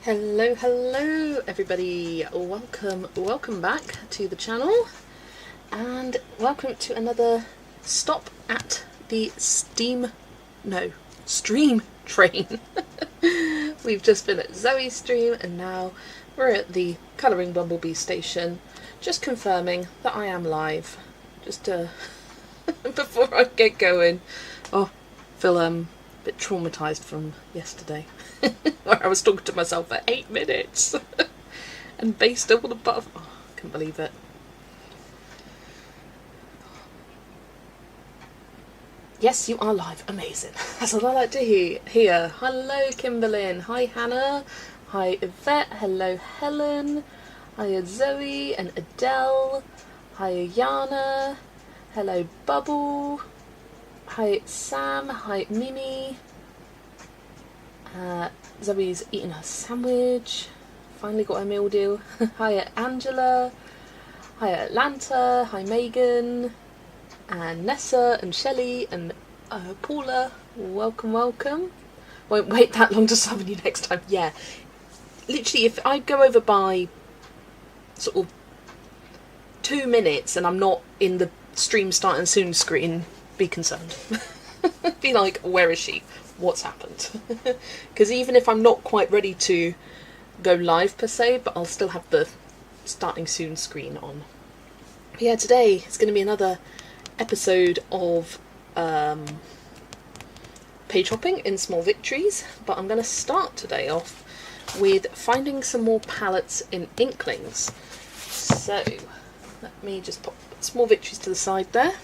Hello everybody, welcome back to the channel, and welcome to another stop at the stream train. We've just been at Zoe's stream and now we're at the Colouring Bumblebee station, just confirming that I am live, just before I get going. Oh, feel a bit traumatised from yesterday. Where I was talking to myself for 8 minutes and based double above. Oh, I can't believe it. Yes, you are live. Amazing. That's what I like to hear. Hello, Kimberlyn. Hi, Hannah. Hi, Yvette. Hello, Helen. Hi, Zoe and Adele. Hi, Yana. Hello, Bubble. Hi, Sam. Hi, Mimi. Zoe's eating her sandwich. Finally got her meal deal. Hi, Angela. Hi, Atlanta. Hi, Megan. And Nessa and Shelley and Paula. Welcome. Won't wait that long to summon you next time. Yeah. Literally, if I go over by sort of 2 minutes and I'm not in the stream starting soon screen, be concerned. Be like, where is she? What's happened? Because even if I'm not quite ready to go live per se, but I'll still have the starting soon screen on. But yeah, today it's going to be another episode of page hopping in Small Victories, but I'm going to start today off with finding some more palettes in Inklings. So let me just pop Small Victories to the side there.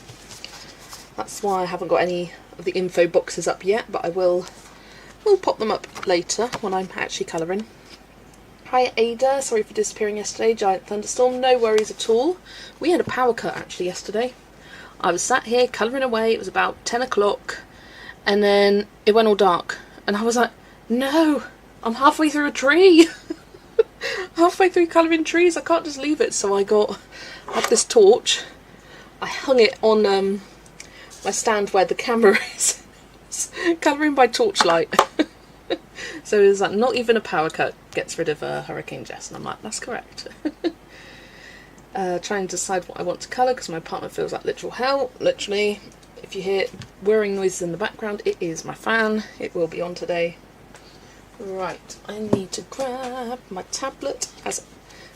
That's why I haven't got any of the info boxes up yet, but I will pop them up later when I'm actually colouring. Hi Ada, sorry for disappearing yesterday, giant thunderstorm, no worries at all. We had a power cut actually yesterday. I was sat here colouring away, it was about 10 o'clock, and then it went all dark, and I was like, no, I'm halfway through a tree. Halfway through colouring trees, I can't just leave it, so I had this torch, I hung it on my stand where the camera is, colouring by torchlight. So it's like, not even a power cut gets rid of Hurricane Jess, and I'm like, that's correct. Trying to decide what I want to colour because my apartment feels like literal hell. Literally, if you hear whirring noises in the background, it is my fan. It will be on today. Right, I need to grab my tablet. As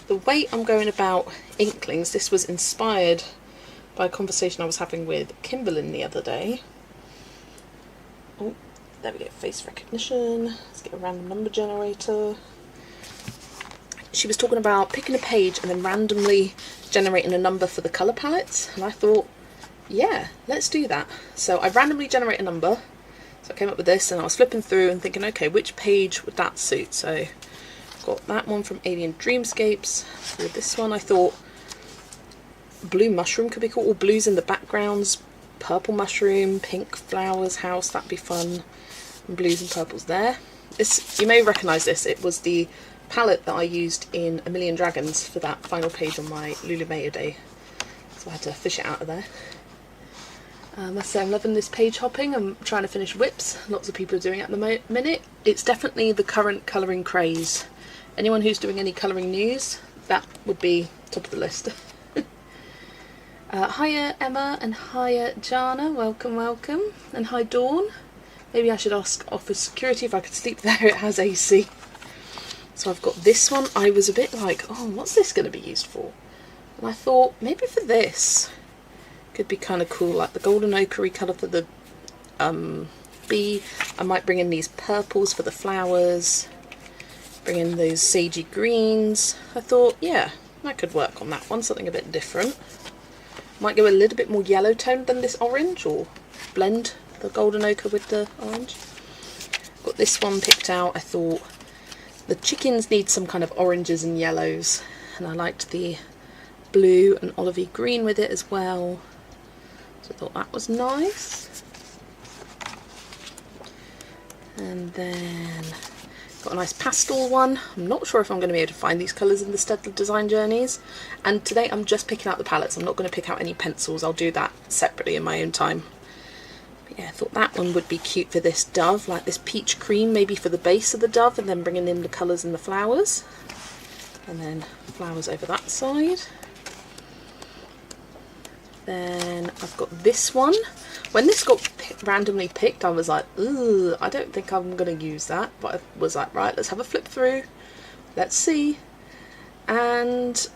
the way I'm going about Inklings, this was inspired by a conversation I was having with Kimberlyn the other day. Oh, there we go, face recognition. Let's get a random number generator. She was talking about picking a page and then randomly generating a number for the colour palettes, and I thought, yeah, let's do that. So I randomly generate a number, so I came up with this, and I was flipping through and thinking, okay, which page would that suit? So I've got that one from Alien Dreamscapes. With this one I thought blue mushroom could be cool, or blues in the backgrounds, purple mushroom, pink flowers house, that'd be fun, and blues and purples there. This, you may recognise this, it was the palette that I used in A Million Dragons for that final page on my Lululemon day, so I had to fish it out of there. I must say I'm loving this page hopping. I'm trying to finish whips, lots of people are doing it at the minute. It's definitely the current colouring craze. Anyone who's doing any colouring news, that would be top of the list. Hiya Emma, and hiya Jana, welcome, and hi Dawn. Maybe I should ask office security if I could sleep there, it has AC. So I've got this one. I was a bit like, oh, what's this going to be used for? And I thought, maybe for this, could be kind of cool, like the golden ochre colour for the bee. I might bring in these purples for the flowers, bring in those sagey greens. I thought, yeah, that could work on that one, something a bit different. Might go a little bit more yellow toned than this orange, or blend the golden ochre with the orange. Got this one picked out. I thought the chickens need some kind of oranges and yellows, and I liked the blue and olivey green with it as well, so I thought that was nice. And then got a nice pastel one. I'm not sure if I'm going to be able to find these colours in the Stedler Design Journeys, and today I'm just picking out the palettes. I'm not going to pick out any pencils, I'll do that separately in my own time. But Yeah, I thought that one would be cute for this dove, like this peach cream maybe for the base of the dove, and then bringing in the colours and the flowers. And then flowers over that side. Then I've got this one. When this got randomly picked, I was like, ooh, I don't think I'm going to use that. But I was like, right, let's have a flip through. Let's see. And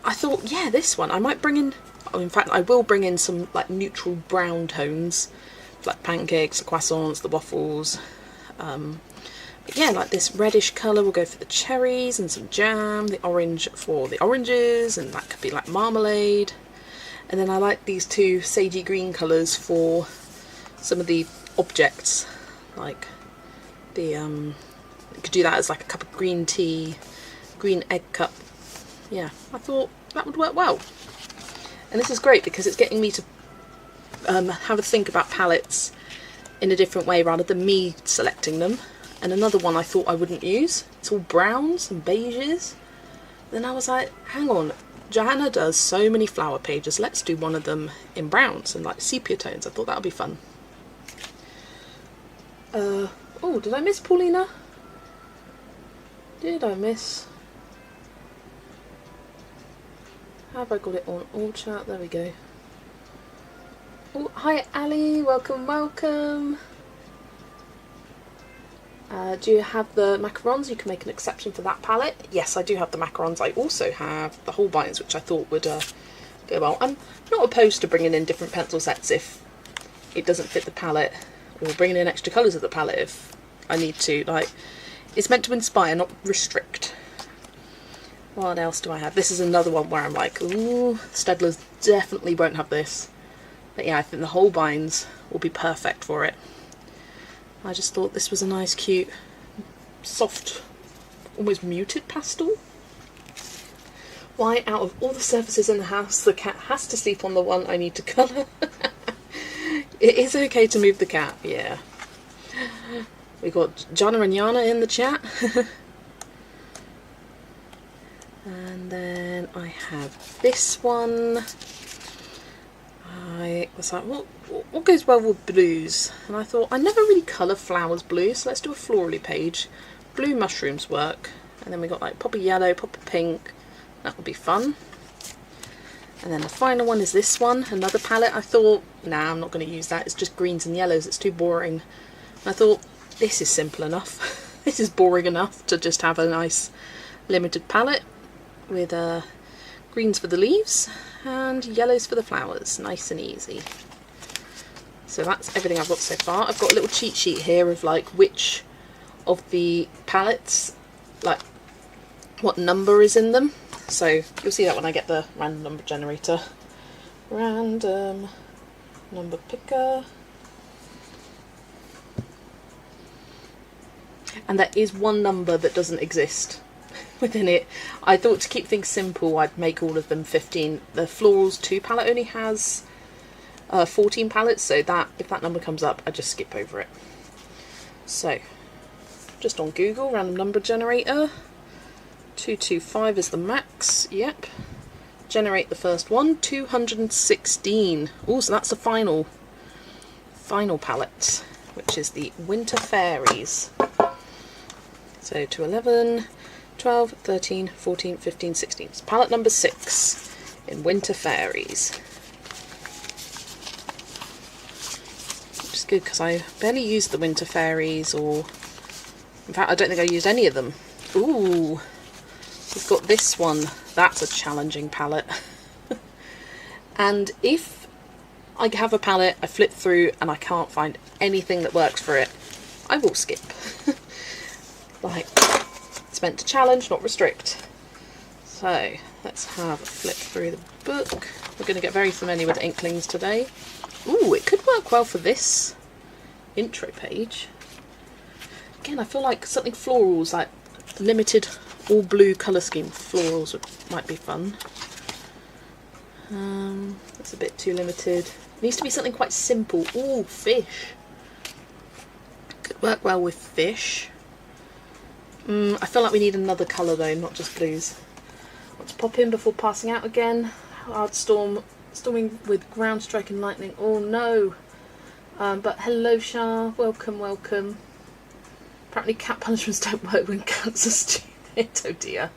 I thought, yeah, this one. I might bring in, oh, in fact, I will bring in some like neutral brown tones, like pancakes, the croissants, the waffles. But yeah, like this reddish colour will go for the cherries and some jam, the orange for the oranges, and that could be like marmalade. And then I like these two sagey green colours for some of the objects, like the, you could do that as like a cup of green tea, green egg cup. Yeah, I thought that would work well. And this is great because it's getting me to have a think about palettes in a different way rather than me selecting them. And another one I thought I wouldn't use, it's all browns and beiges. Then I was like, hang on, Johanna does so many flower pages, let's do one of them in browns and like sepia tones. I thought that would be fun. Oh, did I miss Paulina? Did I miss? Have I got it on all chat? There we go. Oh, hi Ali, welcome, welcome. Do you have the macarons? You can make an exception for that palette. Yes, I do have the macarons. I also have the Holbeins, which I thought would go well. I'm not opposed to bringing in different pencil sets if it doesn't fit the palette, or bringing in extra colours of the palette if I need to. Like, it's meant to inspire, not restrict. What else do I have? This is another one where I'm like, ooh, Staedtlers definitely won't have this. But yeah, I think the Holbeins will be perfect for it. I just thought this was a nice, cute, soft, almost muted pastel. Why, out of all the surfaces in the house, the cat has to sleep on the one I need to colour? It is okay to move the cat, yeah. We got Jana and Yana in the chat. And then I have this one. I was like, what goes well with blues? And I thought, I never really colour flowers blue, so let's do a florally page. Blue mushrooms work. And then we got like poppy yellow, poppy pink. That would be fun. And then the final one is this one, another palette. I thought, nah, I'm not going to use that. It's just greens and yellows. It's too boring. And I thought, this is simple enough. This is boring enough to just have a nice limited palette with greens for the leaves and yellows for the flowers. Nice and easy. So that's everything I've got so far. I've got a little cheat sheet here of like which of the palettes, like what number is in them. So you'll see that when I get the random number generator. Random number picker. And there is one number that doesn't exist within it. I thought to keep things simple I'd make all of them 15. The Florals 2 palette only has 14 palettes, so that if that number comes up I just skip over it. So just on Google, random number generator, 225 is the max, yep. Generate the first one, 216. Oh, so that's the final palette, which is the Winter Fairies. So 2, 11, 12, 13, 14, 15, 16. It's palette number 6 in Winter Fairies. Which is good because I barely used the Winter Fairies, or in fact I don't think I used any of them. Ooh, we've got this one. That's a challenging palette. And if I have a palette, I flip through and I can't find anything that works for it, I will skip. Like, it's meant to challenge, not restrict. So let's have a flip through the book. We're going to get very familiar with Inklings today. Ooh, it could work well for this intro page. Again, I feel like something florals, like limited all blue colour scheme florals might be fun. That's a bit too limited. It needs to be something quite simple. Ooh, fish. Could work well with fish. I feel like we need another colour though, not just blues. Let's pop in before passing out again. Hard storm, storming with ground striking lightning. Oh no. But hello Shah, welcome, welcome. Apparently cat punishments don't work when cats are stupid, oh dear.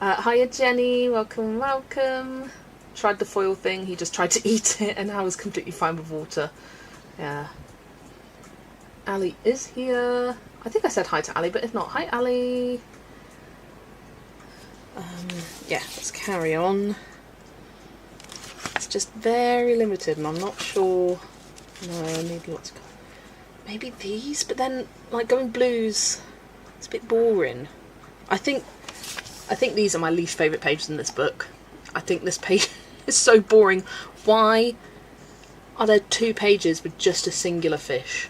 Hiya Jenny, welcome, welcome. Tried the foil thing, he just tried to eat it and now is completely fine with water. Yeah. Ali is here. I think I said hi to Ali, but if not, hi Ali. Yeah, let's carry on. It's just very limited and I'm not sure. No, I need lots of colour. Maybe these, but then like going blues, it's a bit boring. I think these are my least favourite pages in this book. I think this page is so boring. Why are there 2 pages with just a singular fish?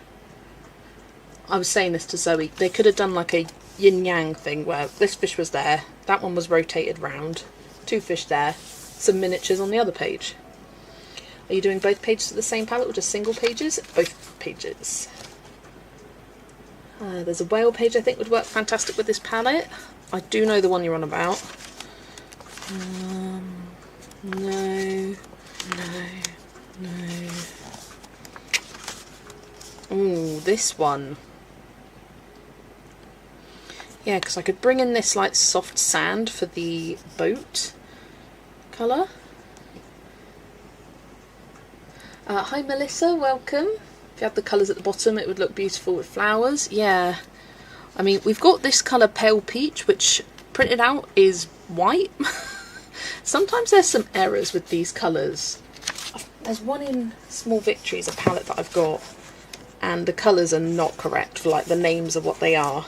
I was saying this to Zoe. They could have done like a yin-yang thing where this fish was there, that one was rotated round, 2 fish there, some miniatures on the other page. Are you doing both pages of the same palette or just single pages? Both pages. There's a whale page I think would work fantastic with this palette. I do know the one you're on about. No. Ooh, this one. Yeah, because I could bring in this like soft sand for the boat colour. Hi Melissa, welcome. If you had the colours at the bottom it would look beautiful with flowers. Yeah, I mean we've got this colour pale peach which printed out is white. Sometimes there's some errors with these colours. There's one in Small Victories, a palette that I've got, and the colours are not correct for like the names of what they are,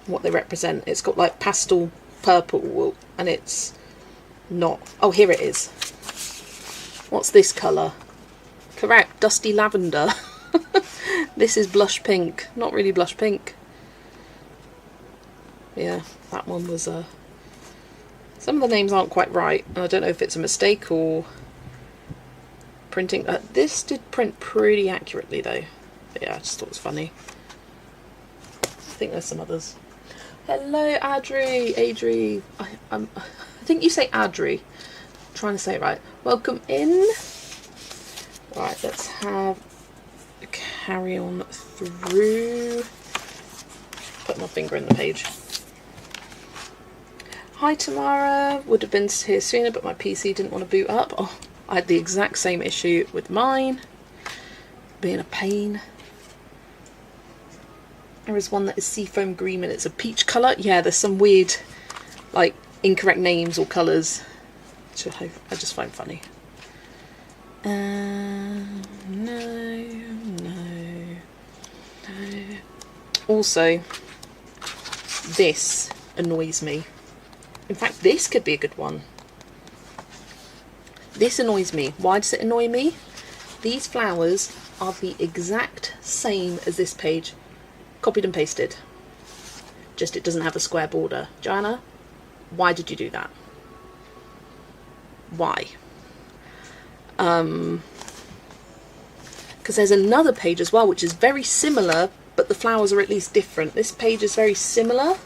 what they represent. It's got like pastel purple and it's not. Oh, here it is. What's this colour? Correct, dusty lavender. This is blush pink, not really blush pink. Yeah, that one was some of the names aren't quite right, and I don't know if it's a mistake or printing. This did print pretty accurately though. But yeah, I just thought it was funny. I think there's some others. Hello Adri. I think you say Adri. I'm trying to say it right. Welcome in. Right, let's carry on through. Put my finger in the page. Hi Tamara, would have been here sooner but my PC didn't want to boot up. Oh, I had the exact same issue with mine. Being a pain. There is one that is seafoam green and it's a peach colour. Yeah, there's some weird, like, incorrect names or colours, which I just find funny. No. Also, this annoys me. In fact, this could be a good one. This annoys me. Why does it annoy me? These flowers are the exact same as this page. Copied and pasted. Just it doesn't have a square border. Joanna, why did you do that? Why? Because there's another page as well which is very similar, but the flowers are at least different. This page is very similar,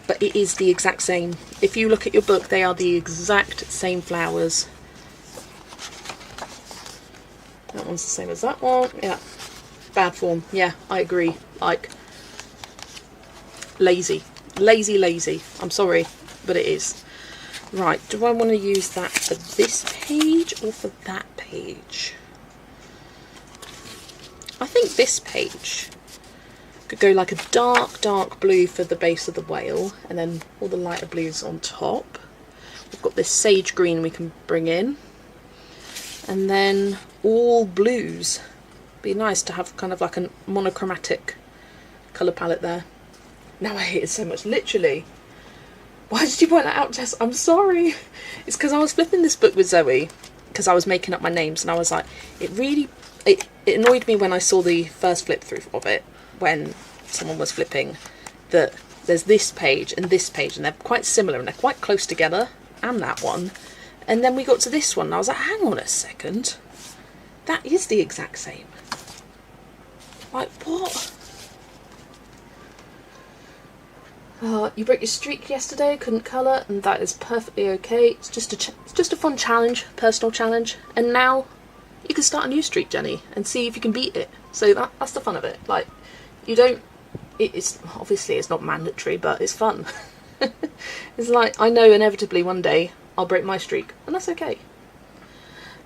but it is the exact same. If you look at your book, they are the exact same flowers. That one's the same as that one. Yeah, bad form. Yeah, I agree. Like, lazy. I'm sorry, but it is. Right, do I want to use that for this page or for that page? I think this page could go like a dark blue for the base of the whale and then all the lighter blues on top. We've got this sage green we can bring in, and then all blues. Be nice to have kind of like a monochromatic colour palette there. Now I hate it so much, literally. Why did you point that out, Jess? I'm sorry. It's because I was flipping this book with Zoe because I was making up my names and I was like, it annoyed me when I saw the first flip through of it, when someone was flipping, that there's this page and they're quite similar and they're quite close together, and that one. And then we got to this one and I was like, hang on a second. That is the exact same. Like, what? You broke your streak yesterday, couldn't colour, and that is perfectly okay. It's just a fun challenge, personal challenge. And now you can start a new streak, Jenny, and see if you can beat it. So that's the fun of it. Like, you don't, it's obviously it's not mandatory, but it's fun. It's like, I know inevitably one day I'll break my streak, and that's okay.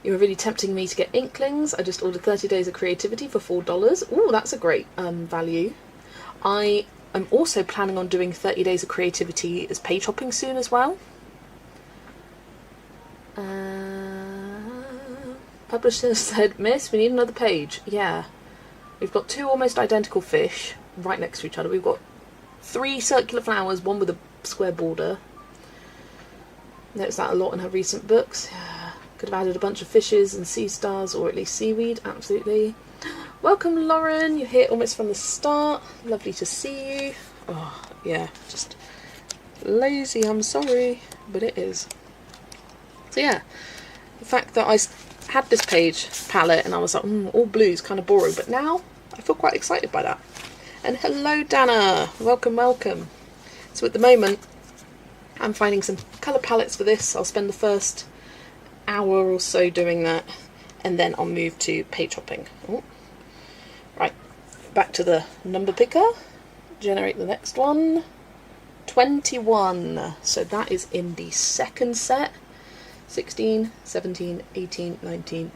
You were really tempting me to get Inklings. I just ordered 30 Days of Creativity for $4. Ooh, that's a great value. I am also planning on doing 30 Days of Creativity as page hopping soon as well. Publisher said, Miss, we need another page. Yeah. We've got 2 almost identical fish right next to each other. We've got 3 circular flowers, one with a square border. Noticed that a lot in her recent books. Yeah. Could have added a bunch of fishes and sea stars, or at least seaweed. Absolutely. Welcome, Lauren. You're here almost from the start. Lovely to see you. Oh, yeah. Just lazy, I'm sorry. But it is. So, yeah. The fact that I had this page palette and I was like, all blues, kind of boring. But now, I feel quite excited by that. And hello, Dana. Welcome, welcome. So at the moment, I'm finding some colour palettes for this. I'll spend the first hour or so doing that, and then I'll move to page hopping. Oh. Right, back to the number picker. Generate the next one. 21. So that is in the second set. 16, 17, 18, 19,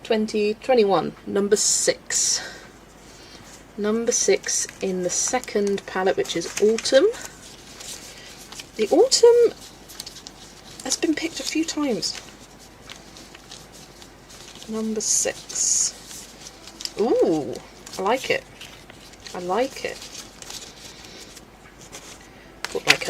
20, 21. Number 6. Number 6 in the second palette, which is Autumn. The Autumn has been picked a few times. Number 6. Ooh, I like it. I like it. Got like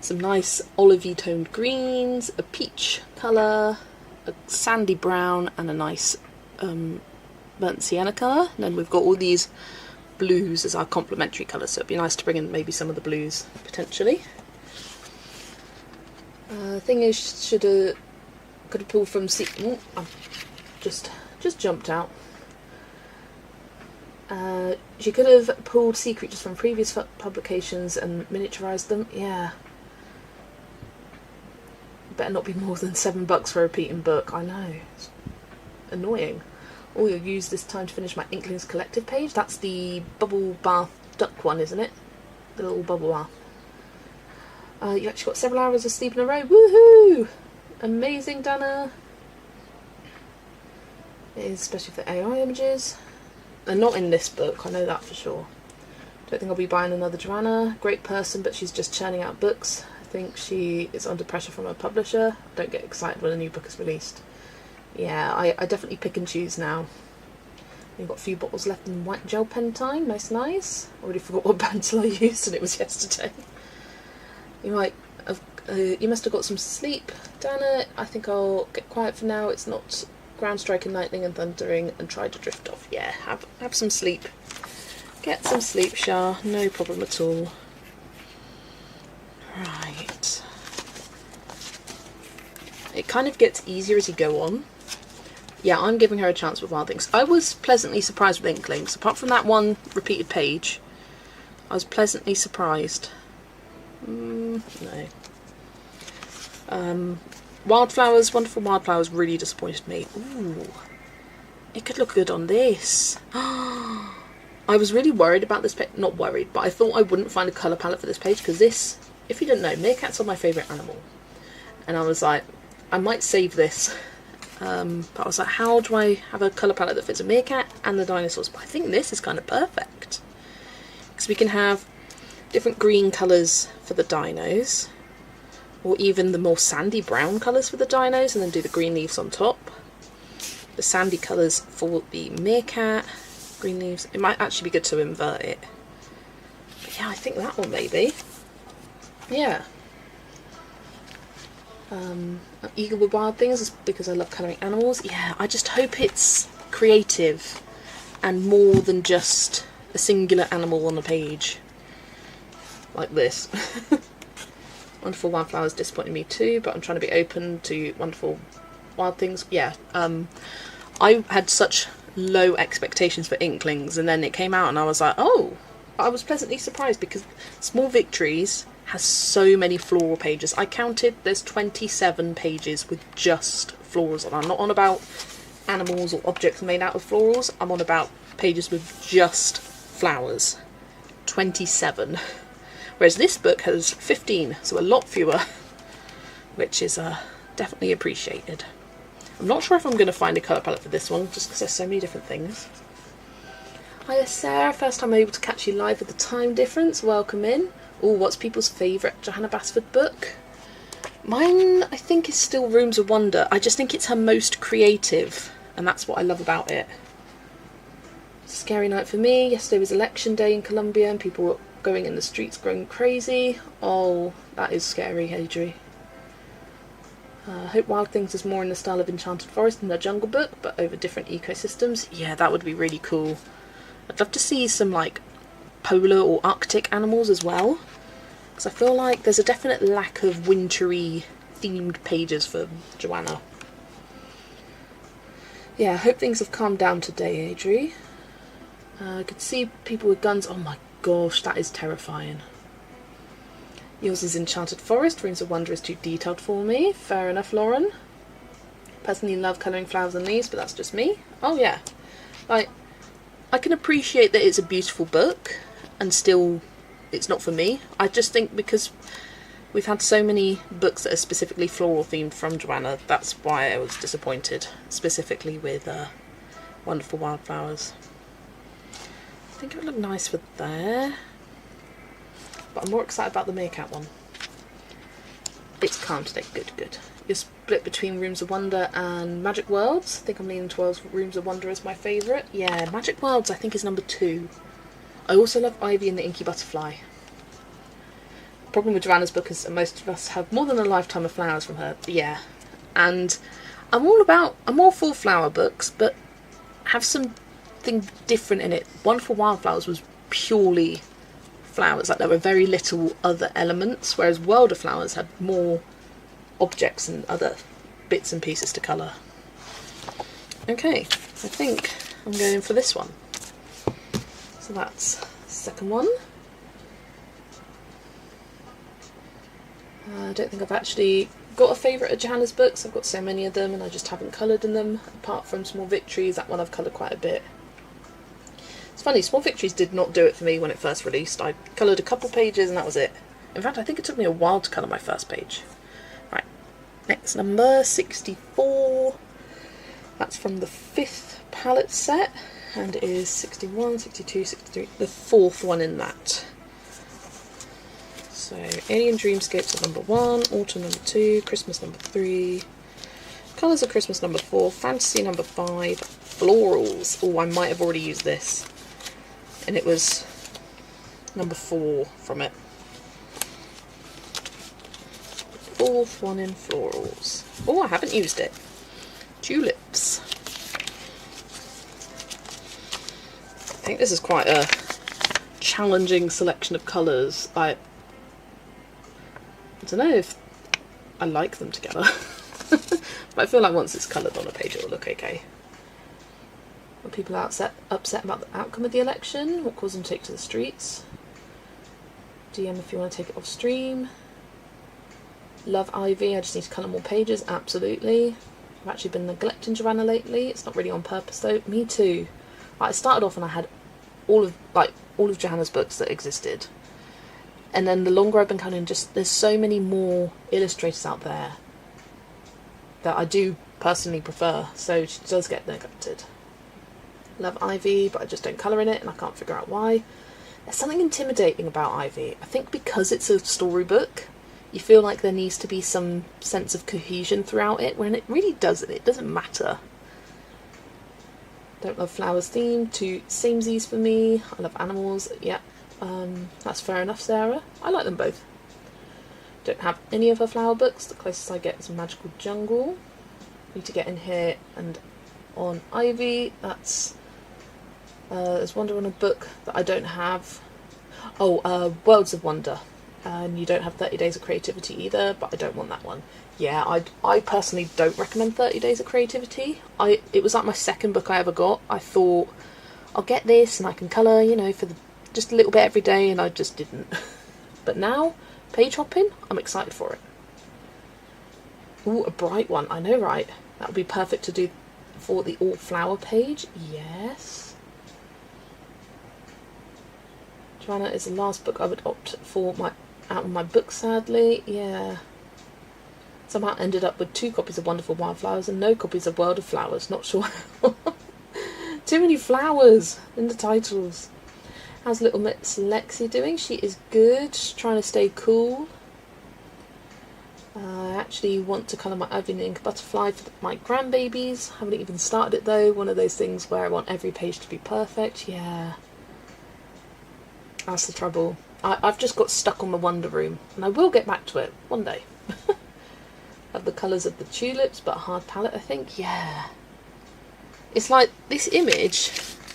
some nice olivey toned greens, a peach colour, a sandy brown, and a nice burnt sienna colour. And then we've got all these blues as our complementary colours, so it'd be nice to bring in maybe some of the blues potentially. Thing is, could have pulled from I've just jumped out. She could have pulled sea creatures from previous publications and miniaturised them. Yeah. Better not be more than $7 for a repeating book. I know. It's annoying. Or you'll use this time to finish my Inklings Collective page. That's the bubble bath duck one, isn't it? The little bubble bath. You actually got several hours of sleep in a row. Woohoo! Amazing, Dana. It is, especially for AI images. And not in this book, I know that for sure. Don't think I'll be buying another Joanna. Great person, but she's just churning out books. I think she is under pressure from her publisher. Don't get excited when a new book is released. Yeah, I definitely pick and choose now. We've got a few bottles left in white gel pen time. Nice, nice. Already forgot what pencil I used, and it was yesterday. You must have got some sleep, Dana. I think I'll get quiet for now. It's not ground striking, lightning and thundering, and try to drift off. Yeah, have some sleep. Get some sleep, Shah. No problem at all. Right. It kind of gets easier as you go on. Yeah, I'm giving her a chance with Wild Things. I was pleasantly surprised with Inklings. Apart from that one repeated page, I was pleasantly surprised. No. Wildflowers, Wonderful Wildflowers really disappointed me. Ooh, it could look good on this. I was really worried about this page. Not worried, but I thought I wouldn't find a colour palette for this page, because this, if you didn't know, meerkats are my favourite animal. And I was like, I might save this. But I was like, how do I have a colour palette that fits a meerkat and the dinosaurs? But I think this is kind of perfect. Because we can have different green colours for the dinos, or even the more sandy brown colours for the dinos, and then do the green leaves on top. The sandy colours for the meerkat, green leaves. It might actually be good to invert it. But yeah, I think that one maybe. Yeah. I'm eager with Wild Things because I love colouring animals. Yeah, I just hope it's creative and more than just a singular animal on a page. Like this. Wonderful Wildflowers disappointed me too, but I'm trying to be open to Wonderful Wild Things. Yeah, I had such low expectations for Inklings, and then it came out and I was like, oh, I was pleasantly surprised, because Small Victories has so many floral pages. I counted, there's 27 pages with just florals on. I'm not on about animals or objects made out of florals. I'm on about pages with just flowers. 27. Whereas this book has 15, so a lot fewer, which is definitely appreciated. I'm not sure if I'm going to find a colour palette for this one, just because there's so many different things. Hiya Sarah, first time I'm able to catch you live with the time difference. Welcome in. Oh, what's people's favourite Johanna Basford book? Mine, I think, is still Rooms of Wonder. I just think it's her most creative, and that's what I love about it. It's a scary night for me. Yesterday was election day in Colombia, and people were going in the streets going crazy. Oh, that is scary, Adri. I hope Wild Things is more in the style of Enchanted Forest than the Jungle Book, but over different ecosystems. Yeah, that would be really cool. I'd love to see some, like, polar or arctic animals as well, because I feel like there's a definite lack of wintry themed pages for Joanna. Yeah, I hope things have calmed down today, Adri. I could see people with guns. Oh my gosh, that is terrifying. Yours is Enchanted Forest. Rooms of Wonder is too detailed for me. Fair enough, Lauren. Personally love colouring flowers and leaves, but that's just me. Oh yeah. Like, I can appreciate that it's a beautiful book, and still it's not for me. I just think because we've had so many books that are specifically floral themed from Joanna, that's why I was disappointed, specifically with Wonderful Wildflowers. I think it would look nice for there, but I'm more excited about the Meerkat one. It's calm today. Good, good. You're split between Rooms of Wonder and Magic Worlds. I think I'm leaning towards Rooms of Wonder as my favourite. Yeah, Magic Worlds I think is number 2. I also love Ivy and the Inky Butterfly. The problem with Joanna's book is that most of us have more than a lifetime of flowers from her. Yeah, and I'm all for flower books, but have something different in it. Wonderful Wildflowers was purely flowers, like there were very little other elements, whereas World of Flowers had more objects and other bits and pieces to colour. Okay, I think I'm going for this one. So that's the second one. I don't think I've actually got a favourite of Johanna's books. I've got so many of them and I just haven't coloured in them, apart from Small Victories. That one I've coloured quite a bit. It's funny, Small Victories did not do it for me when it first released. I coloured a couple pages and that was it. In fact, I think it took me a while to colour my first page. Right, next number, 64. That's from the 5th palette set, and it is 61, 62, 63, the 4th one in that. So, Alien Dreamscapes are number 1, Autumn number 2, Christmas number 3, Colours of Christmas number 4, Fantasy number 5, Florals. Oh, I might have already used this. And it was number 4 from it. 4th one in Florals. Oh, I haven't used it. Tulips. I think this is quite a challenging selection of colours. I don't know if I like them together. But I feel like once it's coloured on a page it'll look okay. Are people upset about the outcome of the election? What caused them to take to the streets? DM if you want to take it off stream. Love Ivy, I just need to colour more pages, absolutely. I've actually been neglecting Joanna lately. It's not really on purpose though. Me too. I started off and I had all of Johanna's books that existed. And then the longer I've been colouring, just there's so many more illustrators out there that I do personally prefer, so she does get neglected. Love Ivy, but I just don't colour in it and I can't figure out why. There's something intimidating about Ivy. I think because it's a storybook, you feel like there needs to be some sense of cohesion throughout it, when it really doesn't. It doesn't matter. Don't love flowers theme, too samesies for me. I love animals, yeah. That's fair enough, Sarah. I like them both. Don't have any of her flower books. The closest I get is Magical Jungle. Need to get in here and on Ivy. That's there's Wonder on a book that I don't have. Oh, Worlds of Wonder. And you don't have 30 Days of Creativity either, but I don't want that one. Yeah, I personally don't recommend 30 Days of Creativity. It was like my second book I ever got. I thought, I'll get this and I can colour, you know, for just a little bit every day, and I just didn't. But now, page hopping, I'm excited for it. Ooh, a bright one, I know, right? That would be perfect to do for the all flower page. Yes. Joanna is the last book I would opt for out of my book, sadly. Yeah. Somehow ended up with 2 copies of Wonderful Wildflowers and no copies of World of Flowers. Not sure. Too many flowers in the titles. How's little Miss Lexi doing? She is good, trying to stay cool. I actually want to colour my Ivy Ink Butterfly for my grandbabies. Haven't even started it though. One of those things where I want every page to be perfect. Yeah. That's the trouble. I've just got stuck on the Wonder Room, and I will get back to it one day. Love the colours of the tulips, but a hard palette, I think. Yeah. It's like this image,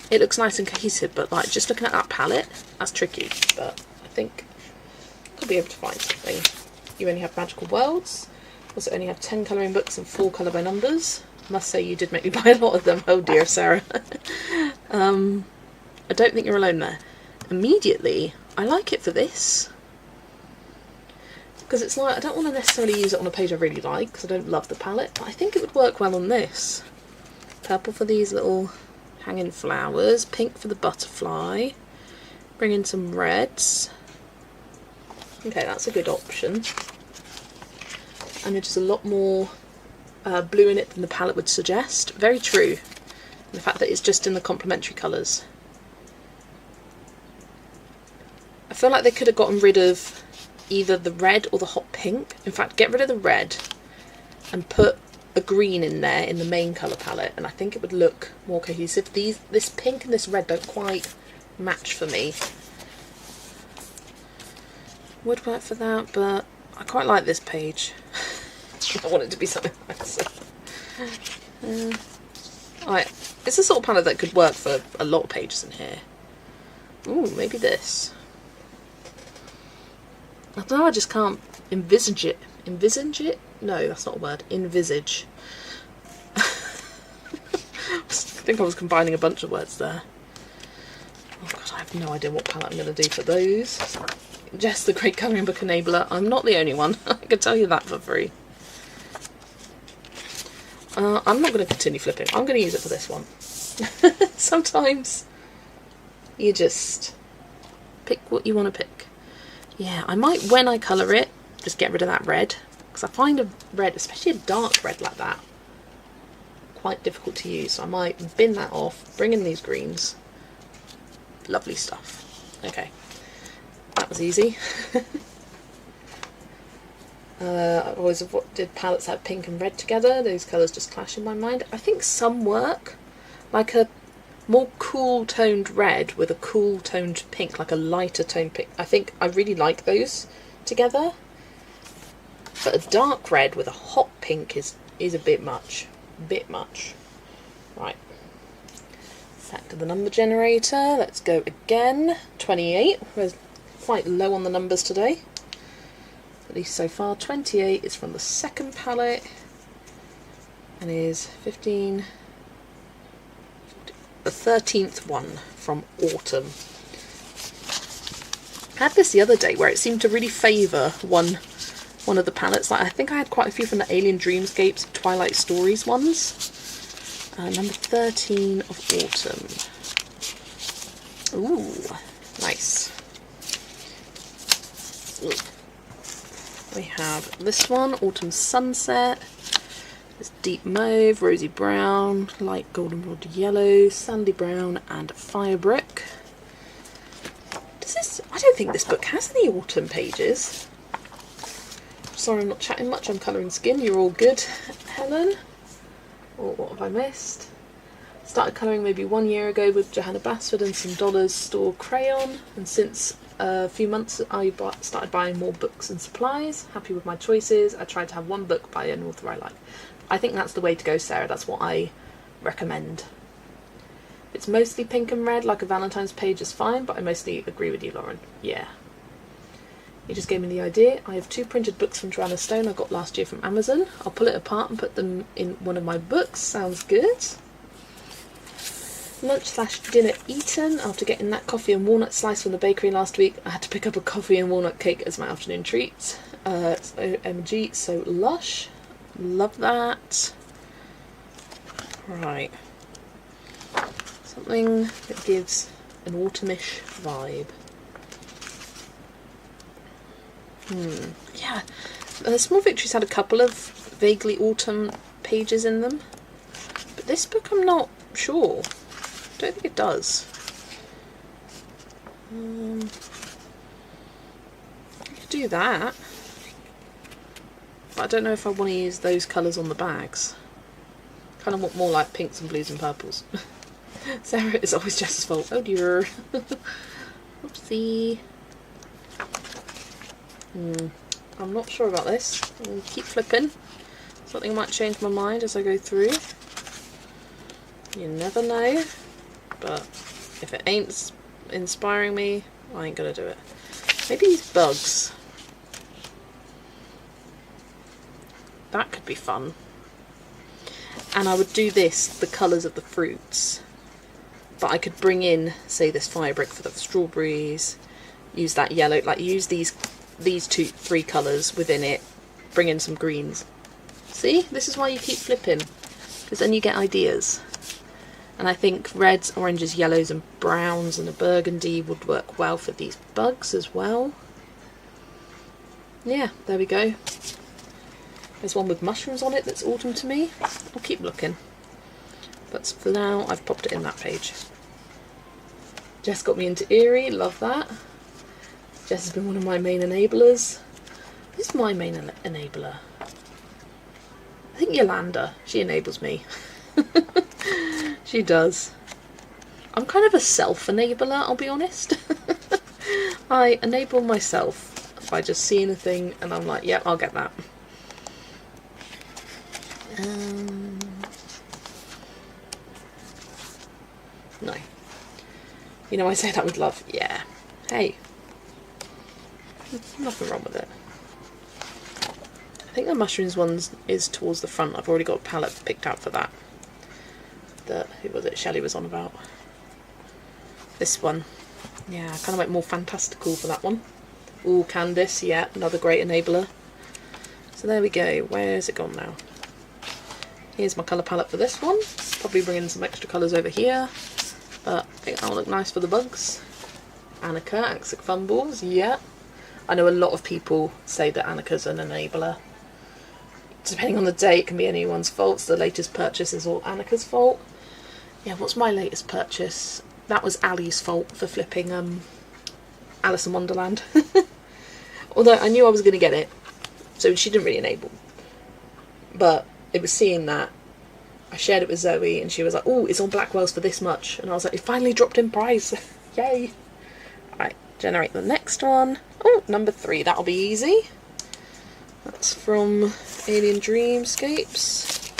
it looks nice and cohesive, but like just looking at that palette, that's tricky. But I think I'll be able to find something. You only have Magical Worlds. Also only have 10 colouring books and 4 colour by numbers. Must say you did make me buy a lot of them. Oh dear, Sarah. I don't think you're alone there. Immediately, I like it for this. Because it's like, I don't want to necessarily use it on a page I really like, because I don't love the palette, but I think it would work well on this. Purple for these little hanging flowers, pink for the butterfly, bring in some reds. Okay, that's a good option. And there's just a lot more blue in it than the palette would suggest. Very true. And the fact that it's just in the complementary colours. I feel like they could have gotten rid of either the red or the hot pink. In fact, get rid of the red and put a green in there in the main colour palette, and I think it would look more cohesive. This pink and this red don't quite match for me. Would work for that, but I quite like this page. I want it to be something nice. Right, it's the sort of palette that could work for a lot of pages in here. Ooh, maybe this. I don't know, I just can't envisage it. Envisage it? No, that's not a word. Envisage. I think I was combining a bunch of words there. Oh god, I have no idea what palette I'm going to do for those. Jess, the Great Colouring Book Enabler. I'm not the only one. I can tell you that for free. I'm not going to continue flipping. I'm going to use it for this one. Sometimes you just pick what you want to pick. Yeah, I might, when I colour it, just get rid of that red. Because I find a red, especially a dark red like that, quite difficult to use. So I might bin that off, bring in these greens. Lovely stuff. Okay, that was easy. I always did palettes that have pink and red together. Those colours just clash in my mind. I think some work, like a more cool toned red with a cool toned pink, like a lighter toned pink. I think I really like those together. But a dark red with a hot pink is a bit much. Bit much. Right. Back to the number generator. Let's go again. 28. We're quite low on the numbers today. At least so far. 28 is from the second palette. And is 15... the 13th one from Autumn. I had this the other day where it seemed to really favour one of the palettes. Like I think I had quite a few from the Alien Dreamscapes, Twilight Stories ones. Number 13 of Autumn. Ooh, nice. Ooh. We have this one, Autumn Sunset. It's deep mauve, rosy brown, light goldenrod yellow, sandy brown, and fire brick. I don't think this book has any autumn pages. Sorry I'm not chatting much, I'm colouring skin. You're all good, Helen. Or what have I missed? Started colouring maybe 1 year ago with Johanna Basford and some Dollars Store crayon, and since a few months I started buying more books and supplies. Happy with my choices. I tried to have one book by an author I like. I think that's the way to go, Sarah. That's what I recommend. It's mostly pink and red, like a Valentine's page is fine, but I mostly agree with you, Lauren. Yeah. You just gave me the idea. I have 2 printed books from Joanna Stone I got last year from Amazon. I'll pull it apart and put them in one of my books. Sounds good. Lunch/dinner eaten. After getting that coffee and walnut slice from the bakery last week, I had to pick up a coffee and walnut cake as my afternoon treat. It's OMG, so lush. Love that. Right. Something that gives an autumnish vibe. Yeah. Small Victories had a couple of vaguely autumn pages in them. But this book I'm not sure. I don't think it does. I could do that. But I don't know if I want to use those colours on the bags. Kind of want more like pinks and blues and purples. Sarah, it's always Jess's fault. Oh dear. Oopsie. I'm not sure about this. I'll keep flipping. Something might change my mind as I go through. You never know. But if it ain't inspiring me, I ain't gonna do it. Maybe these bugs. That could be fun. And I would do this, the colours of the fruits. But I could bring in, say, this fire brick for the strawberries. Use that yellow, like use these 3 colours within it. Bring in some greens. See? This is why you keep flipping. Because then you get ideas. And I think reds, oranges, yellows and browns and a burgundy would work well for these bugs as well. Yeah, there we go. There's one with mushrooms on it that's autumn to me. I'll keep looking. But for now, I've popped it in that page. Jess got me into Eerie, love that. Jess has been one of my main enablers. Who's my main enabler? I think Yolanda. She enables me. She does. I'm kind of a self-enabler, I'll be honest. I enable myself by just seeing a thing and I'm like, yep, I'll get that. No. You know I say that with love. Yeah. Hey. Nothing wrong with it. I think the mushrooms one is towards the front. I've already got a palette picked out for that. Who was it Shelley was on about? This one. Yeah, I kind of went more fantastical for that one. Ooh, Candice, yeah, another great enabler. So there we go. Where's it gone now? Here's my colour palette for this one. Probably bring in some extra colours over here. But I think that'll look nice for the bugs. Annika, Axic Fumbles, yeah. I know a lot of people say that Annika's an enabler. Depending on the day, it can be anyone's fault. So the latest purchase is all Annika's fault. Yeah, what's my latest purchase? That was Ali's fault for flipping Alice in Wonderland. Although I knew I was going to get it, so she didn't really enable. But it was seeing that. I shared it with Zoe and she was like, oh, it's on Blackwell's for this much. And I was like, it finally dropped in price. Yay. Right, generate the next one. Oh, number 3, that'll be easy. That's from Alien Dreamscapes.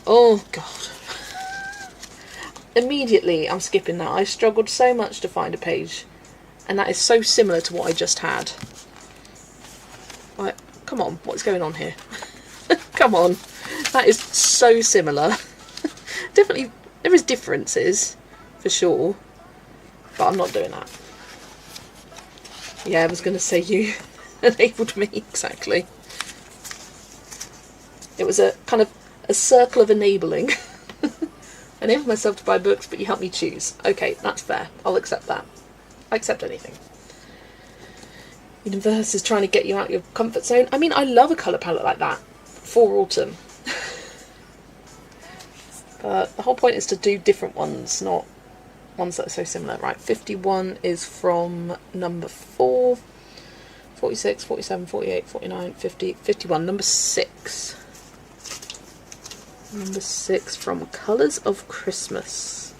Oh, God. Immediately, I'm skipping that. I struggled so much to find a page. And that is so similar to what I just had. Like, come on, what's going on here? Come on. That is so similar. Definitely, there is differences, for sure. But I'm not doing that. Yeah, I was going to say you enabled me, exactly. It was a kind of a circle of enabling. I enabled myself to buy books, but you helped me choose. Okay, that's fair. I'll accept that. I accept anything. Universe is trying to get you out of your comfort zone. I mean, I love a colour palette like that for autumn. But the whole point is to do different ones, not ones that are so similar. Right, 51 is from number 4, 46, 47, 48, 49, 50, 51, number 6. Number 6 from Colours of Christmas.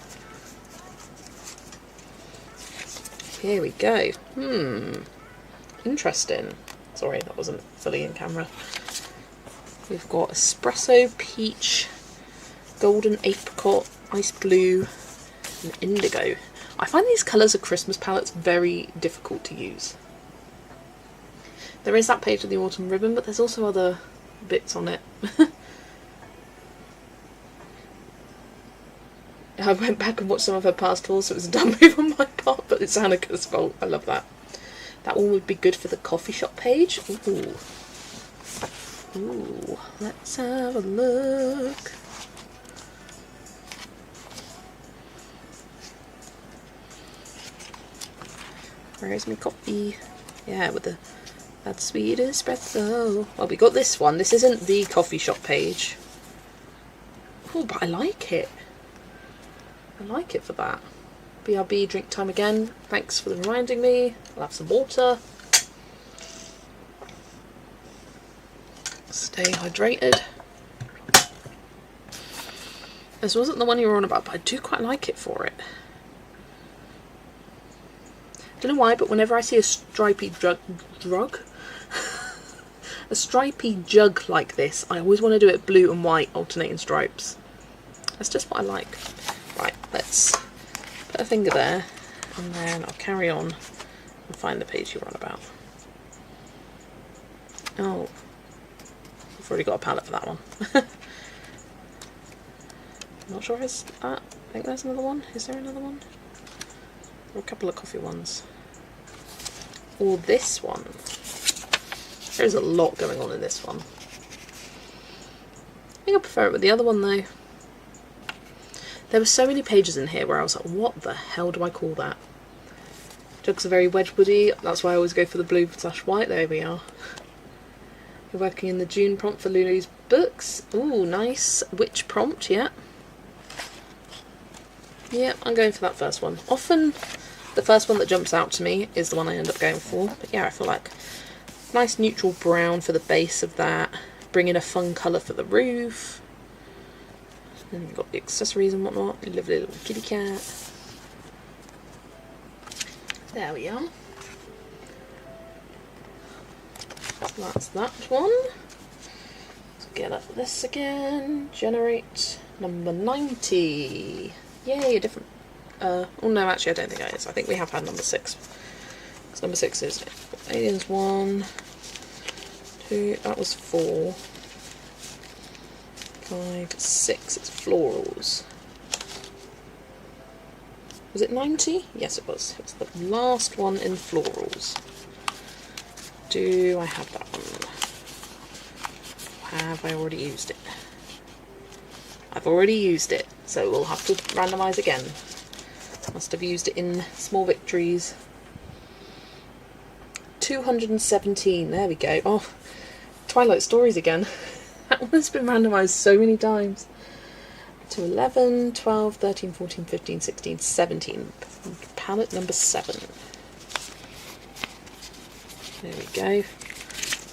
Here we go. Interesting. Sorry, that wasn't fully in camera. We've got Espresso, Peach, Golden Apricot, Ice Blue, and Indigo. I find these Colours of Christmas palettes very difficult to use. There is that page of the Autumn Ribbon, but there's also other bits on it. I went back and watched some of her past hauls, so it was a dumb move on my part, but it's Annika's fault. I love that. That one would be good for the coffee shop page. Ooh. Ooh, let's have a look. Where's my coffee? Yeah, with that sweet espresso. Well, we got this one. This isn't the coffee shop page. Oh, but I like it. I like it for that. BRB, drink time again. Thanks for reminding me. I'll have some water. Stay hydrated. This wasn't the one you were on about, but I do quite like it for it. Don't know why, but whenever I see a stripy a stripy jug like this, I always want to do it blue and white, alternating stripes. That's just what I like. Right, let's put a finger there, and then I'll carry on and find the page you're on about. Oh, I've already got a palette for that one. I'm not sure if it's that. I think there's another one. Is there another one? Or a couple of coffee ones. Or this one. There's a lot going on in this one. I think I prefer it with the other one though. There were so many pages in here where I was like, what the hell do I call that? Jugs are very Wedgwoody, that's why I always go for the blue/white. There we are. You're working in the June prompt for Lulu's books. Ooh, nice. Witch prompt, yeah. Yeah, I'm going for that first one. Often the first one that jumps out to me is the one I end up going for. But yeah, I feel like nice neutral brown for the base of that. Bring in a fun colour for the roof. And you've got the accessories and whatnot. Lovely little kitty cat. There we are. That's that one. Let's get up this again. Generate number 90. Yay, a different... oh no, actually I don't think it is. I think we have had number 6. Because number 6 is Aliens 1, 2, that was 4, 5, 6, it's florals. Was it 90? Yes it was. It was the last one in florals. Do I have that one? Have I already used it? I've already used it, so we'll have to randomise again. Must have used it in Small Victories. 217, there we go. Oh, Twilight Stories again. That one's been randomised so many times. To 11, 12, 13, 14, 15, 16, 17. Palette number 7. There we go.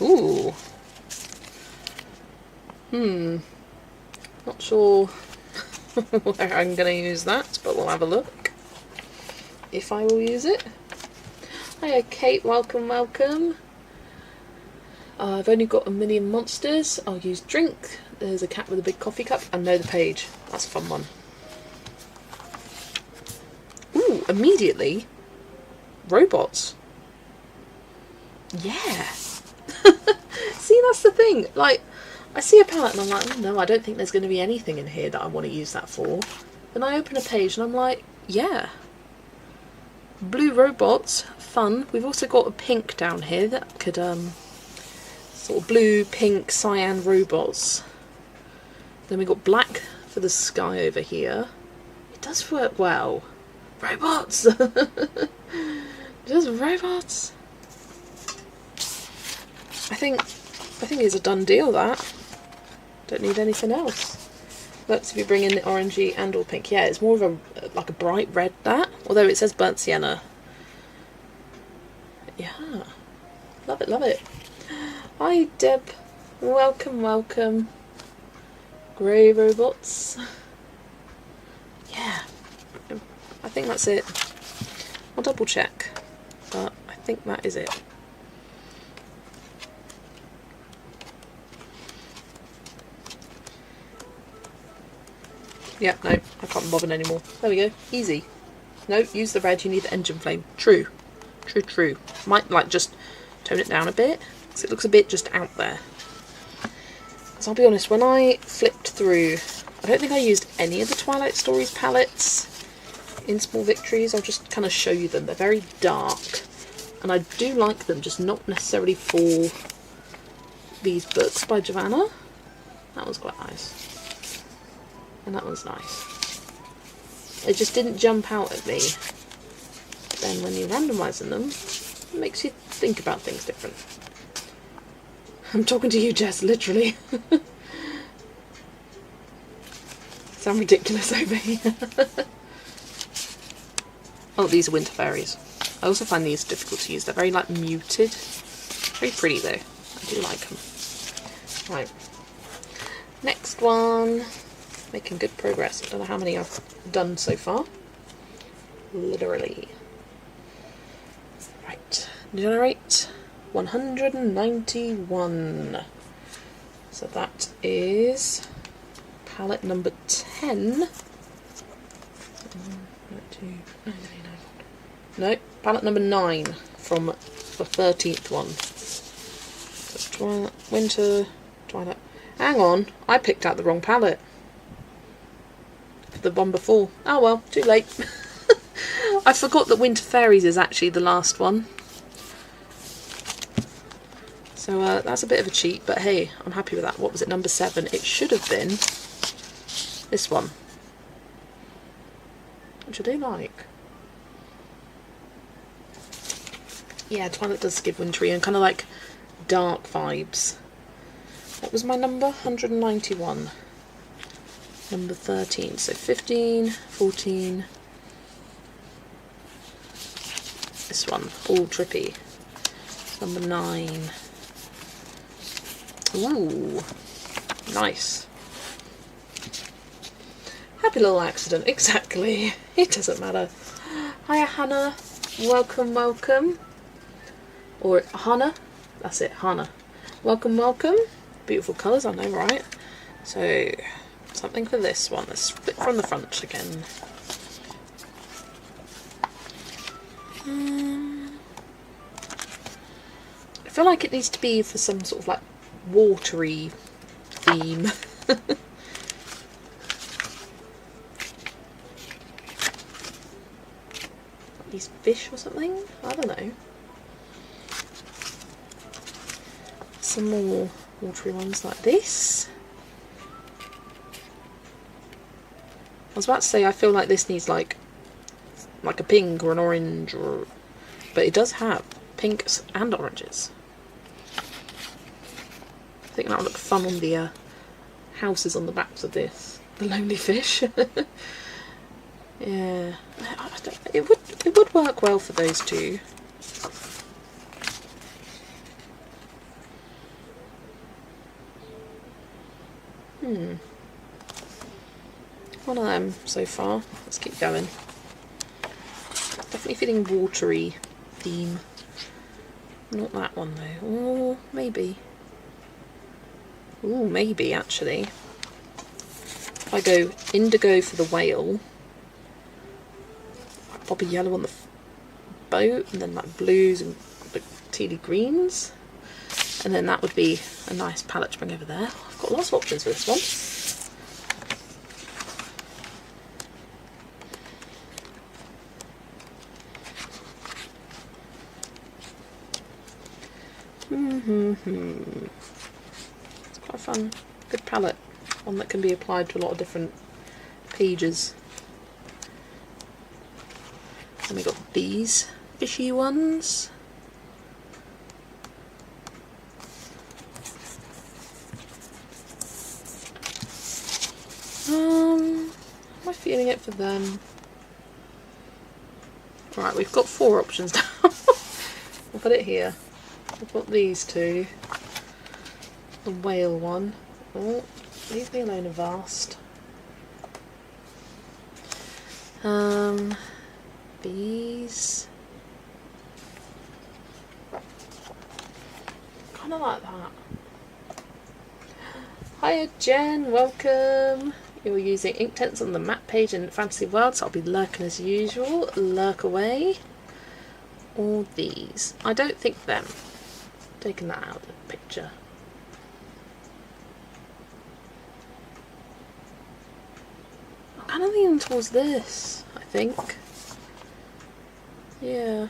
Ooh. Not sure where I'm going to use that, but we'll have a look. If I will use it. Hiya Kate, welcome, welcome. I've only got a million monsters. I'll use drink. There's a cat with a big coffee cup. And know the page. That's a fun one. Ooh, immediately. Robots. Yeah. See, that's the thing. Like, I see a palette and I'm like, oh, no, I don't think there's going to be anything in here that I want to use that for. Then I open a page and I'm like, yeah. Blue robots, fun. We've also got a pink down here that could, sort of blue, pink, cyan robots. Then we got black for the sky over here. It does work well. Robots! Just robots. I think it's a done deal, that. Don't need anything else. That's if you bring in the orangey and or pink. Yeah, it's more of a like a bright red, that. Although it says burnt sienna. Yeah. Love it, love it. Hi Deb. Welcome, welcome. Grey robots. Yeah. I think that's it. I'll double check. But I think that is it. Yeah, no, I can't be bothered anymore. There we go. Easy. No, use the red, you need the engine flame. True. True, true. Might, like, just tone it down a bit, because it looks a bit just out there. So I'll be honest, when I flipped through, I don't think I used any of the Twilight Stories palettes in Small Victories. I'll just kind of show you them. They're very dark, and I do like them, just not necessarily for these books by Joanna. That was quite nice. And that one's nice. It just didn't jump out at me then when you're randomising them, it makes you think about things different. I'm talking to you, Jess, literally. Sound ridiculous over here. Oh, these are winter fairies. I also find these difficult to use. They're very like muted. Very pretty though. I do like them. Right. Next one. Making good progress. I don't know how many I've done so far. Literally. Right. Generate 191. So that is palette number 10. No, palette number 9 from the 13th one. So Twilight, Winter, Twilight. Hang on, I picked out the wrong palette. The one before. Oh well, too late. I forgot that Winter Fairies is actually the last one. So that's a bit of a cheat, but hey, I'm happy with that. What was it, number 7? It should have been this one, which I do like. Yeah, Twilight does give wintry and kind of like dark vibes. What was my number? 191. Number 13. So 15, 14. This one, all trippy. Number 9. Ooh, nice. Happy little accident, exactly. It doesn't matter. Hiya, Hannah. Welcome, welcome. Or Hannah. That's it, Hannah. Welcome, welcome. Beautiful colours, I know, right? So, something for this one. Let's flip from the front again. I feel like it needs to be for some sort of like watery theme. These fish or something? I don't know. Some more watery ones like this. I was about to say I feel like this needs like a pink or an orange, or but it does have pinks and oranges. I think that would look fun on the houses on the backs of this. The lonely fish. Yeah, it would work well for those two. One of them so far. Let's keep going. Definitely feeling watery theme. Not that one though. Or maybe. Ooh, maybe actually. If I go indigo for the whale, pop a yellow on the boat, and then like blues and like tealy greens, and then that would be a nice palette to bring over there. I've got lots of options for this one. It's quite a fun, good palette. One that can be applied to a lot of different pages. And we got these fishy ones. Am I feeling it for them? Right, we've got 4 options now. We'll put it here. We've got these two. The whale one. Oh, leave me alone, Avast. These. Kind of like that. Hiya Jen, welcome. You're using Inktense on the map page in Fantasy World, so I'll be lurking as usual. Lurk away. All these. I don't think them. Taking that out of the picture. I'm kind of leaning towards this, I think. Yeah.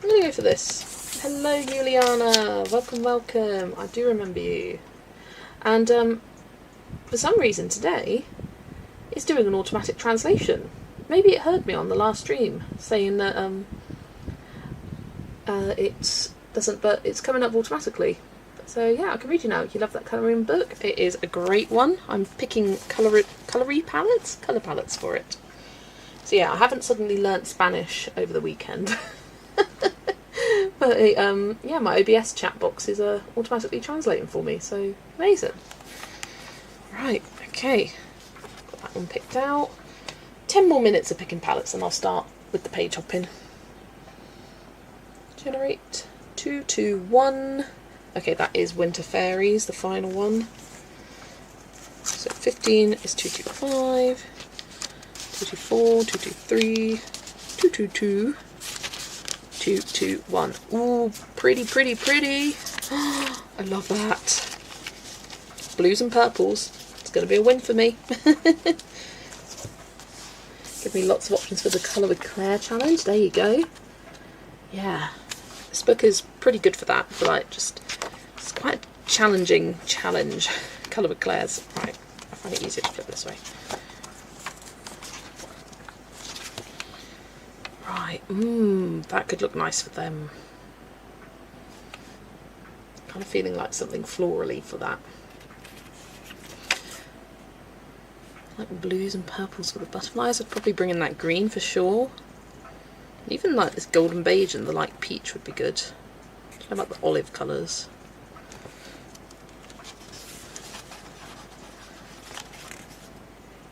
I'm going to go for this. Hello Juliana, welcome, welcome. I do remember you. And for some reason today, it's doing an automatic translation. maybe it heard me on the last stream saying that it doesn't, but it's coming up automatically. So yeah, I can read you now. You love that colouring book. It is a great one. I'm picking colour palettes for it. So yeah, I haven't suddenly learnt Spanish over the weekend. But yeah, my OBS chat box is automatically translating for me, so amazing. Right, okay, got that one picked out. 10 more minutes of picking palettes and I'll start with the page hopping. Generate 221. Okay, that is Winter Fairies, the final one. So 15 is 225, 224, 223, 222. 221. Ooh, pretty, pretty, pretty. I love that. Blues and purples. It's going to be a win for me. Give me lots of options for the Colour with Claire challenge. There you go. Yeah, this book is pretty good for that. For like, just it's quite a challenging challenge. Colour with Claire's. Right, I find it easier to flip this way. Right, that could look nice for them. Kind of feeling like something florally for that. Like blues and purples for the butterflies. I'd probably bring in that green for sure. Even like this golden beige and the light peach would be good. I like the olive colours.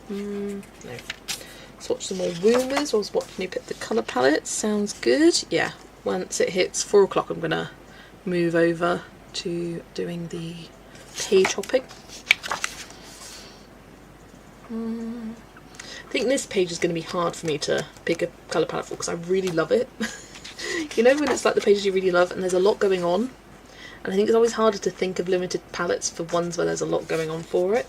No. Let's watch some more rumours whilst watching you pick the colour palettes. Sounds good. Yeah, once it hits 4 o'clock I'm going to move over to doing the page hopping. I think this page is going to be hard for me to pick a colour palette for because I really love it. You know when it's like the pages you really love and there's a lot going on? And I think it's always harder to think of limited palettes for ones where there's a lot going on for it.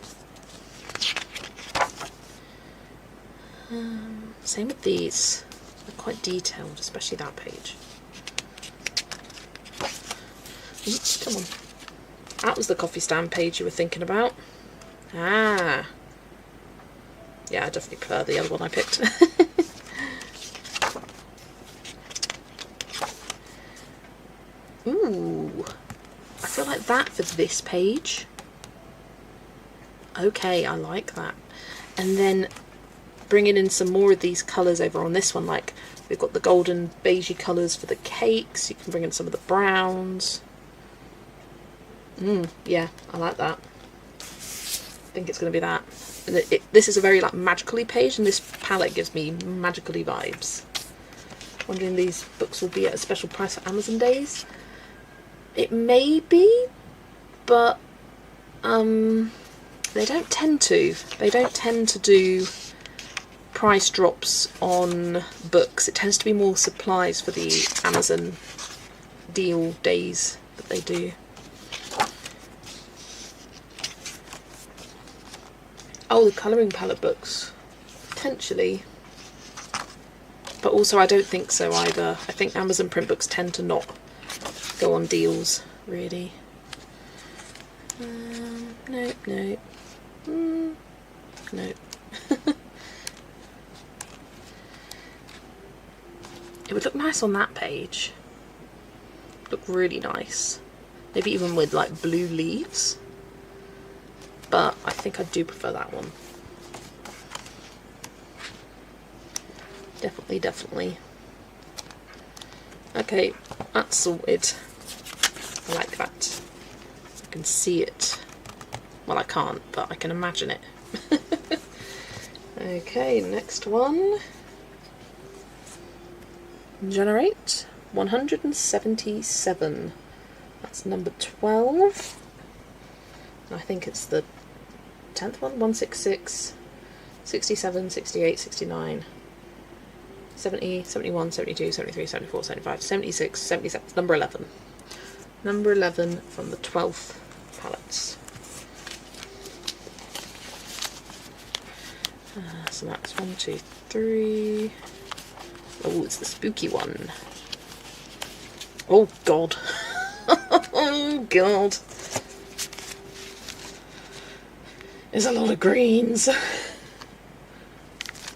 Same with these. They're quite detailed, especially that page. Oops, come on. That was the coffee stand page you were thinking about. Ah. Yeah, I definitely prefer the other one I picked. Ooh. I feel like that for this page. Okay, I like that. And then bringing in some more of these colours over on this one, like we've got the golden beigey colours for the cakes, you can bring in some of the browns. Yeah, I like that. I think it's going to be that. And this is a very like magically page, and this palette gives me magically vibes. Wondering if these books will be at a special price for Amazon days. It may be, but they don't tend to. They don't tend to do price drops on books. It tends to be more supplies for the Amazon deal days that they do. Oh, the colouring palette books. Potentially. But also I don't think so either. I think Amazon print books tend to not go on deals, really. Nope, nope. Nope. It would look nice on that page. Look really nice. Maybe even with like blue leaves. But I think I do prefer that one. Definitely, definitely. Okay, that's sorted. I like that. I can see it. Well, I can't, but I can imagine it. Okay, next one. Generate 177. That's number 12. And I think it's the 10th one. 166, 67, 68, 69, 70, 71, 72, 73, 74, 75, 76, 77. It's number 11. Number 11 from the 12th palettes. So that's 1, 2, 3. Oh, it's the spooky one. Oh, God. Oh, God. There's a lot of greens.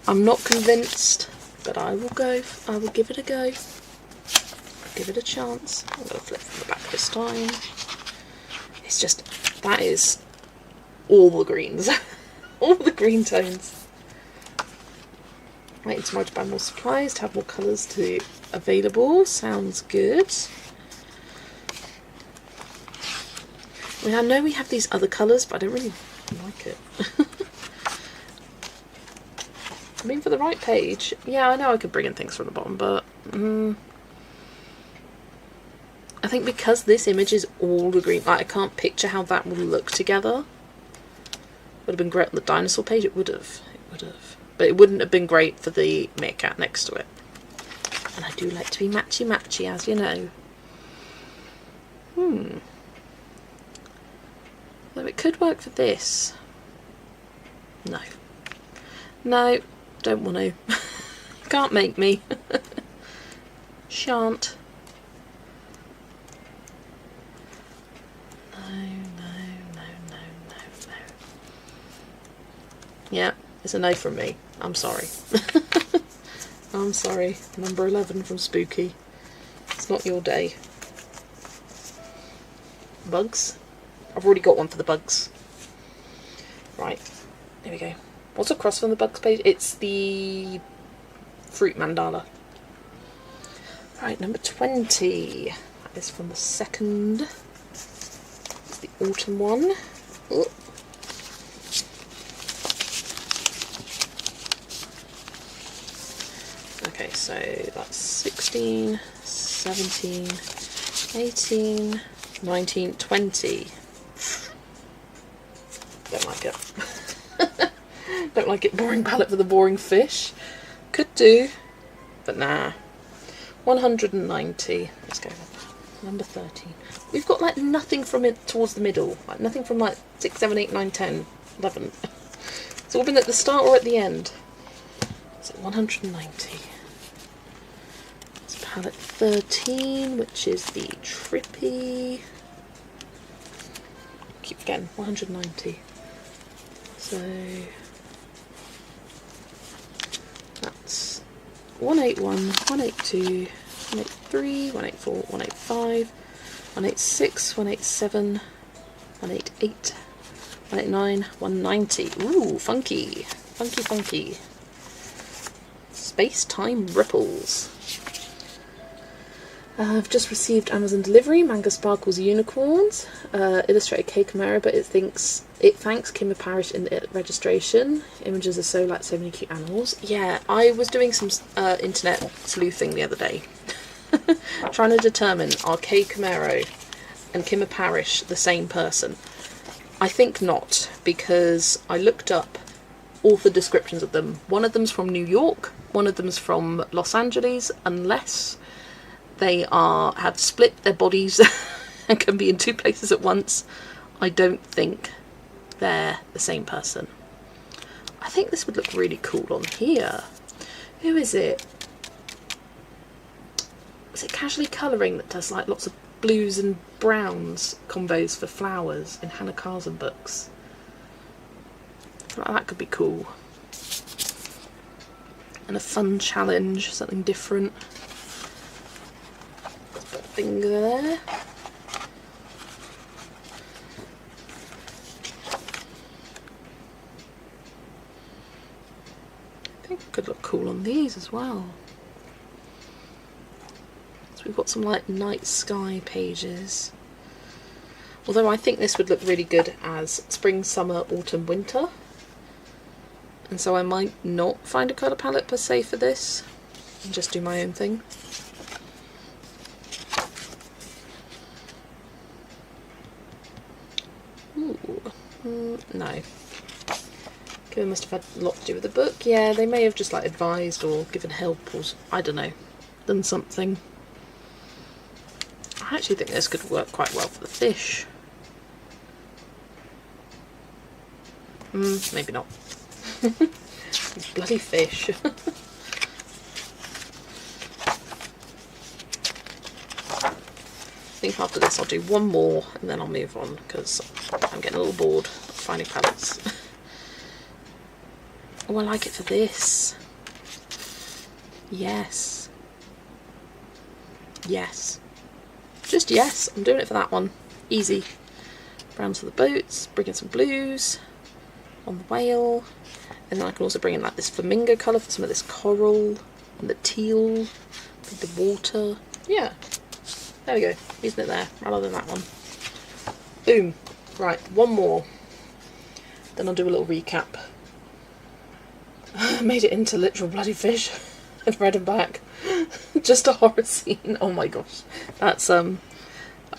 I'm not convinced, but I will give it a go. I'll give it a chance. I'm going to flip from the back this time. It's just, that is all the greens. All the green tones. Waiting tomorrow to buy more supplies, to have more colours to available. Sounds good. I mean, I know we have these other colours, but I don't really like it. I mean, for the right page, yeah, I know I could bring in things from the bottom, but I think because this image is all the green, like, I can't picture how that will look together. Would have been great on the dinosaur page. It would have. But it wouldn't have been great for the meerkat next to it. And I do like to be matchy-matchy, as you know. Though it could work for this. No. No, don't want to. Can't make me. Shan't. No. Yeah, it's a no from me. I'm sorry. I'm sorry. Number 11 from Spooky. It's not your day. Bugs? I've already got one for the bugs. Right, here we go. What's across from the bugs page? It's the fruit mandala. Right, number 20. That is from the second. It's the autumn one. Oh. Okay, so that's 16, 17, 18, 19, 20. Don't like it. Don't like it. Boring palette for the boring fish. Could do, but nah. 190. Let's go with number 13. We've got like nothing from it towards the middle. Like nothing from like 6, 7, 8, 9, 10, 11. It's all been at the start or at the end. So 190. It's palette 13, which is the Trippy. Keep forgetting. 190. So that's 181, 182, 183, 184, 185, 186, 187, 188, 189, 190. Ooh, funky. Funky. Space-time ripples. I've just received Amazon delivery, Manga Sparkles Unicorns, illustrated Kay Camara, but it thanks Kimber Parish in the registration. Images are so like so many cute animals. Yeah, I was doing some internet sleuthing the other day, trying to determine are Kay Camaro and Kimber Parish the same person. I think not, because I looked up author descriptions of them. One of them's from New York, one of them's from Los Angeles, unless they have split their bodies and can be in two places at once. I don't think they're the same person. I think this would look really cool on here. Who is it? Is it Casually Colouring that does like lots of blues and browns combos for flowers in Hannah Carson books? I feel like that could be cool. And a fun challenge, something different. Finger there. I think it could look cool on these as well. So we've got some like night sky pages. Although I think this would look really good as spring, summer, autumn, winter. And so I might not find a colour palette per se for this and just do my own thing. No. Kimber must have had a lot to do with the book. Yeah, they may have just like advised or given help or I don't know, done something. I actually think this could work quite well for the fish. Maybe not. These bloody fish. I think after this I'll do one more and then I'll move on because I'm getting a little bored of finding palettes. Oh, I like it for this. Yes. Yes. Just yes. I'm doing it for that one. Easy. Browns for the boats. Bring in some blues on the whale. And then I can also bring in like this flamingo colour for some of this coral. And the teal. The water. Yeah. There we go. Using it there rather than that one. Boom. Right. One more. Then I'll do a little recap. I made it into literal bloody fish. And red and back. Just a horror scene. Oh my gosh. That's I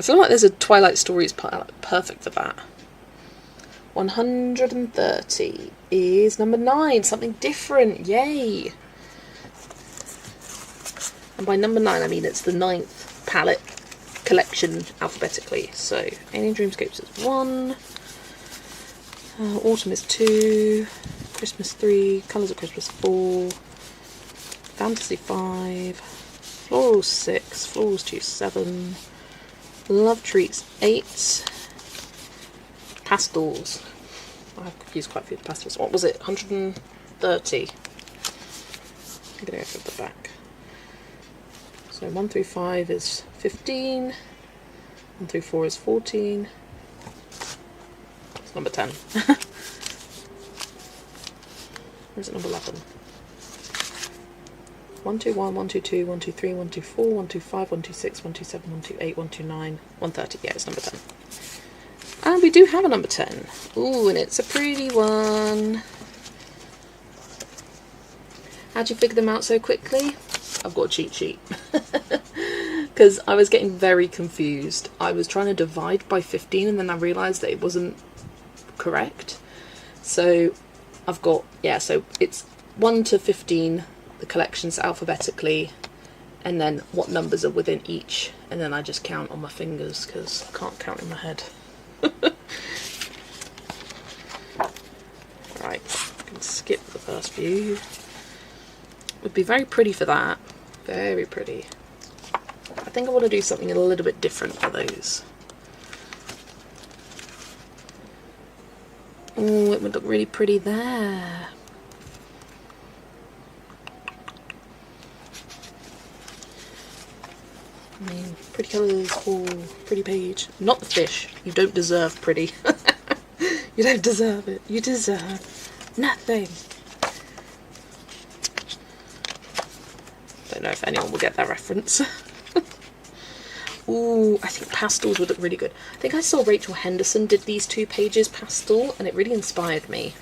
feel like there's a Twilight Stories perfect for that. 130 is number 9. Something different. Yay. And by number 9 I mean it's the 9th palette collection alphabetically. So Alien Dreamscapes is 1. Autumn is 2. Christmas 3. Colours of Christmas 4. Fantasy 5, Floral 6, Florals 2 7, Love Treats 8, Pastels. I've used quite a few pastels. What was it? 130. I'm going to go for the back. So 1 through 5 is 15, 1 through 4 is 14. It's number 10. Where's it number 11? 121, 122, 123, 124, 125, 126, 127, 128, 129, 130. Yeah, it's number 10. And we do have a number 10. Ooh, and it's a pretty one. How'd you figure them out so quickly? I've got a cheat sheet. Because I was getting very confused. I was trying to divide by 15 and then I realised that it wasn't correct. So I've got, yeah, so it's 1 to 15. The collections alphabetically, and then what numbers are within each, and then I just count on my fingers because I can't count in my head. Right, I can skip the first few. Would be very pretty for that. Very pretty. I think I want to do something a little bit different for those. Oh, it would look really pretty there. I mean, pretty colours, oh, pretty page. Not the fish. You don't deserve pretty. You don't deserve it. You deserve nothing. Don't know if anyone will get that reference. Ooh, I think pastels would look really good. I think I saw Rachel Henderson did these 2 pages pastel and it really inspired me.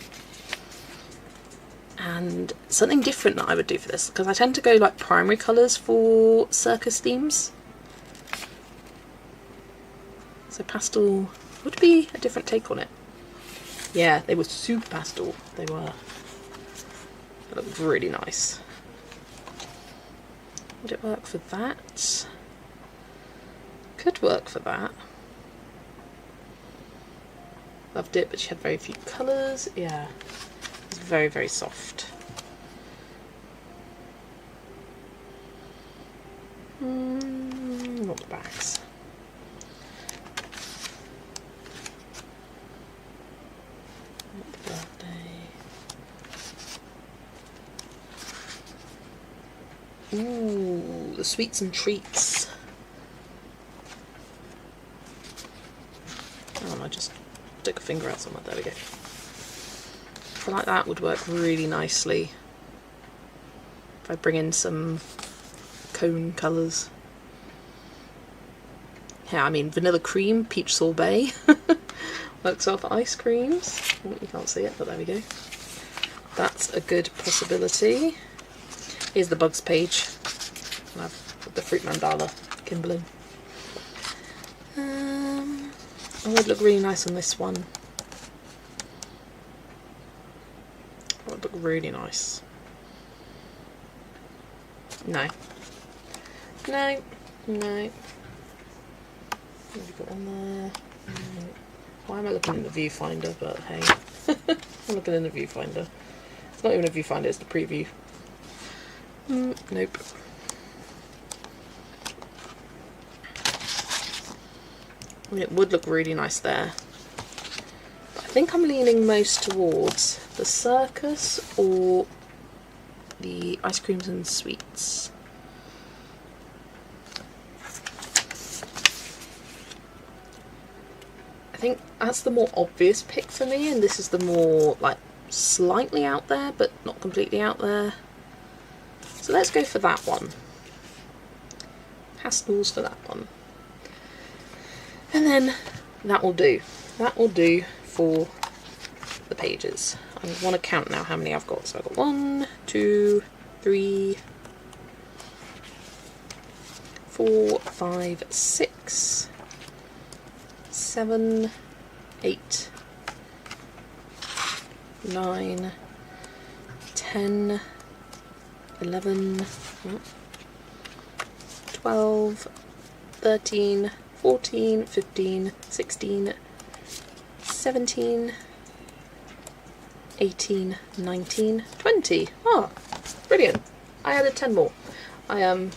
And something different that I would do for this, because I tend to go like primary colours for circus themes. So pastel would be a different take on it. Yeah, they were super pastel. They were. They looked really nice. Would it work for that? Could work for that. Loved it, but she had very few colours. Yeah, it was very, very soft. Not the backs. Not the birthday. Ooh, the sweets and treats. Oh, I just took a finger out somewhere. There we go. I feel like that would work really nicely if I bring in some cone colours. Yeah, I mean vanilla cream, peach sorbet. Works well for ice creams. Oh, you can't see it, but there we go. That's a good possibility. Here's the bugs page. I'll have the fruit mandala Kimberlin. Oh, it would look really nice on this one. It would look really nice. No. No. No. What have you got on there? No. Why am I looking in the viewfinder? But hey. I'm looking in the viewfinder. It's not even a viewfinder, it's the preview. Nope. It would look really nice there. But I think I'm leaning most towards the circus or the ice creams and sweets. I think that's the more obvious pick for me, and this is the more like slightly out there but not completely out there. So let's go for that one. Pastels for that one. And then that will do. That will do for the pages. I want to count now how many I've got. So I've got 1, 2, 3, 4, 5, 6, 7, 8, 9, 10, 11, 12, 13, 14, 15, 16, 17, 18, 19, 20. Oh, brilliant. I added 10 more. I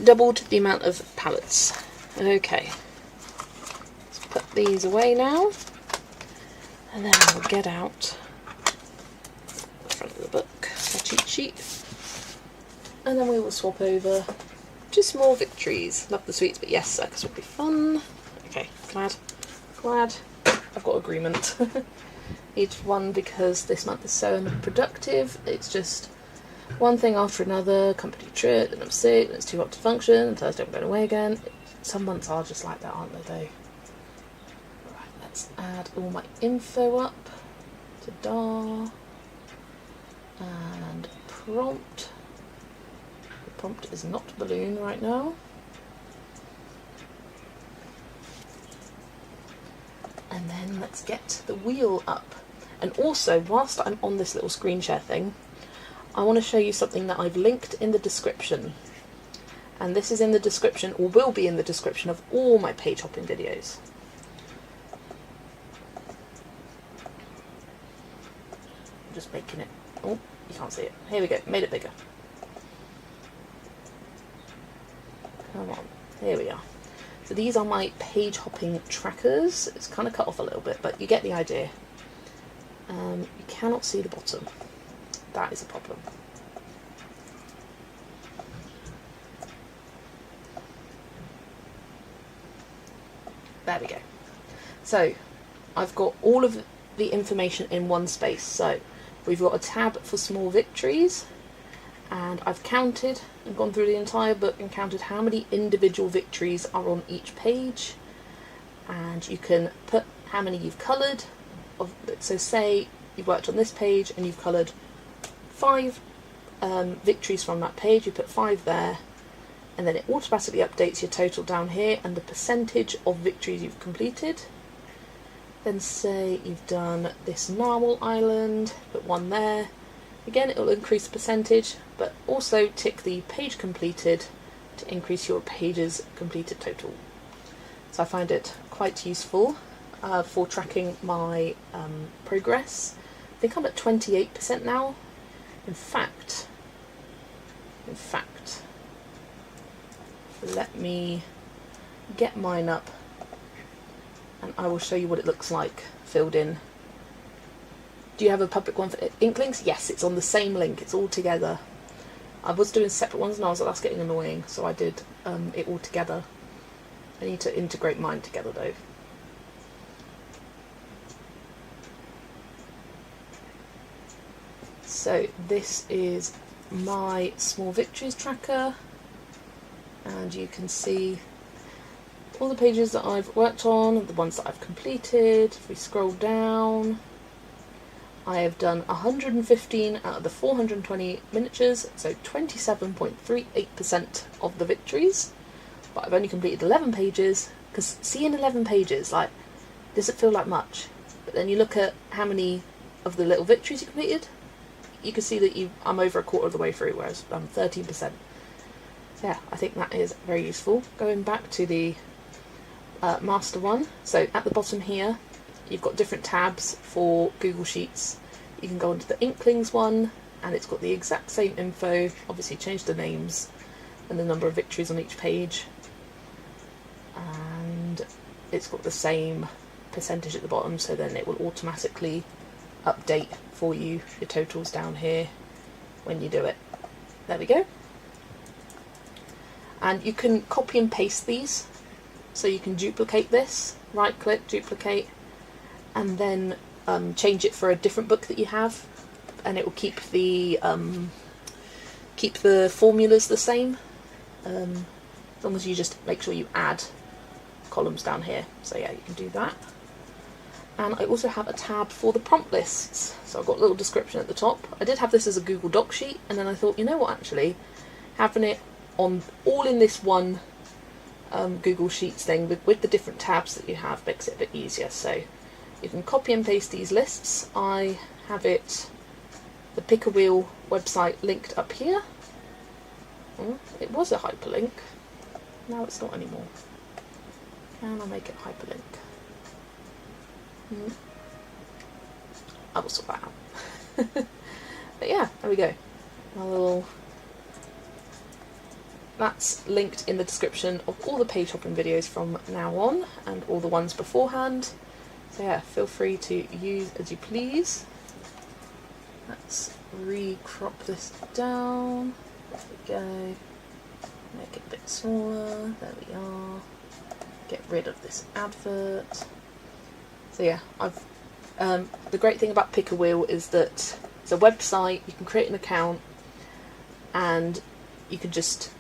doubled the amount of palettes. Okay. Let's put these away now. And then I'll get out the front of the book, a cheat sheet. And then we will swap over to Small Victories. Love the sweets, but yes, circus would be fun. Okay, glad I've got agreement. Each one, because this month is so unproductive. It's just one thing after another, company trip, then I'm sick, then it's too hot to function, and Thursday I'm going away again. Some months are just like that, aren't they though? Right, let's add all my info up. Ta-da. And prompt. The prompt is not balloon right now. And then let's get the wheel up. And also, whilst I'm on this little screen share thing, I want to show you something that I've linked in the description. And this is in the description, or will be in the description, of all my page hopping videos. I'm just making it, oh, you can't see it. Here we go, made it bigger. Come on, here we are. So these are my page hopping trackers. It's kind of cut off a little bit, but you get the idea. You cannot see the bottom. That is a problem. There we go. So I've got all of the information in one space. So we've got a tab for Small Victories, and I've counted and gone through the entire book and counted how many individual victories are on each page, and you can put how many you've coloured. So say you've worked on this page and you've coloured 5 victories from that page, you put 5 there, and then it automatically updates your total down here and the percentage of victories you've completed. Then say you've done this narwhal island, put 1 there. Again, it will increase the percentage, but also tick the page completed to increase your pages completed total. So I find it quite useful for tracking my progress. I think I'm at 28% now. In fact, let me get mine up and I will show you what it looks like filled in. Do you have a public one for Inklings? Yes, it's on the same link, it's all together. I was doing separate ones and I was like, that's getting annoying, so I did it all together. I need to integrate mine together though. So this is my Small Victories tracker, and you can see all the pages that I've worked on, the ones that I've completed. If we scroll down, I have done 115 out of the 420 miniatures, so 27.38% of the victories, but I've only completed 11 pages, because seeing 11 pages, like, does it feel like much? But then you look at how many of the little victories you completed, you can see that I'm over a quarter of the way through, whereas I'm 13%. So yeah, I think that is very useful. Going back to the master one, so at the bottom here, you've got different tabs for Google Sheets. You can go onto the Inklings one, and it's got the exact same info, obviously changed the names and the number of victories on each page, and it's got the same percentage at the bottom, so then it will automatically update for you your totals down here when you do it. There we go. And you can copy and paste these, so you can duplicate this, right click, duplicate, and then change it for a different book that you have, and it will keep the formulas the same, as long as you just make sure you add columns down here. So yeah, you can do that. And I also have a tab for the prompt lists, so I've got a little description at the top. I did have this as a Google Doc sheet, and then I thought, you know what, actually having it on all in this one Google Sheets thing with the different tabs that you have makes it a bit easier. So you can copy and paste these lists. I have it, the Pick a Wheel website, linked up here. Oh, it was a hyperlink, now it's not anymore. Can I make it hyperlink? I will sort that out. But yeah, there we go. My little... That's linked in the description of all the page hopping videos from now on, and all the ones beforehand. So yeah, feel free to use as you please. Let's re-crop this down. There we go. Make it a bit smaller. There we are. Get rid of this advert. So yeah, I've the great thing about Pick a Wheel is that it's a website. You can create an account, and you can just,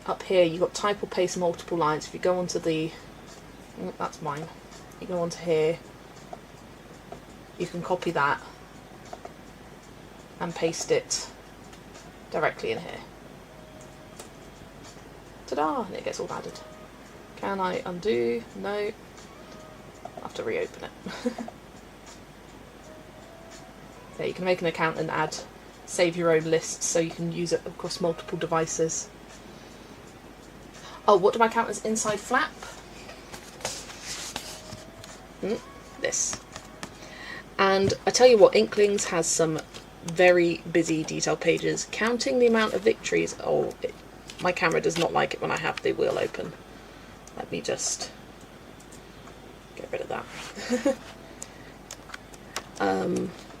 up here you've got type or paste multiple lines. If you go onto the, that's mine. You go onto here, you can copy that and paste it directly in here. Ta-da! And it gets all added. Can I undo? No. I'll have to reopen it. Yeah, you can make an account and save your own lists, so you can use it across multiple devices. Oh, what do I count as inside flap? This. And I tell you what, Inklings has some very busy detail pages. Counting the amount of victories. Oh, my camera does not like it when I have the wheel open. Let me just get rid of that.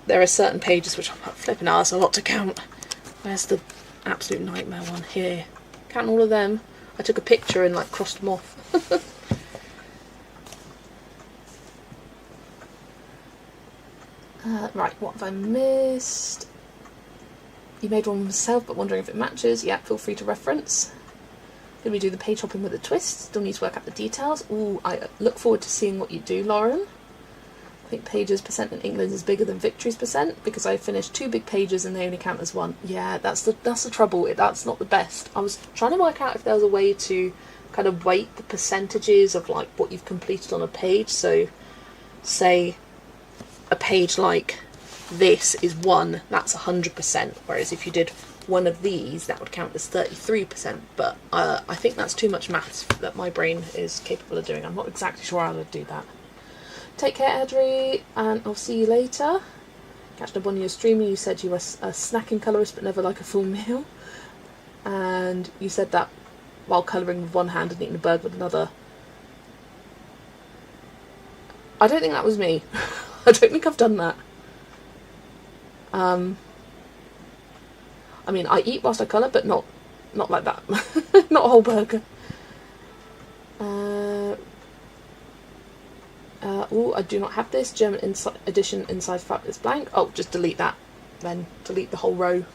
There are certain pages which I'm flipping out, that's a lot to count. Where's the absolute nightmare one? Here. Counting all of them. I took a picture and like crossed them off. Right, what have I missed? You made one myself, but wondering if it matches. Yeah, feel free to reference. Then we do the page hopping with a twist. Still need to work out the details. Ooh, I look forward to seeing what you do, Lauren. I think pages percent in England is bigger than victories percent, because I finished 2 big pages and they only count as 1. Yeah, that's the trouble. That's not the best. I was trying to work out if there was a way to kind of weight the percentages of like what you've completed on a page. So, say a page like this is 1, that's 100%. Whereas if you did one of these, that would count as 33%. But I think that's too much maths that my brain is capable of doing. I'm not exactly sure how to do that. Take care, Adri, and I'll see you later. Catching up on your stream, you said you were a snacking colourist but never like a full meal. And you said that while colouring with one hand and eating a bird with another. I don't think that was me. I don't think I've done that. I mean, I eat whilst I colour, but not like that. Not a whole burger. Oh, I do not have this. German edition inside flap is blank. Oh, just delete that. Then delete the whole row.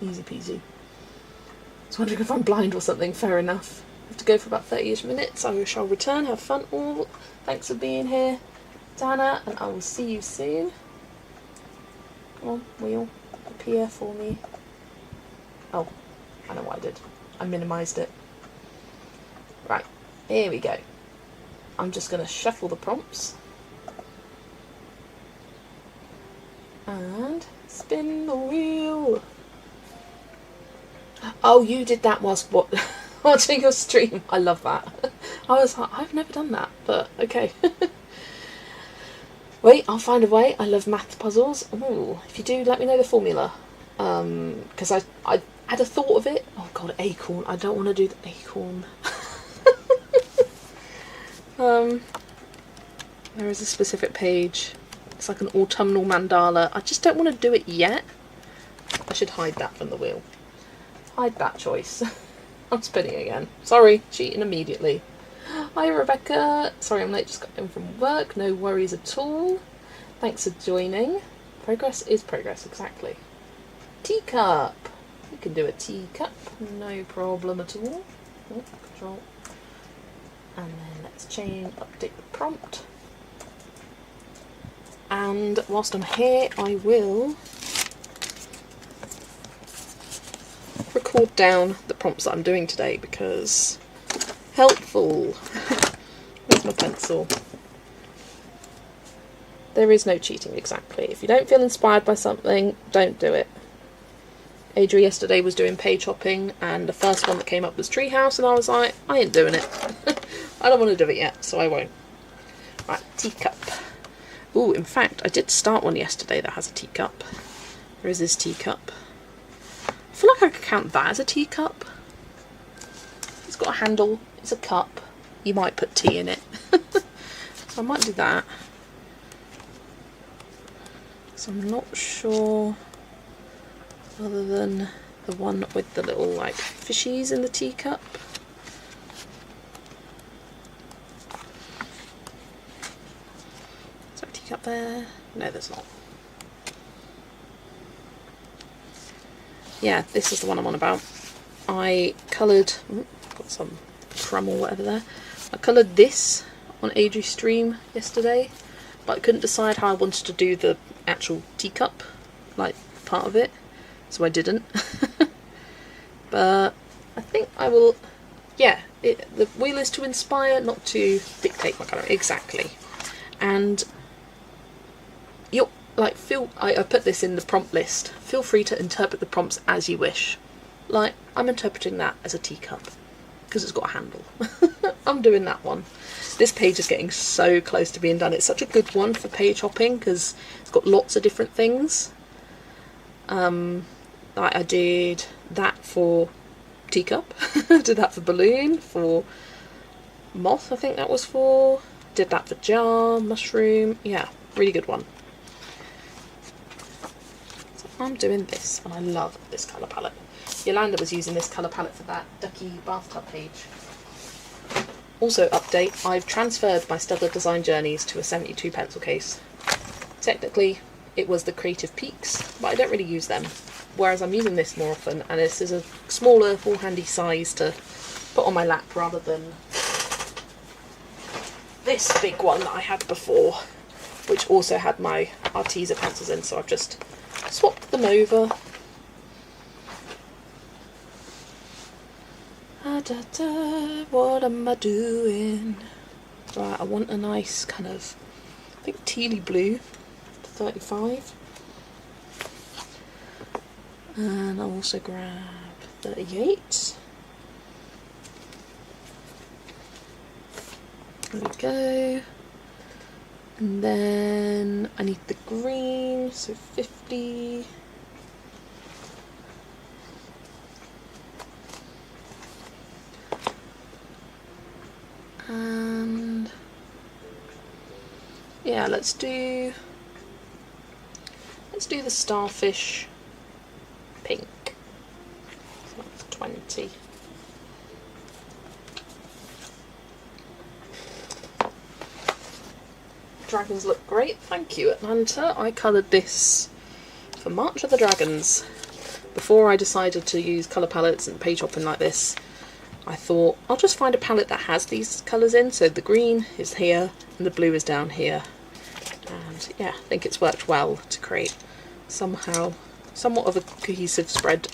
Easy peasy. I was wondering if I'm blind or something. Fair enough. I have to go for about 30ish minutes. I shall return. Have fun all. Thanks for being here, Dana, and I will see you soon. Come on, wheel. Appear for me. Oh, I know what I did. I minimised it. Right, here we go. I'm just going to shuffle the prompts. And spin the wheel. Oh, you did that whilst watching your stream. I love that. I was like, I've never done that, but okay. Wait, I'll find a way. I love math puzzles. Ooh, if you do, let me know the formula. Because I had a thought of it. Oh god, acorn. I don't want to do the acorn. There is a specific page. It's like an autumnal mandala. I just don't want to do it yet. I should hide that from the wheel. Hide that choice. I'm spinning again. Sorry, cheating immediately. Hi Rebecca. Sorry I'm late, just got in from work. No worries at all. Thanks for joining. Progress is progress, exactly. Teacup. We can do a teacup. No problem at all. Oh, control. And then let's update the prompt. And whilst I'm here, I will record down the prompts that I'm doing today because helpful. Where's my pencil? There is no cheating, exactly. If you don't feel inspired by something, don't do it. Adria yesterday was doing page hopping and the first one that came up was Treehouse and I was like, I ain't doing it. I don't want to do it yet, so I won't. Right, teacup. Ooh, in fact, I did start one yesterday that has a teacup. There is this teacup. I feel like I could count that as a teacup. It's got a handle, it's a cup. You might put tea in it. So I might do that. So I'm not sure, other than the one with the little like fishies in the teacup. Is there a teacup there? No, there's not. Yeah, this is the one I'm on about. I coloured, got some crumb or whatever there. I coloured this on Adri's stream yesterday, but I couldn't decide how I wanted to do the actual teacup, like part of it, so I didn't. But I think I will, yeah, the wheel is to inspire, not to dictate my colour, exactly. And you'll, like, I put this in the prompt list, feel free to interpret the prompts as you wish. Like, I'm interpreting that as a teacup, because it's got a handle. I'm doing that one. This page is getting so close to being done. It's such a good one for page hopping because it's got lots of different things. Like I did that for teacup, I did that for balloon, for moth I think that was for, did that for jar, mushroom, yeah, really good one. So I'm doing this and I love this colour palette. Yolanda was using this colour palette for that ducky bathtub page. Also update, I've transferred my Stedler Design Journeys to a 72 pencil case. Technically it was the Creative Peaks, but I don't really use them. Whereas I'm using this more often, and this is a smaller, more handy size to put on my lap rather than this big one that I had before, which also had my Arteza pencils in, so I've just swapped them over. What am I doing? Right, I want a nice kind of, I think, tealy blue to 35. And I'll also grab 38. There we go. And then I need the green, so 50. And yeah, let's do the starfish pink. So that's 20. Dragons look great, thank you Atlanta. I coloured this for March of the Dragons. Before I decided to use colour palettes and page hopping like this, I thought I'll just find a palette that has these colours in, so the green is here and the blue is down here. And yeah, I think it's worked well to create somewhat of a cohesive spread.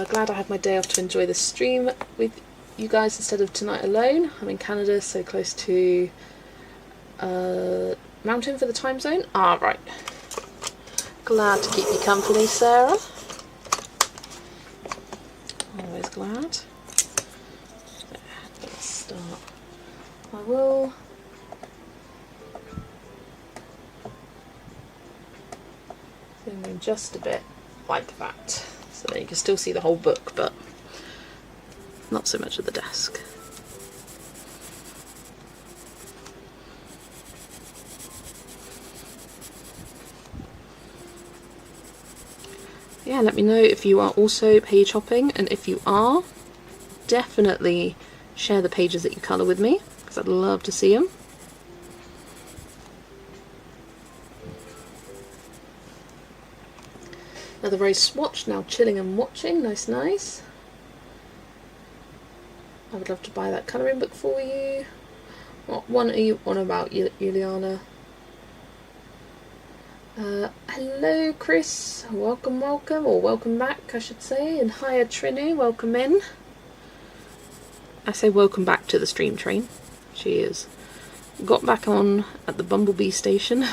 Glad I had my day off to enjoy the stream with you guys instead of tonight alone. I'm in Canada, so close to Mountain for the time zone. Ah, right. Glad to keep you company, Sarah. Always glad. Let's start. I will zoom in just a bit like that, so that you can still see the whole book, but not so much of the desk. yeah, let me know if you are also page hopping, and if you are, definitely share the pages that you colour with me, because I'd love to see them. Another rose swatch, now chilling and watching, nice, nice. I would love to buy that colouring book for you. What one are you on about, Juliana? Hello Chris, welcome, welcome, or welcome back I should say, and hiya Trinu, welcome in. I say welcome back to the stream train. She is. Got back on at the Bumblebee station.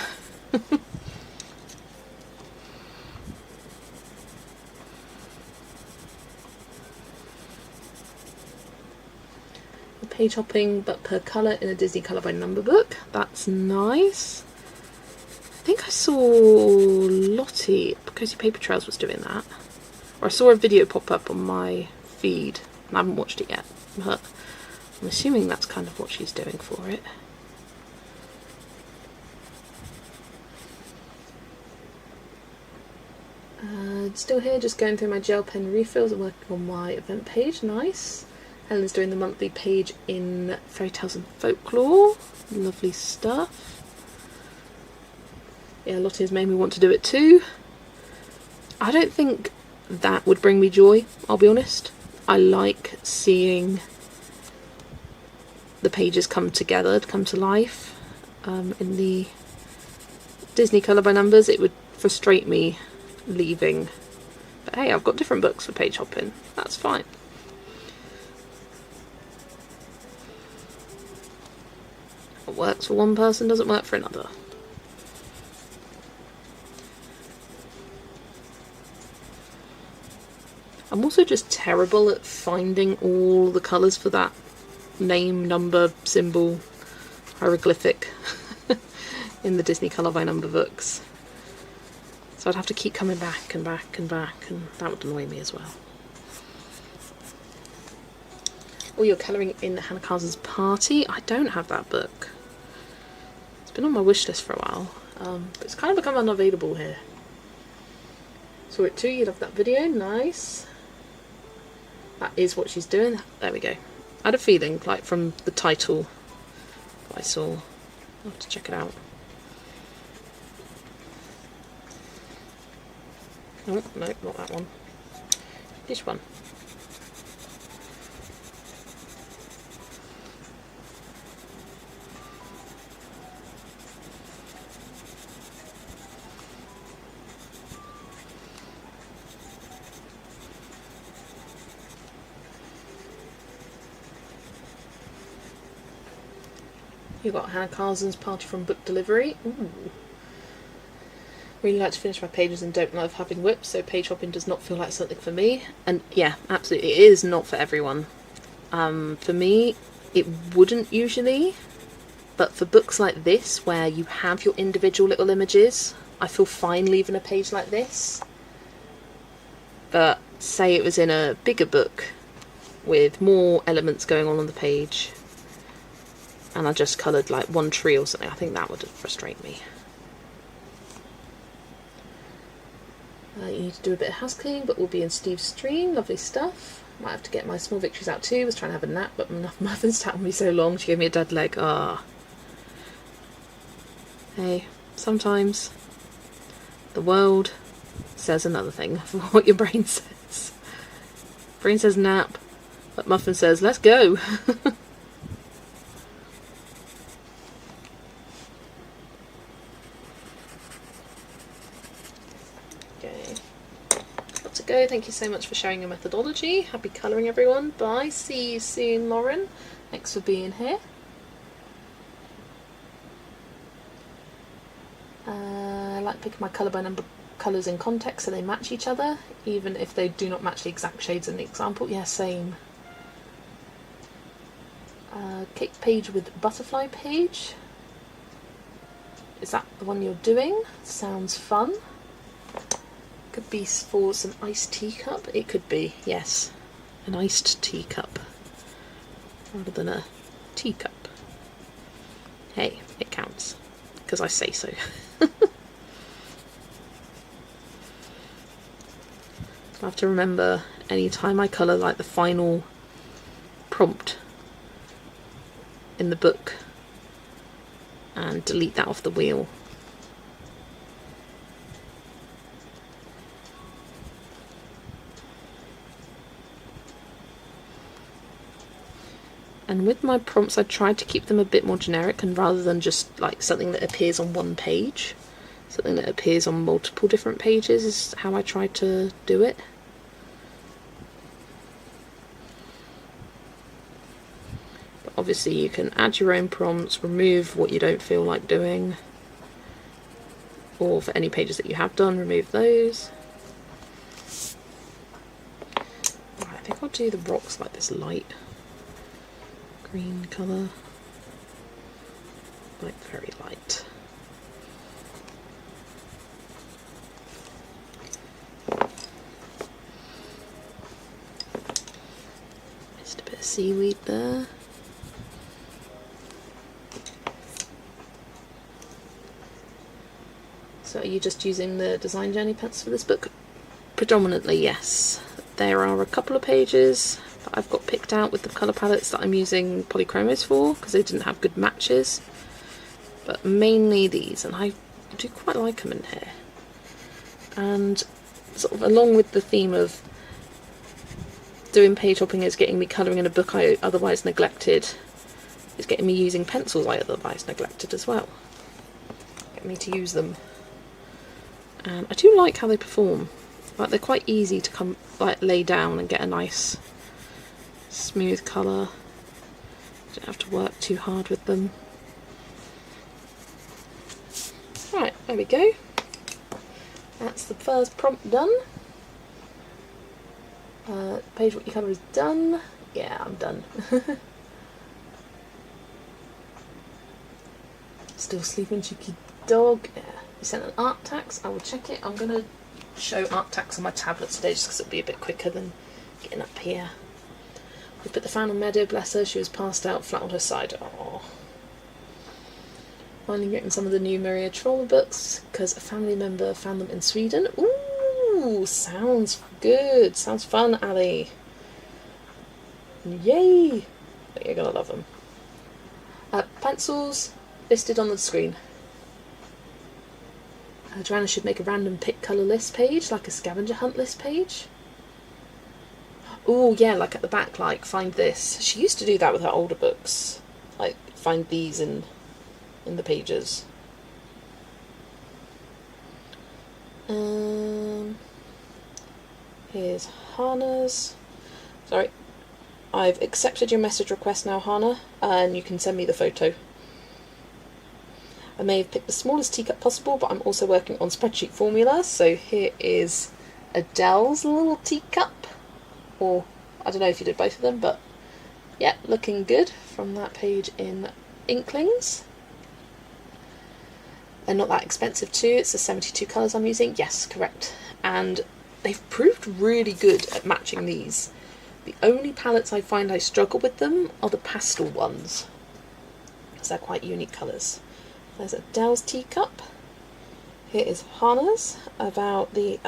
Page hopping, but per colour in a Disney colour by number book. That's nice. I think I saw Lottie, Cozy Paper Trails, was doing that. Or I saw a video pop up on my feed, and I haven't watched it yet, but I'm assuming that's kind of what she's doing for it. Still here, just going through my gel pen refills and working on my event page. Nice. Helen's doing the monthly page in Fairy Tales and Folklore. Lovely stuff. Yeah, Lottie has made me want to do it too. I don't think that would bring me joy, I'll be honest. I like seeing the pages come together, come to life. In the Disney colour by numbers, it would frustrate me leaving. But hey, I've got different books for page hopping. That's fine. What works for one person doesn't work for another. I'm also just terrible at finding all the colours for that name, number, symbol, hieroglyphic in the Disney colour by number books. So I'd have to keep coming back and back and back, and that would annoy me as well. Oh, you're colouring in Hannah Carson's Party? I don't have that book. It's been on my wish list for a while, but it's kind of become unavailable here. Saw it too, you love that video, nice. That is what she's doing. There we go. I had a feeling, like from the title that I saw. I'll have to check it out. Oh, no, not that one. This one. You've got Hannah Carson's Party from Book Delivery. Ooh. Really like to finish my pages and don't love having whips, so page hopping does not feel like something for me. And yeah, absolutely, it is not for everyone. For me, it wouldn't usually, but for books like this, where you have your individual little images, I feel fine leaving a page like this. But say it was in a bigger book with more elements going on the page, and I just coloured like one tree or something, I think that would frustrate me. You need to do a bit of house cleaning, but we'll be in Steve's stream. Lovely stuff. Might have to get my small victories out too. Was trying to have a nap, but my mother's sat on me so long, she gave me a dead leg. Ah. Hey, sometimes the world says another thing for what your brain says. Brain says nap, but Muffin says let's go. Go. Thank you so much for sharing your methodology. Happy colouring, everyone. Bye. See you soon, Lauren. Thanks for being here. I like picking my colour by number colours in context so they match each other, even if they do not match the exact shades in the example. Yeah, same. Cake page with butterfly page. Is that the one you're doing? Sounds fun. Could be for some iced teacup. It could be, yes, an iced teacup rather than a teacup. Hey, it counts because I say so. I have to remember any time I colour like the final prompt in the book and delete that off the wheel. And with my prompts I tried to keep them a bit more generic, and rather than just like something that appears on one page, something that appears on multiple different pages is how I tried to do it. But obviously you can add your own prompts, remove what you don't feel like doing, or for any pages that you have done, remove those. Right, I think I'll do the rocks like this light green colour, like very light. Just a bit of seaweed there. So are you just using the Design Journey pencil for this book? Predominantly, yes. There are a couple of pages that I've got picked out with the colour palettes that I'm using polychromos for, because they didn't have good matches. But mainly these, and I do quite like them in here. And sort of along with the theme of doing page hopping is getting me colouring in a book I otherwise neglected, it's getting me using pencils I otherwise neglected as well. Getting me to use them. And I do like how they perform. Like, they're quite easy to come like lay down and get a nice smooth colour. Don't have to work too hard with them. Right, there we go. That's the first prompt done. Page what you colour is done. Yeah, I'm done. Still sleeping, cheeky dog. Yeah. You sent an art tax. I will check it. I'm going to show art tax on my tablet today just because it'll be a bit quicker than getting up here. We put the fan on Meadow, bless her. She was passed out flat on her side. Aww. Finally getting some of the new Maria Trauma books because a family member found them in Sweden. Ooh, sounds good. Sounds fun, Ali. Yay! But you're going to love them. Pencils listed on the screen. Joanna should make a random pick colour list page, like a scavenger hunt list page. Oh yeah, like at the back, like find this. She used to do that with her older books, like find these in the pages. Here's Hannah's. Sorry, I've accepted your message request now, Hannah, and you can send me the photo. I may have picked the smallest teacup possible, but I'm also working on spreadsheet formula. So here is Adele's little teacup. Or, I don't know if you did both of them, but yeah, looking good from that page in Inklings. They're not that expensive too. It's the 72 colours I'm using. Yes, correct. And they've proved really good at matching these. The only palettes I find I struggle with them are the pastel ones, because they're quite unique colours. There's Adele's teacup. Here is Hannah's, about the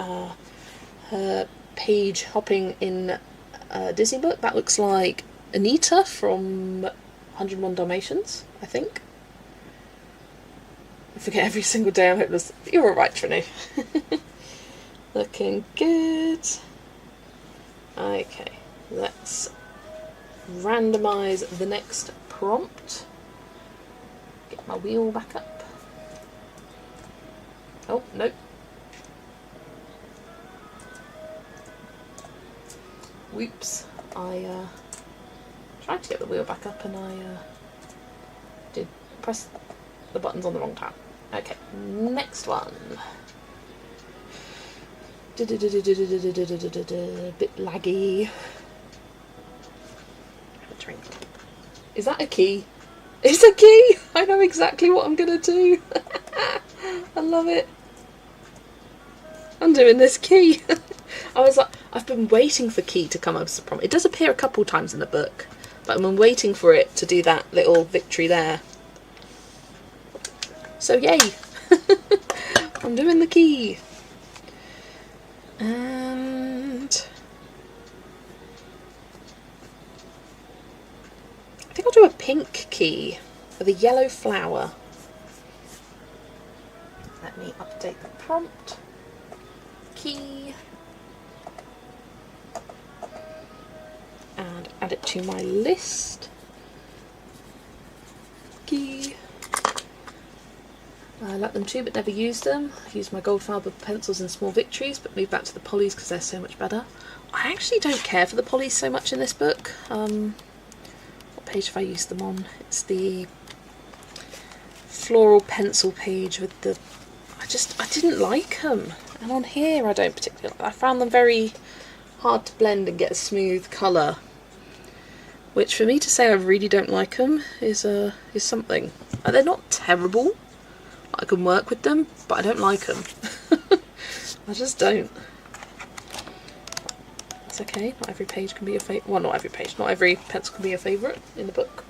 her page hopping in a Disney book. That looks like Anita from 101 Dalmatians, I think. I forget every single day I'm hopeless. You're alright, Trini. Looking good. Okay, let's randomise the next prompt. Get my wheel back up. Oh, nope. Whoops. I tried to get the wheel back up and I did press the buttons on the wrong tab. Okay, next one. Bit laggy. Have a drink. Is that a key? It's a key! I know exactly what I'm gonna do. I love it. I'm doing this key. I was like, I've been waiting for key to come up as a prompt. It does appear a couple times in the book, but I've been waiting for it to do that little victory there. So yay! I'm doing the key. pink key with a yellow flower. Let me update the prompt. Key. And add it to my list. Key. I like them too, but never used them. I've used my gold fiber pencils in Small Victories, but moved back to the polys because they're so much better. I actually don't care for the polys so much in this book. What page have I used them on? It's the floral pencil page with the... I didn't like them. And on here I don't particularly like. I found them very hard to blend and get a smooth colour. Which for me to say I really don't like them is something. They're not terrible. I can work with them, but I don't like them. I just don't. It's okay, not every page can be your favourite. Well, not every page, not every pencil can be your favourite in the book.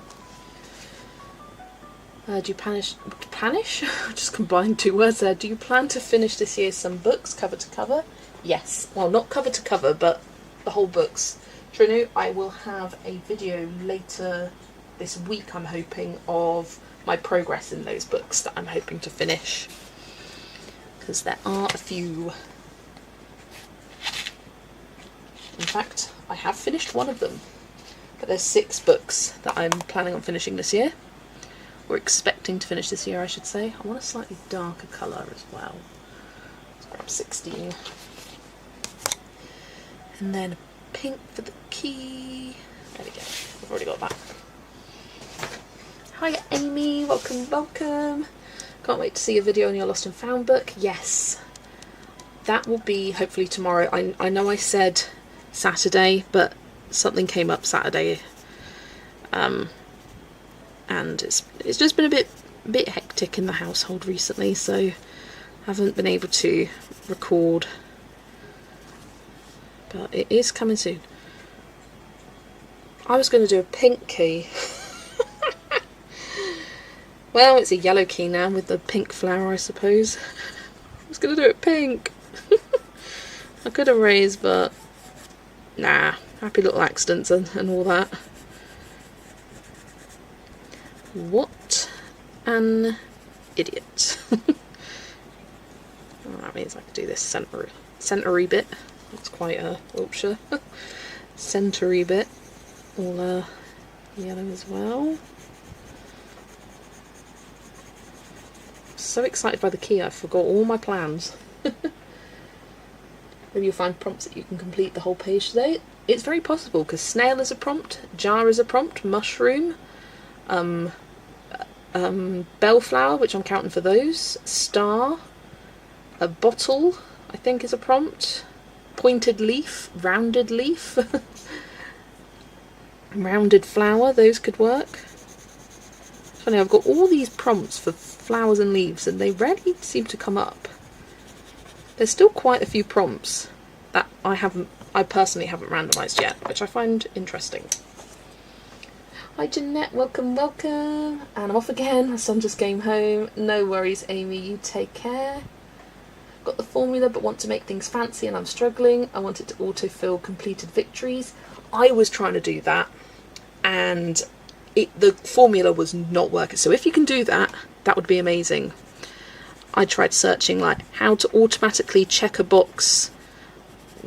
Do you panish? I just combined two words there. Do you plan to finish this year some books cover to cover? Yes. Well, not cover to cover, but the whole books. Trinu, I will have a video later this week, I'm hoping, of my progress in those books that I'm hoping to finish, because there are a few. In fact, I have finished one of them, but there's 6 books that I'm planning on finishing this year, or expecting to finish this year I should say. I want a slightly darker colour as well. Let's grab 16. And then pink for the key. There we go, I've already got that. Hi Amy, welcome, welcome. Can't wait to see a video on your Lost and Found book. Yes, that will be hopefully tomorrow. I know I said Saturday, but something came up Saturday, and it's just been a bit hectic in the household recently, so haven't been able to record. But it is coming soon. I was going to do a pink key. Well, it's a yellow key now with the pink flower, I suppose. I was going to do it pink. I could have raised, but nah. Happy little accidents and all that. What an idiot. Well, that means I could do this centre-y bit. That's quite a Wiltshire. Centre-y bit. All yellow as well. So excited by the key, I forgot all my plans. Maybe you'll find prompts that you can complete the whole page today. It's very possible, because snail is a prompt, jar is a prompt, mushroom, bellflower, which I'm counting for those, star, a bottle, I think is a prompt, pointed leaf, rounded leaf, rounded flower, those could work. It's funny, I've got all these prompts for flowers and leaves and they rarely seem to come up. There's still quite a few prompts that I personally haven't randomised yet, which I find interesting. Hi Jeanette, welcome, welcome. And I'm off again, my son just came home. No worries Amy, you take care. Got the formula but want to make things fancy and I'm struggling. I wanted to autofill completed victories. I was trying to do that and the formula was not working. So if you can do that, that would be amazing. I tried searching like how to automatically check a box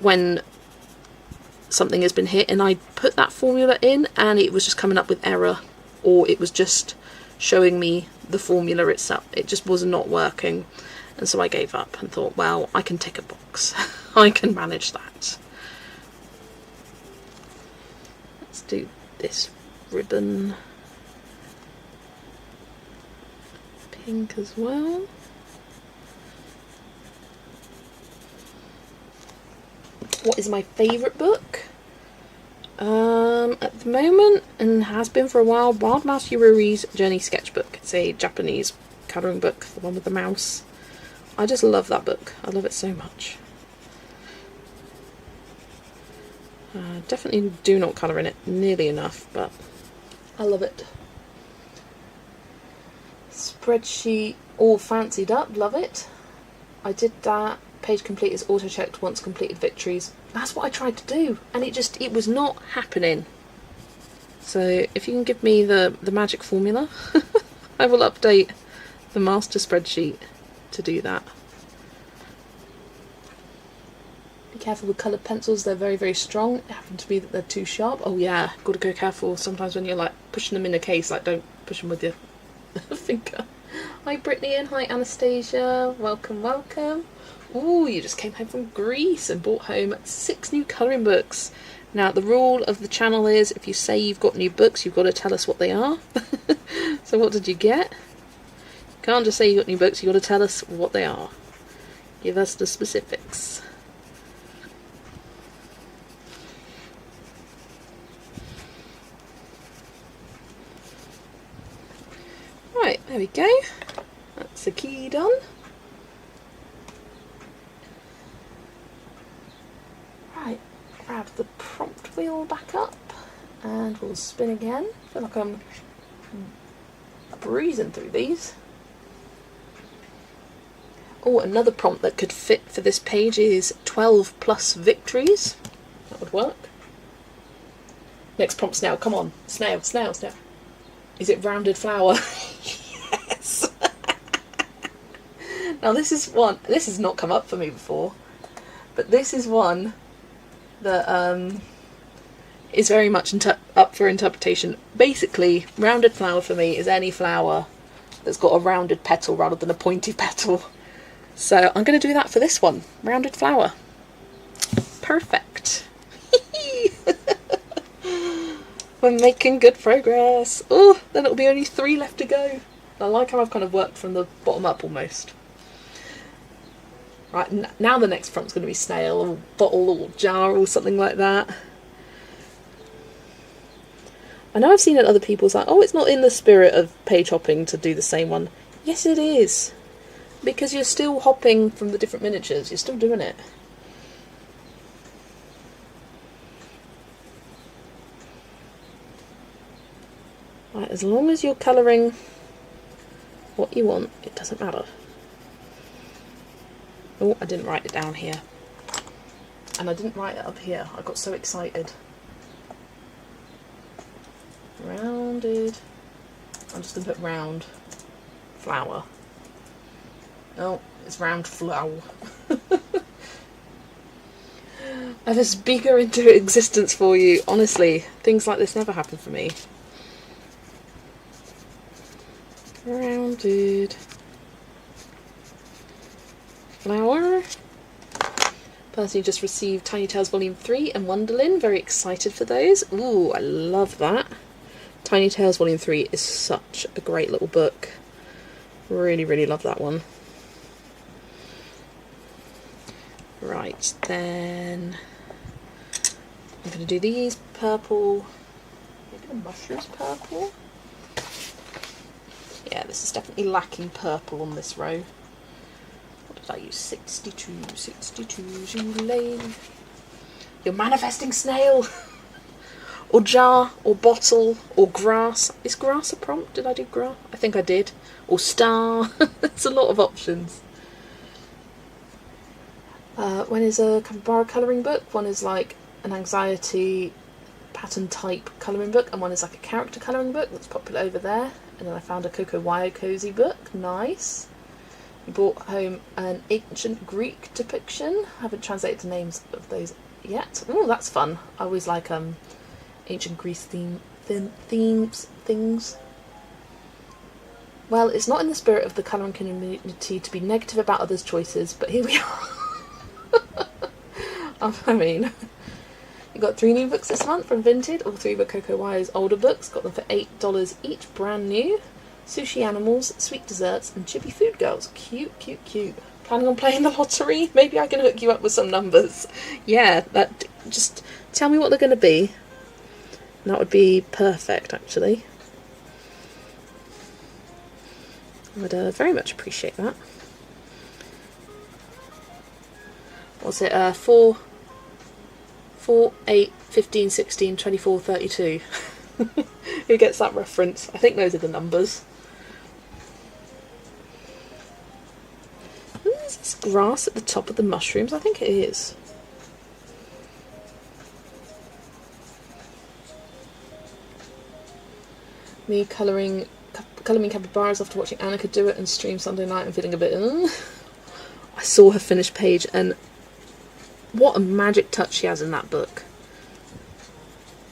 when something has been hit, and I put that formula in and it was just coming up with error, or it was just showing me the formula itself. It just was not working, and so I gave up and thought, well, I can tick a box. I can manage that. Let's do this ribbon pink as well. What is my favourite book? At the moment, and has been for a while, Wild Mouse Yururi's Journey Sketchbook. It's a Japanese colouring book, the one with the mouse. I just love that book. I love it so much. Definitely do not colour in it nearly enough, but I love it. Spreadsheet all fancied up, love it. I did that. Page complete is auto-checked once completed victories. That's what I tried to do, and it was not happening. So if you can give me the magic formula, I will update the master spreadsheet to do that. Be careful with coloured pencils, they're very, very strong. It happened to be that they're too sharp. Oh yeah, got to go careful sometimes when you're like pushing them in a case, like don't push them with your finger. Hi Brittany and hi Anastasia, welcome, welcome. Ooh, you just came home from Greece and brought home 6 new colouring books. Now the rule of the channel is if you say you've got new books, you've got to tell us what they are. So what did you get? You can't just say you got new books, you've got to tell us what they are. Give us the specifics. Right, there we go. That's the key done. Right, grab the prompt wheel back up and we'll spin again. I feel like I'm breezing through these. Oh, another prompt that could fit for this page is 12 plus victories. That would work. Next prompt, snail, come on. Snail, snail, snail. Is it rounded flower? Yes! Now this is one, this has not come up for me before, but this is one that is very much up for interpretation. Basically, rounded flower for me is any flower that's got a rounded petal rather than a pointy petal. So I'm going to do that for this one. Rounded flower. Perfect. We're making good progress. Oh, then it'll be only 3 left to go. I like how I've kind of worked from the bottom up almost. Right, now the next prompt's going to be snail or bottle or jar or something like that. I know I've seen it other people's like, oh, it's not in the spirit of page hopping to do the same one. Yes, it is. Because you're still hopping from the different miniatures. You're still doing it. Right, as long as you're colouring what you want, it doesn't matter. Oh, I didn't write it down here. And I didn't write it up here. I got so excited. Rounded. I'm just going to put round flower. Oh, it's round flower. I have a speaker into existence for you. Honestly, things like this never happen for me. Rounded flower. Person who just received Tiny Tales Volume 3 and Wonderlin. Very excited for those. Ooh, I love that. Tiny Tales Volume 3 is such a great little book. Really, really love that one. Right, then I'm going to do these purple. Maybe the mushrooms purple? Yeah, this is definitely lacking purple on this row. What did I use? 62, 62, Zulane. You're manifesting snail! Or jar, or bottle, or grass. Is grass a prompt? Did I do grass? I think I did. Or star. There's a lot of options. One is a Kabara colouring book, one is like an anxiety pattern type colouring book, and one is like a character colouring book that's popular over there. And then I found a Coco Wyo cozy book. Nice. I brought home an ancient Greek depiction. I haven't translated the names of those yet. Oh, that's fun. I always like ancient Greece things. Well, it's not in the spirit of the colouring community to be negative about others' choices, but here we are. I mean, you got 3 new books this month from Vinted. All 3 were Coco Wyo's older books. Got them for $8 each, brand new. Sushi animals, sweet desserts, and chippy food girls. Cute, cute, cute. Planning on playing the lottery? Maybe I can hook you up with some numbers. Yeah, just tell me what they're going to be. That would be perfect, actually. I would very much appreciate that. What's it? 4, 8, 15, 16, 24, 32. Who gets that reference? I think those are the numbers. Is this grass at the top of the mushrooms? I think it is. Me colouring capybaras after watching Annika do it and stream Sunday night and feeling a bit... I saw her finished page, and what a magic touch she has in that book.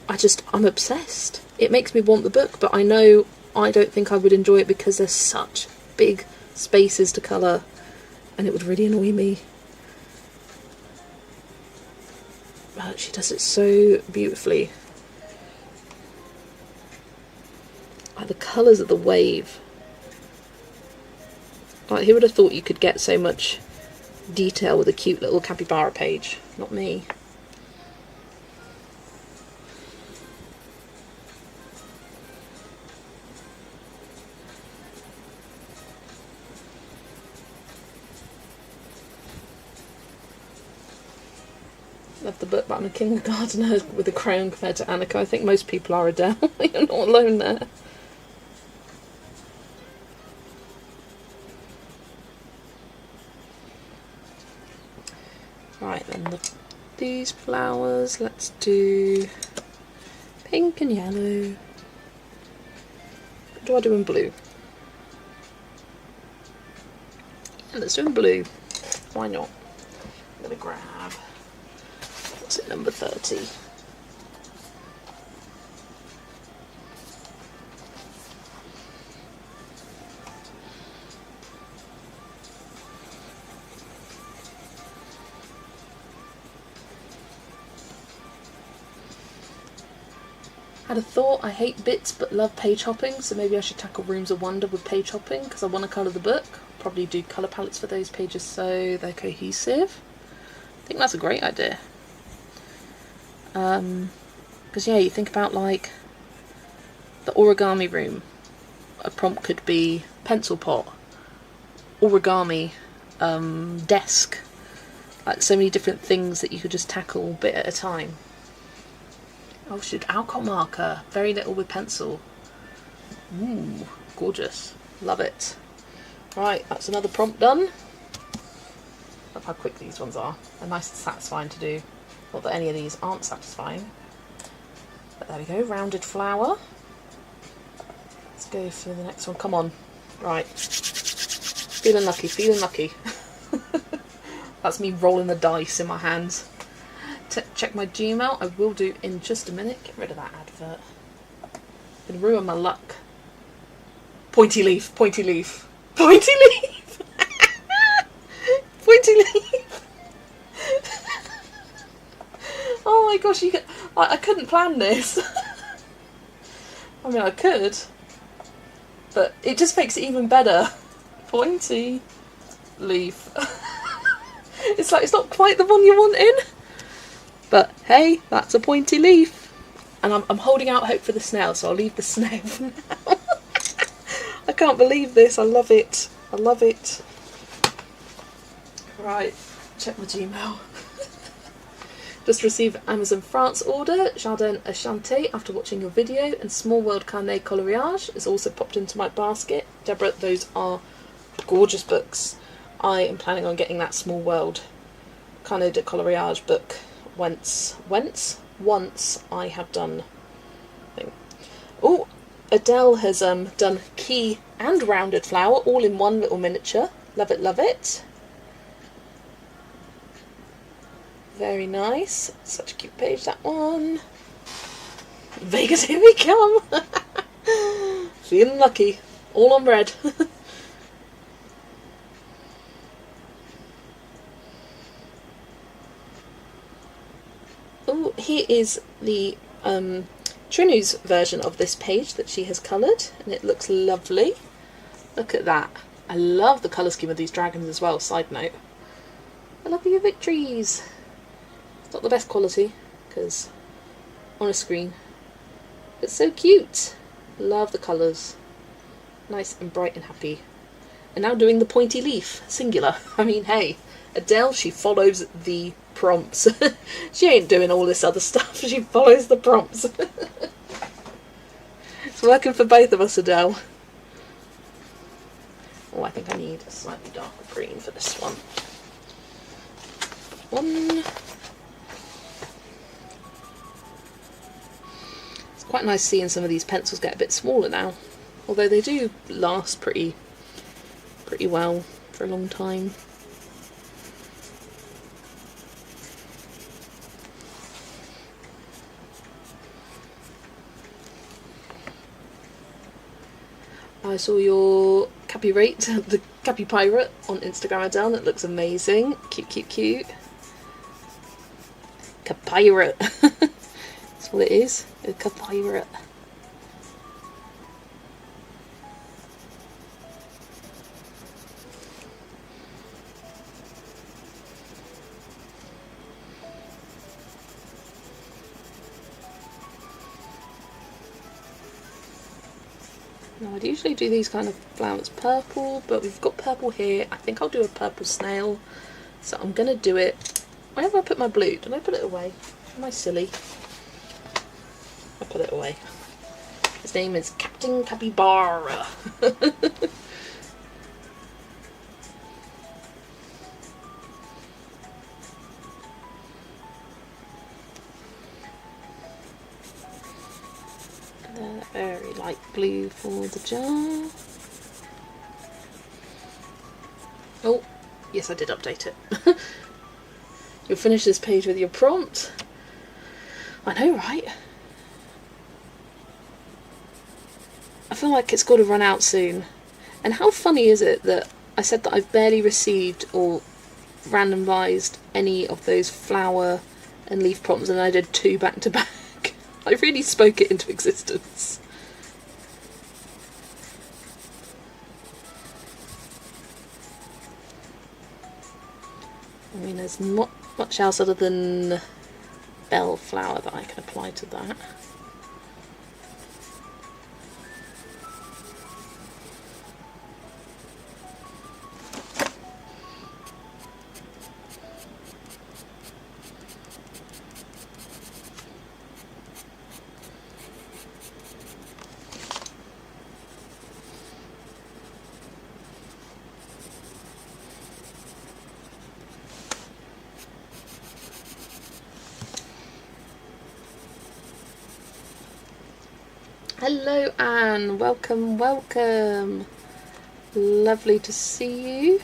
I'm obsessed. It makes me want the book, but I know I don't think I would enjoy it because there's such big spaces to colour, and it would really annoy me. But she does it so beautifully. Like the colours of the wave. Like, who would have thought you could get so much detail with a cute little capybara page? Not me. Love the book, but I'm a kindergartner with a crown compared to Annika. I think most people are, Adele. You're not alone there. Right, then these flowers, let's do pink and yellow. What do I do in blue? Yeah, let's do in blue. Why not? I'm going to grab, what's it, number 30. Had a thought, I hate bits but love page hopping, so maybe I should tackle Rooms of Wonder with page hopping because I want to colour the book. Probably do colour palettes for those pages so they're cohesive. I think that's a great idea. Because yeah, you think about like the origami room. A prompt could be pencil pot, origami, desk. Like so many different things that you could just tackle bit at a time. Oh shoot, alcohol marker. Very little with pencil. Ooh, gorgeous. Love it. Right, that's another prompt done. Love how quick these ones are. They're nice and satisfying to do. Not that any of these aren't satisfying. But there we go, rounded flower. Let's go for the next one. Come on. Right. Feeling lucky, feeling lucky. That's me rolling the dice in my hands. Check my Gmail. I will do in just a minute. Get rid of that advert. Gonna ruin my luck. Pointy leaf, pointy leaf, pointy leaf, pointy leaf. Oh my gosh! I couldn't plan this. I mean, I could, but it just makes it even better. Pointy leaf. It's like it's not quite the one you want in. But hey, that's a pointy leaf. And I'm holding out hope for the snail, so I'll leave the snail for now. I can't believe this. I love it. I love it. Right, check my Gmail. Just received Amazon France order, Jardin Enchanté, after watching your video, and Small World Carnet Coloriage is also popped into my basket. Deborah, those are gorgeous books. I am planning on getting that Small World Carnet de Coloriage book once I have done thing. Oh, Adele has done key and rounded flower all in one little miniature. Love it, love it. Very nice. Such a cute page, that one. Vegas, here we come. Feeling lucky. All on red. Oh, here is the Trinu's version of this page that she has coloured, and it looks lovely. Look at that. I love the colour scheme of these dragons as well, side note. I love your Victories. It's not the best quality, because on a screen. It's so cute. Love the colours. Nice and bright and happy. And now doing the pointy leaf, singular. I mean, hey, Adele, she follows the prompts. She ain't doing all this other stuff, she follows the prompts. It's working for both of us, Adele. Oh, I think I need a slightly darker green for this one. Let's Quite nice seeing some of these pencils get a bit smaller now, although they do last pretty well for a long time. I saw your Cappy Rate, the Cappy Pirate on Instagram, Adele. It looks amazing. Cute, cute, cute. Capirate. That's what it is. A Capirate. Now I'd usually do these kind of flowers purple, but we've got purple here. I think I'll do a purple snail. So I'm going to do it. Where have I put my blue? Did I put it away? Am I silly? I put it away. His name is Captain Capybara. Very light blue for the jar. Oh, yes, I did update it. You'll finish this page with your prompt. I know, right? I feel like it's got to run out soon. And how funny is it that I said that I've barely received or randomised any of those flower and leaf prompts, and I did 2 back to back. I really spoke it into existence. I mean, there's not much else other than bellflower that I can apply to that. Hello Anne, welcome, welcome. Lovely to see you.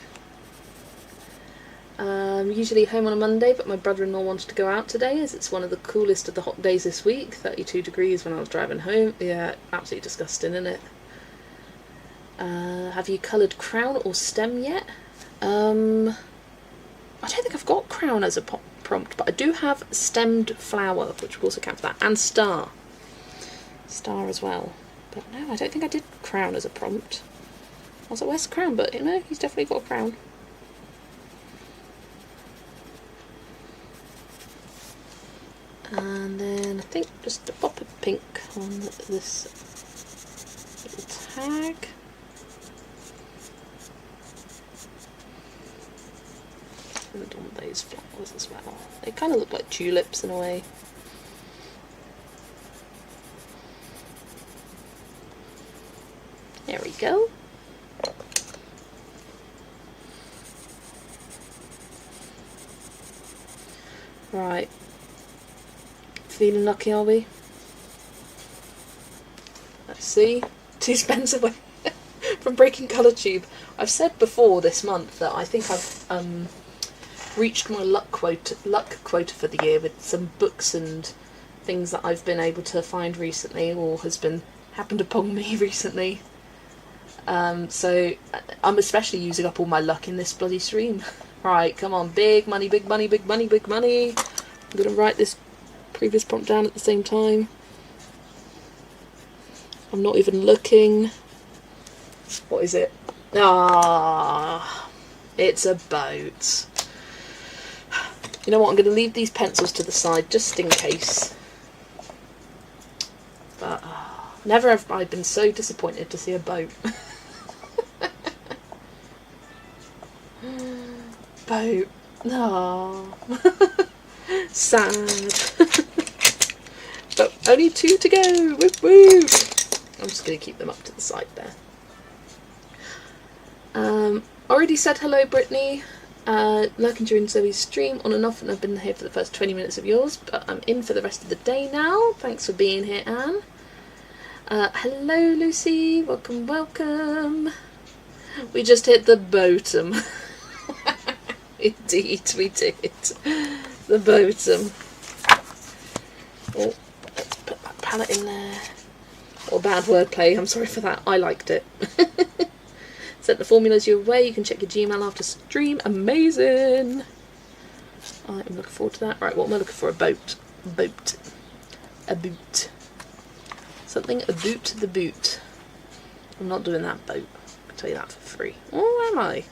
Usually home on a Monday, but my brother-in-law wanted to go out today as it's one of the coolest of the hot days this week. 32 degrees when I was driving home. Yeah, absolutely disgusting, isn't it? Have you coloured crown or stem yet? I don't think I've got crown as a prompt, but I do have stemmed flower, which will also count for that, and star as well. But no, I don't think I did crown as a prompt. I was like, where's the crown? But you know, he's definitely got a crown. And then I think just a pop of pink on this little tag. And on those flowers as well. They kind of look like tulips in a way. There we go. Right. Feeling lucky, are we? Let's see. 2 pence away from breaking colour tube. I've said before this month that I think I've reached my luck quota for the year with some books and things that I've been able to find recently, or has been happened upon me recently. So I'm especially using up all my luck in this bloody stream. Right, come on, big money, big money, big money, big money. I'm going to write this previous prompt down at the same time. I'm not even looking. What is it? Ah, it's a boat. You know what, I'm going to leave these pencils to the side just in case. But never have I been so disappointed to see a boat. Boat. No. Sad. But only 2 to go. Woo woo. I'm just going to keep them up to the side there. Already said hello, Brittany. Lurking during Zoe's stream on and off, and I've been here for the first 20 minutes of yours, but I'm in for the rest of the day now. Thanks for being here, Anne. Hello Lucy, welcome, welcome. We just hit the bottom. Indeed we did. The bottom. Oh, let's put that palette in there. Or bad wordplay, I'm sorry for that, I liked it. Sent the formulas your way, you can check your Gmail after stream, amazing. I'm looking forward to that. Right, what am I looking for? A boat. Boat. A boot. Something about the boot. I'm not doing that boat. I can tell you that for free. Or am I?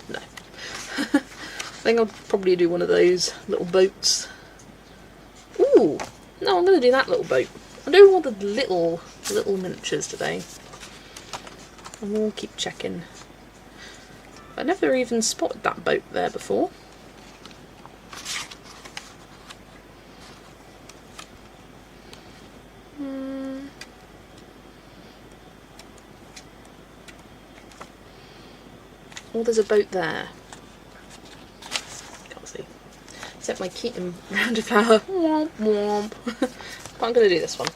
No. I think I'll probably do one of those little boats. Ooh! No, I'm going to do that little boat. I'm doing all the little miniatures today. And we'll keep checking. I never even spotted that boat there before. Oh, there's a boat there. Can't see. Except my Keaton rounded flower. Womp womp. But I'm going to do this one.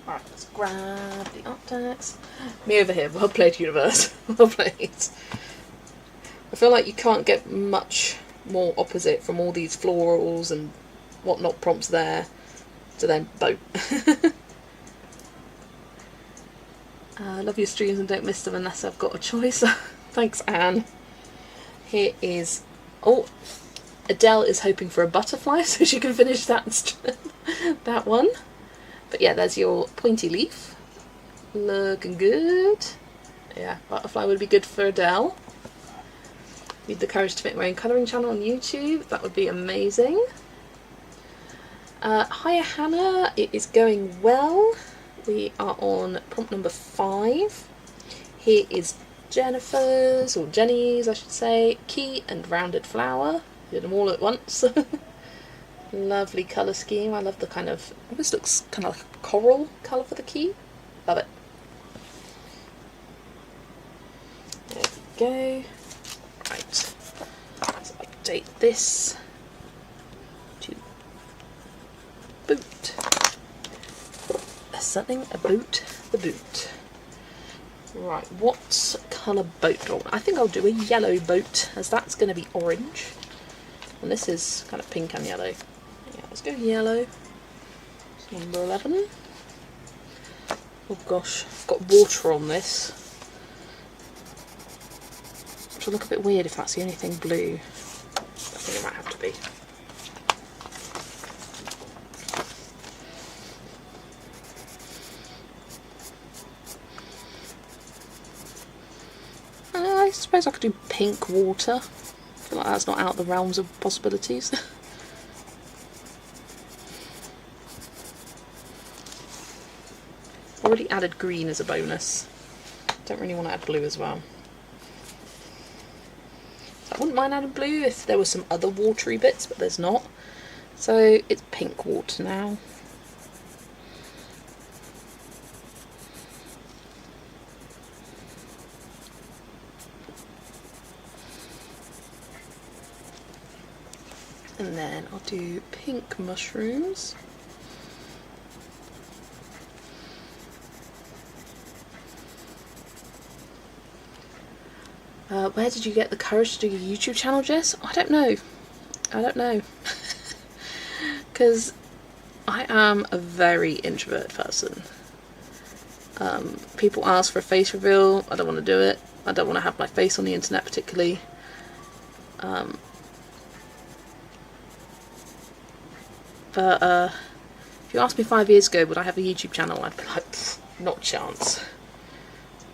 Alright, let's grab the art decks. Me over here. Well played, universe. Well played. I feel like you can't get much more opposite from all these florals and whatnot prompts there to then boat. I love your streams and don't miss them unless I've got a choice. Thanks, Anne. Here is... Oh, Adele is hoping for a butterfly so she can finish that that one. But yeah, there's your pointy leaf. Looking good. Yeah, butterfly would be good for Adele. Need the courage to make my own colouring channel on YouTube. That would be amazing. Hiya Hannah, it is going well. We are on prompt number 5. Here is Jennifer's, or Jenny's I should say, key and rounded flower. Did them all at once. Lovely colour scheme. I love the kind of, this looks kind of like a coral colour for the key. Love it. There we go. Right, let's update this to boot. There's something about the boot. Right, what colour boat do I want? I think I'll do a yellow boat, as that's going to be orange. And this is kind of pink and yellow. Yeah, let's go yellow. It's number 11. Oh gosh, I've got water on this. Which will look a bit weird if that's the only thing blue. I think it might have to be. I suppose I could do pink water. I feel like that's not out of the realms of possibilities. Already added green as a bonus. Don't really want to add blue as well. So I wouldn't mind adding blue if there were some other watery bits, but there's not. So it's pink water now. And then I'll do pink mushrooms. Where did you get the courage to do your YouTube channel, Jess? I don't know. I don't know. Because I am a very introvert person. People ask for a face reveal. I don't want to do it. I don't want to have my face on the internet particularly. But if you asked me 5 years ago would I have a YouTube channel, I'd be like, not a chance.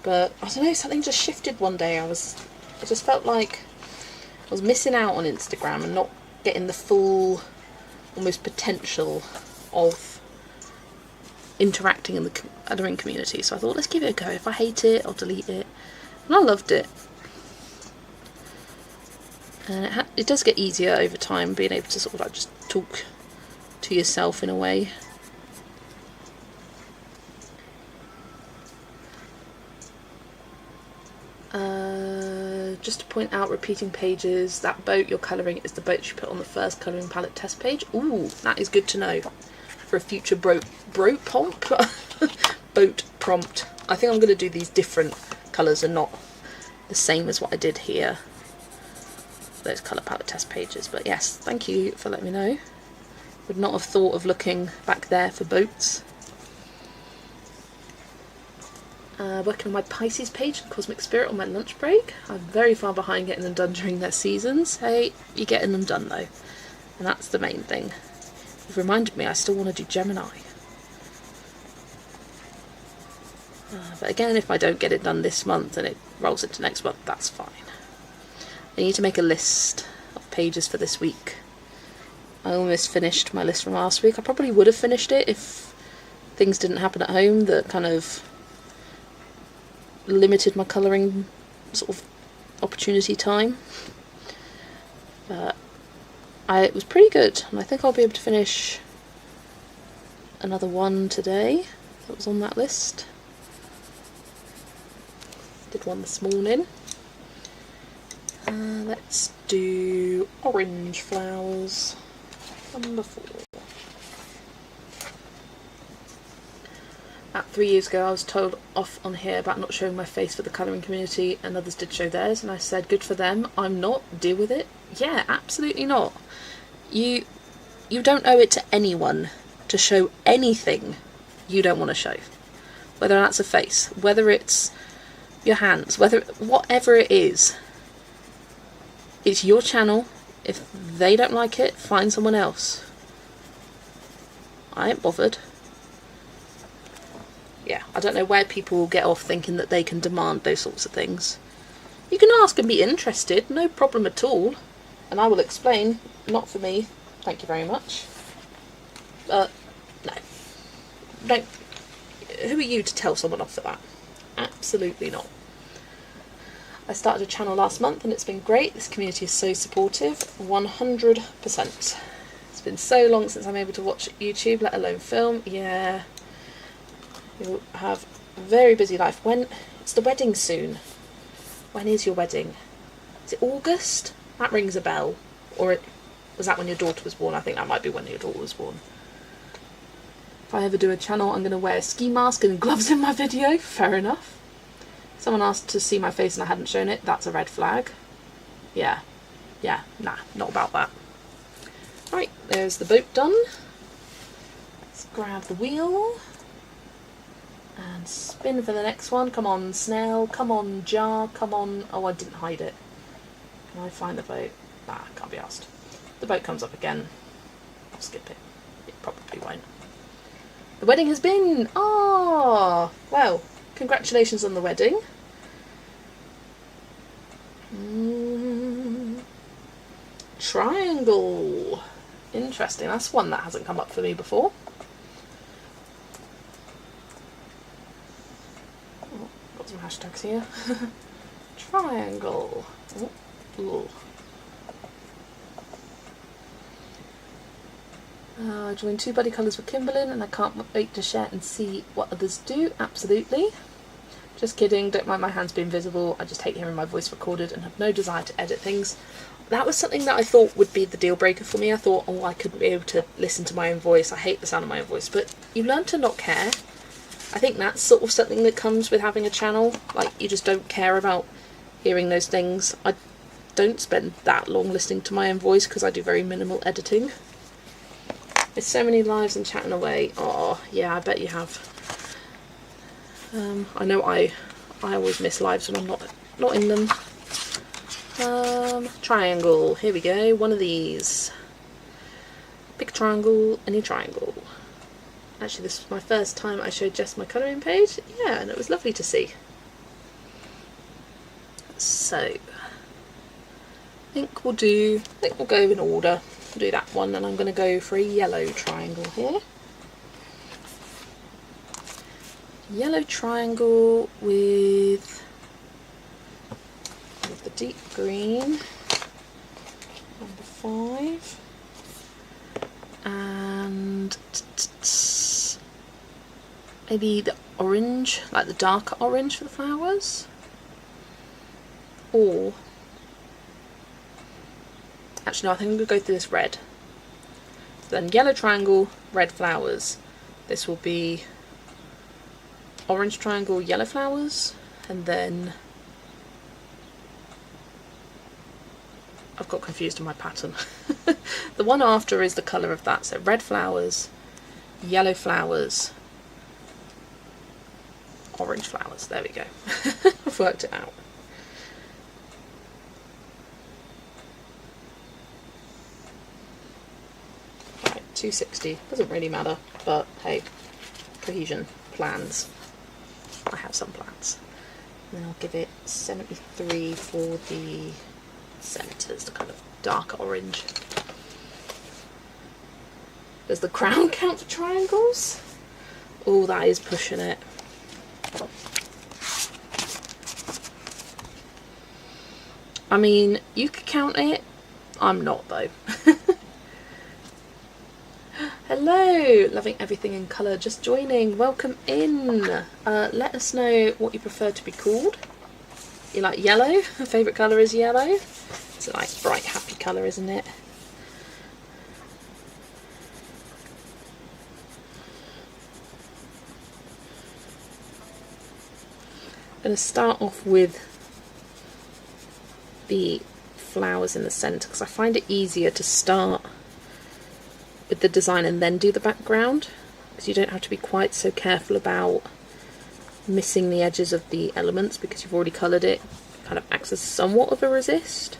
But I don't know, something just shifted one day. I just felt like I was missing out on Instagram and not getting the full, almost potential of interacting in the colouring community. So I thought, let's give it a go. If I hate it, I'll delete it. And I loved it. And it does get easier over time, being able to sort of like just talk to yourself in a way. Just to point out, repeating pages, that boat you're colouring is the boat you put on the first colouring palette test page. Ooh, that is good to know for a future boat boat prompt. I think I'm going to do these different colours and not the same as what I did here, those colour palette test pages. But yes, thank you for letting me know. Would not have thought of looking back there for boats. Working on my Pisces page and Cosmic Spirit on my lunch break. I'm very far behind getting them done during their seasons. Hey, you're getting them done though, and that's the main thing. You've reminded me I still want to do Gemini. But again, if I don't get it done this month and it rolls into next month, that's fine. I need to make a list of pages for this week. I almost finished my list from last week. I probably would have finished it if things didn't happen at home that kind of limited my colouring sort of opportunity time. But it was pretty good, and I think I'll be able to finish another one today that was on that list. Did one this morning. Let's do orange flowers, number 4. About 3 years ago I was told off on here about not showing my face for the colouring community, and others did show theirs, and I said good for them, I'm not, deal with it. Yeah, absolutely not. You don't owe it to anyone to show anything you don't want to show. Whether that's a face, whether it's your hands, whatever it is. It's your channel. If they don't like it, find someone else. I ain't bothered. Yeah, I don't know where people get off thinking that they can demand those sorts of things. You can ask and be interested, no problem at all. And I will explain, not for me, thank you very much. No. Who are you to tell someone off for that? Absolutely not. I started a channel last month and it's been great. This community is so supportive, 100%. It's been so long since I'm able to watch YouTube, let alone film. Yeah, you'll have a very busy life. It's the wedding soon. When is your wedding? Is it August? That rings a bell. Or was that when your daughter was born? I think that might be when your daughter was born. If I ever do a channel, I'm going to wear a ski mask and gloves in my video. Fair enough. Someone asked to see my face and I hadn't shown it. That's a red flag. Yeah, nah, not about that. Right, there's the boat done. Let's grab the wheel and spin for the next one. Come on, snail. Come on, jar. Come on. Oh, I didn't hide it. Can I find the boat? Nah, can't be asked. The boat comes up again. I'll skip it. It probably won't. The wedding has been... Ah, well, congratulations on the wedding. Triangle. Interesting. That's one that hasn't come up for me before. Oh, got some hashtags here. Triangle. Ooh. I joined 2 buddy colours with Kimberlyn and I can't wait to share and see what others do. Absolutely. Just kidding, don't mind my hands being visible. I just hate hearing my voice recorded and have no desire to edit things. That was something that I thought would be the deal breaker for me. I thought, oh, I couldn't be able to listen to my own voice. I hate the sound of my own voice. But you learn to not care. I think that's sort of something that comes with having a channel. Like, you just don't care about hearing those things. I don't spend that long listening to my own voice because I do very minimal editing. There's so many lives and chatting away. Oh, yeah, I bet you have. I know I always miss lives when I'm not in them. Triangle. Here we go. One of these. Pick a triangle, any triangle. Actually, this was my first time I showed Jess my colouring page. Yeah, and it was lovely to see. So, I think we'll go in order. We'll do that one, and I'm going to go for a yellow triangle here. Yellow triangle with the deep green, number 5, and maybe the orange, like the darker orange for the flowers, or actually no, I think I'm going to go through this red. So then yellow triangle, red flowers. This will be orange triangle, yellow flowers, and then I've got confused in my pattern. The one after is the colour of that, so red flowers, yellow flowers, orange flowers. There we go. I've worked it out. Right, 260. Doesn't really matter, but hey, cohesion, plans. I have some plans. And then I'll give it 73 for the centres, the kind of darker orange. Does the crown count for triangles? Oh, that is pushing it. I mean, you could count it. I'm not though. Hello, loving everything in colour, just joining, welcome in. Let us know what you prefer to be called. You like yellow? Favourite colour is yellow. It's a nice bright happy colour, isn't it? I'm going to start off with the flowers in the centre because I find it easier to start with the design and then do the background, because you don't have to be quite so careful about missing the edges of the elements because you've already coloured it. It kind of acts as somewhat of a resist.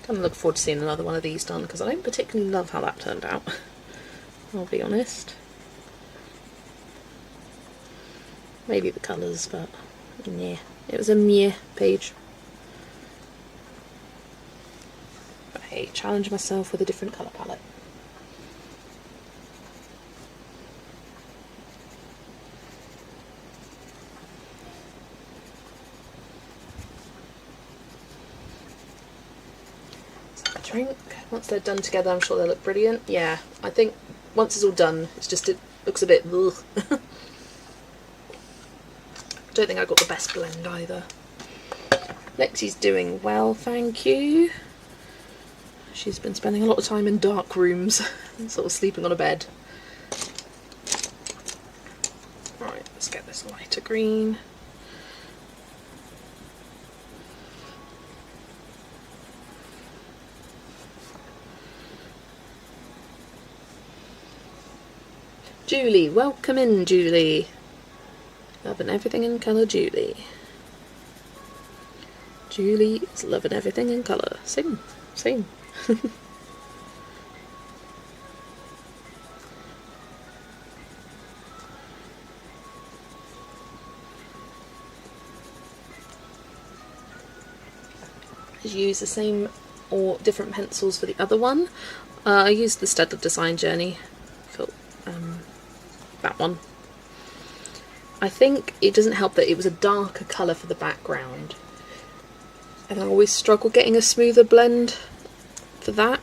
Kind of look forward to seeing another one of these done because I don't particularly love how that turned out. I'll be honest. Maybe the colours, but yeah, it was a meh page. But hey, challenge myself with a different colour palette. Drink. Once they're done together, I'm sure they'll look brilliant. Yeah, I think once it's all done, it's just, it looks a bit ugh. I don't think I got the best blend either. Lexi's doing well, thank you. She's been spending a lot of time in dark rooms, sort of sleeping on a bed. Right, let's get this lighter green. Julie, welcome in, Julie. Loving everything in colour, Julie. Julie is loving everything in colour. Same, same. Did you use the same or different pencils for the other one? I used the Stedler Design Journey for that one. I think it doesn't help that it was a darker colour for the background, and I always struggle getting a smoother blend for that.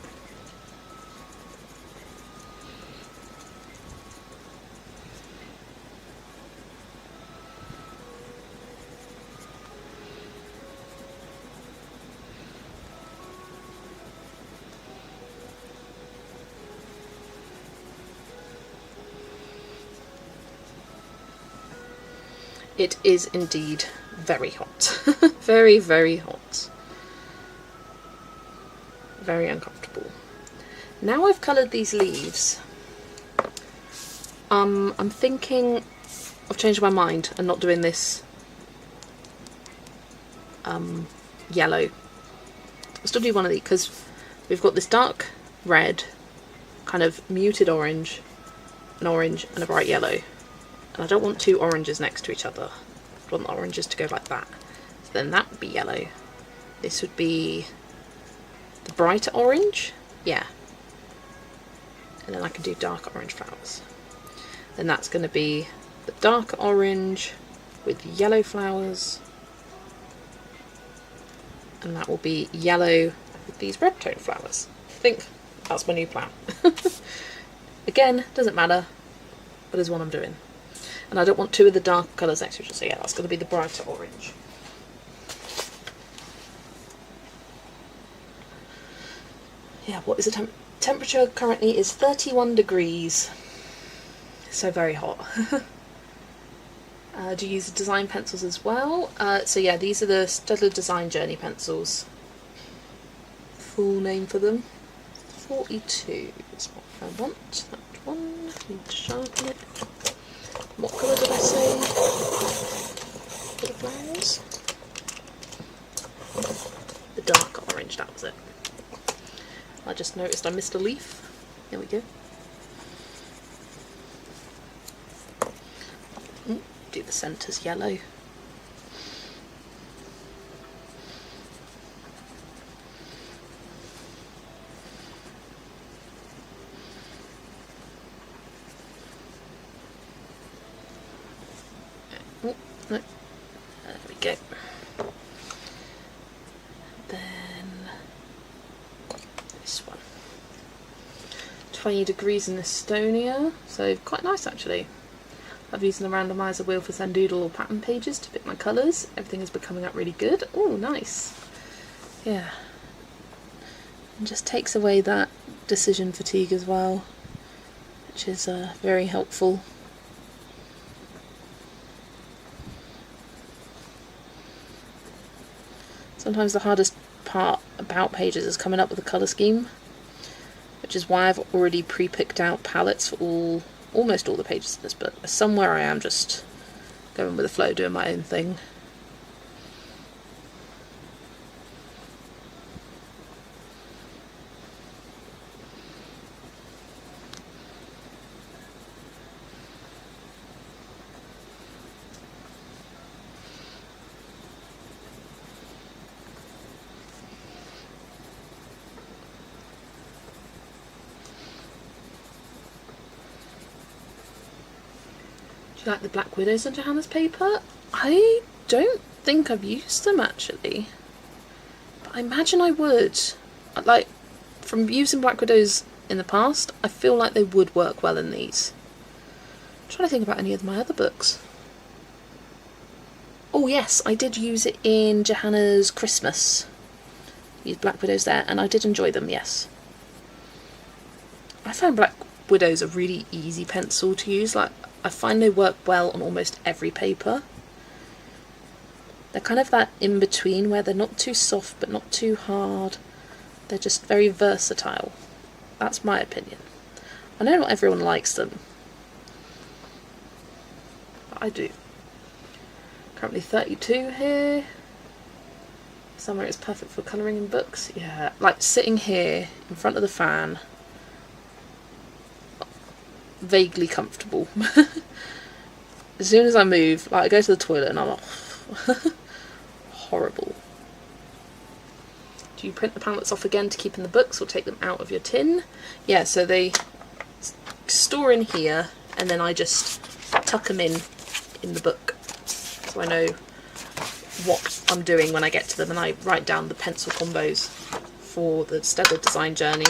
It is indeed very hot. Very, very hot. Very uncomfortable. Now I've coloured these leaves, I'm thinking of changing my mind and not doing this yellow. I'll still do one of these because we've got this dark red, kind of muted orange, an orange and a bright yellow. And I don't want two oranges next to each other. I want the oranges to go like that. So then that would be yellow. This would be the brighter orange. Yeah. And then I can do darker orange flowers. Then that's going to be the darker orange with yellow flowers. And that will be yellow with these red tone flowers. I think that's my new plan. Again, doesn't matter, but is what I'm doing. And I don't want two of the dark colours next to each other, so yeah, that's going to be the brighter orange. Yeah, what is the temperature currently is 31 degrees. So very hot. Do you use the design pencils as well? So yeah, these are the Staedtler Design Journey pencils. Full name for them. 42 is what I want. That one. Need to sharpen it. What colour did I say for the flowers? The dark orange, that was it. I just noticed I missed a leaf. There we go. Do the centres yellow. Oh, no. There we go. Then this one. 20 degrees in Estonia, so quite nice actually. I've used the randomizer wheel for Zendoodle or pattern pages to pick my colours. Everything has been coming up really good. Oh, nice. Yeah. It just takes away that decision fatigue as well, which is very helpful. Sometimes the hardest part about pages is coming up with a colour scheme, which is why I've already pre-picked out palettes for almost all the pages in this book. Somewhere I am just going with the flow, doing my own thing. Do you like the Black Widows on Johanna's paper? I don't think I've used them actually, but I imagine I would. Like, from using Black Widows in the past, I feel like they would work well in these. I'm trying to think about any of my other books. Oh yes, I did use it in Johanna's Christmas. Used Black Widows there, and I did enjoy them, yes. I found Black Widows a really easy pencil to use. Like, I find they work well on almost every paper. They're kind of that in-between where they're not too soft but not too hard. They're just very versatile. That's my opinion. I know not everyone likes them, but I do. Currently 32 here. Somewhere it's perfect for colouring in books. Yeah, like sitting here in front of the fan, vaguely comfortable. As soon as I move, like I go to the toilet and I'm off. Horrible. Do you print the palettes off again to keep in the books or take them out of your tin? Yeah, so they store in here and then I just tuck them in the book, so I know what I'm doing when I get to them, and I write down the pencil combos for the Staedtler Design Journey.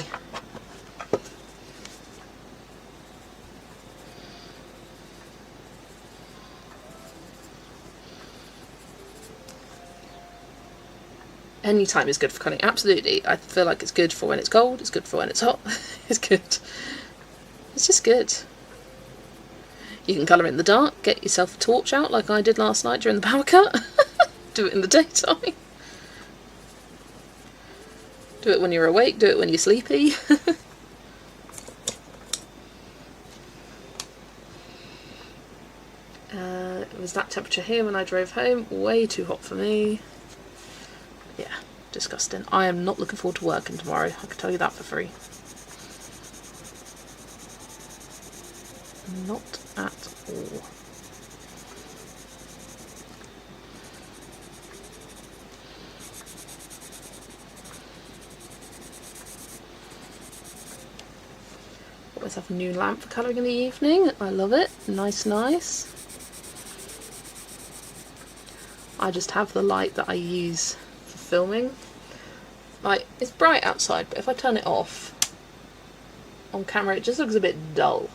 Any time is good for colouring, absolutely. I feel like it's good for when it's cold, it's good for when it's hot, it's good. It's just good. You can colour in the dark, get yourself a torch out like I did last night during the power cut. Do it in the daytime. Do it when you're awake, do it when you're sleepy. It was that temperature here when I drove home, way too hot for me. Yeah, disgusting. I am not looking forward to working tomorrow, I can tell you that for free. Not at all. Got myself a new lamp for colouring in the evening. I love it. Nice, nice. I just have the light that I use for filming. Like, it's bright outside, but if I turn it off on camera, it just looks a bit dull.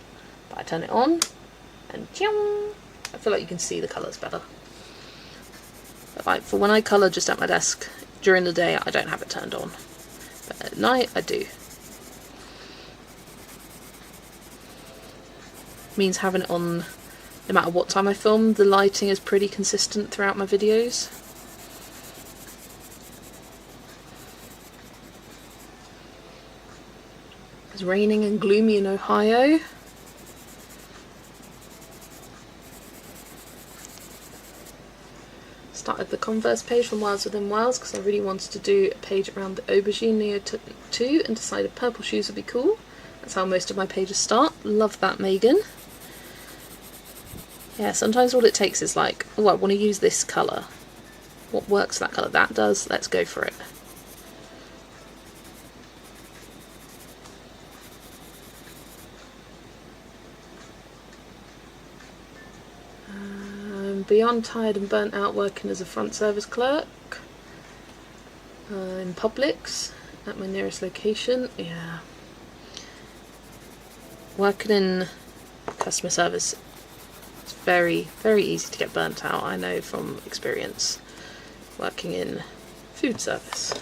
But I turn it on, and ching, I feel like you can see the colours better. But like for when I colour just at my desk, during the day I don't have it turned on. But at night I do. Means having it on no matter what time I film, the lighting is pretty consistent throughout my videos. It's raining and gloomy in Ohio. Started the Converse page from Miles Within Wales because I really wanted to do a page around the aubergine Neo 2 and decided purple shoes would be cool. That's how most of my pages start. Love that, Megan. Yeah, sometimes all it takes is like, oh, I want to use this colour. What works that colour? That does. Let's go for it. Beyond tired and burnt out working as a front service clerk in Publix at my nearest location. Yeah, working in customer service, it's very, very easy to get burnt out. I know from experience working in food service.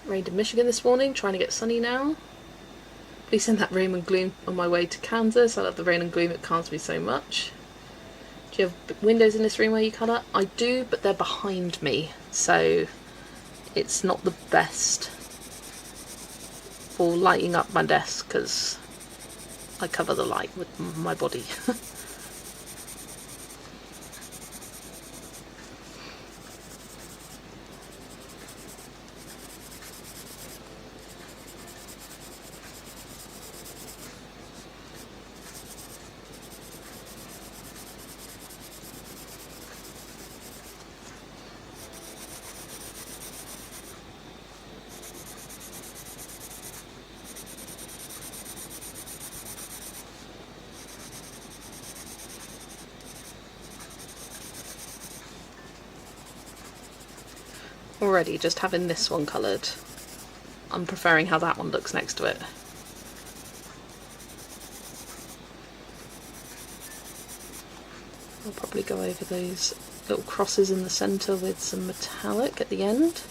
Rained in Michigan this morning, trying to get sunny now. Please send that rain and gloom on my way to Kansas. I love the rain and gloom, it calms me so much. Do you have windows in this room where you colour? I do, but they're behind me, so it's not the best for lighting up my desk because I cover the light with my body. Already, just having this one coloured, I'm preferring how that one looks next to it. I'll probably go over those little crosses in the centre with some metallic at the end.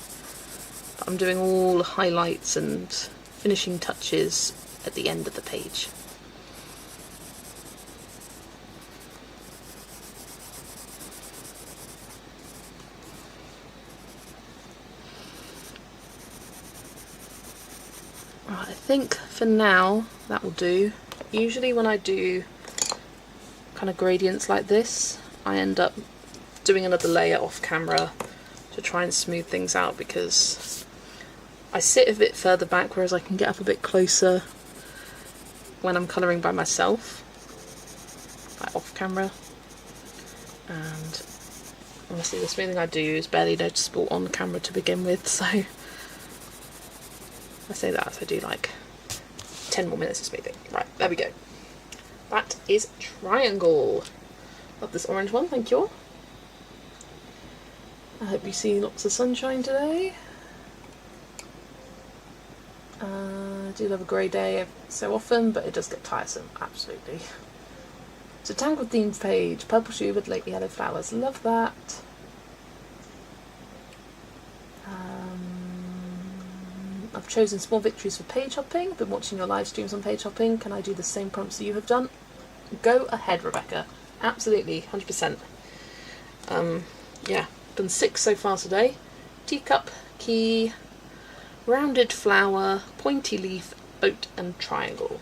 But I'm doing all the highlights and finishing touches at the end of the page. Right, I think for now that will do. Usually when I do kind of gradients like this, I end up doing another layer off camera to try and smooth things out because I sit a bit further back, whereas I can get up a bit closer when I'm colouring by myself, like off camera. And honestly the smoothing I do is barely noticeable on camera to begin with, so I say that as I do like 10 more minutes of smoothing. Right, there we go. That is triangle. Love this orange one, thank you all. I hope you see lots of sunshine today. I do love a grey day so often, but it does get tiresome, absolutely. So Tangled themed page, purple shoe with late yellow flowers, love that. I've chosen small victories for page hopping. Been watching your live streams on page hopping. Can I do the same prompts that you have done? Go ahead, Rebecca. Absolutely, 100%. Yeah, done 6 so far today. Teacup, key, rounded flower, pointy leaf, boat and triangle.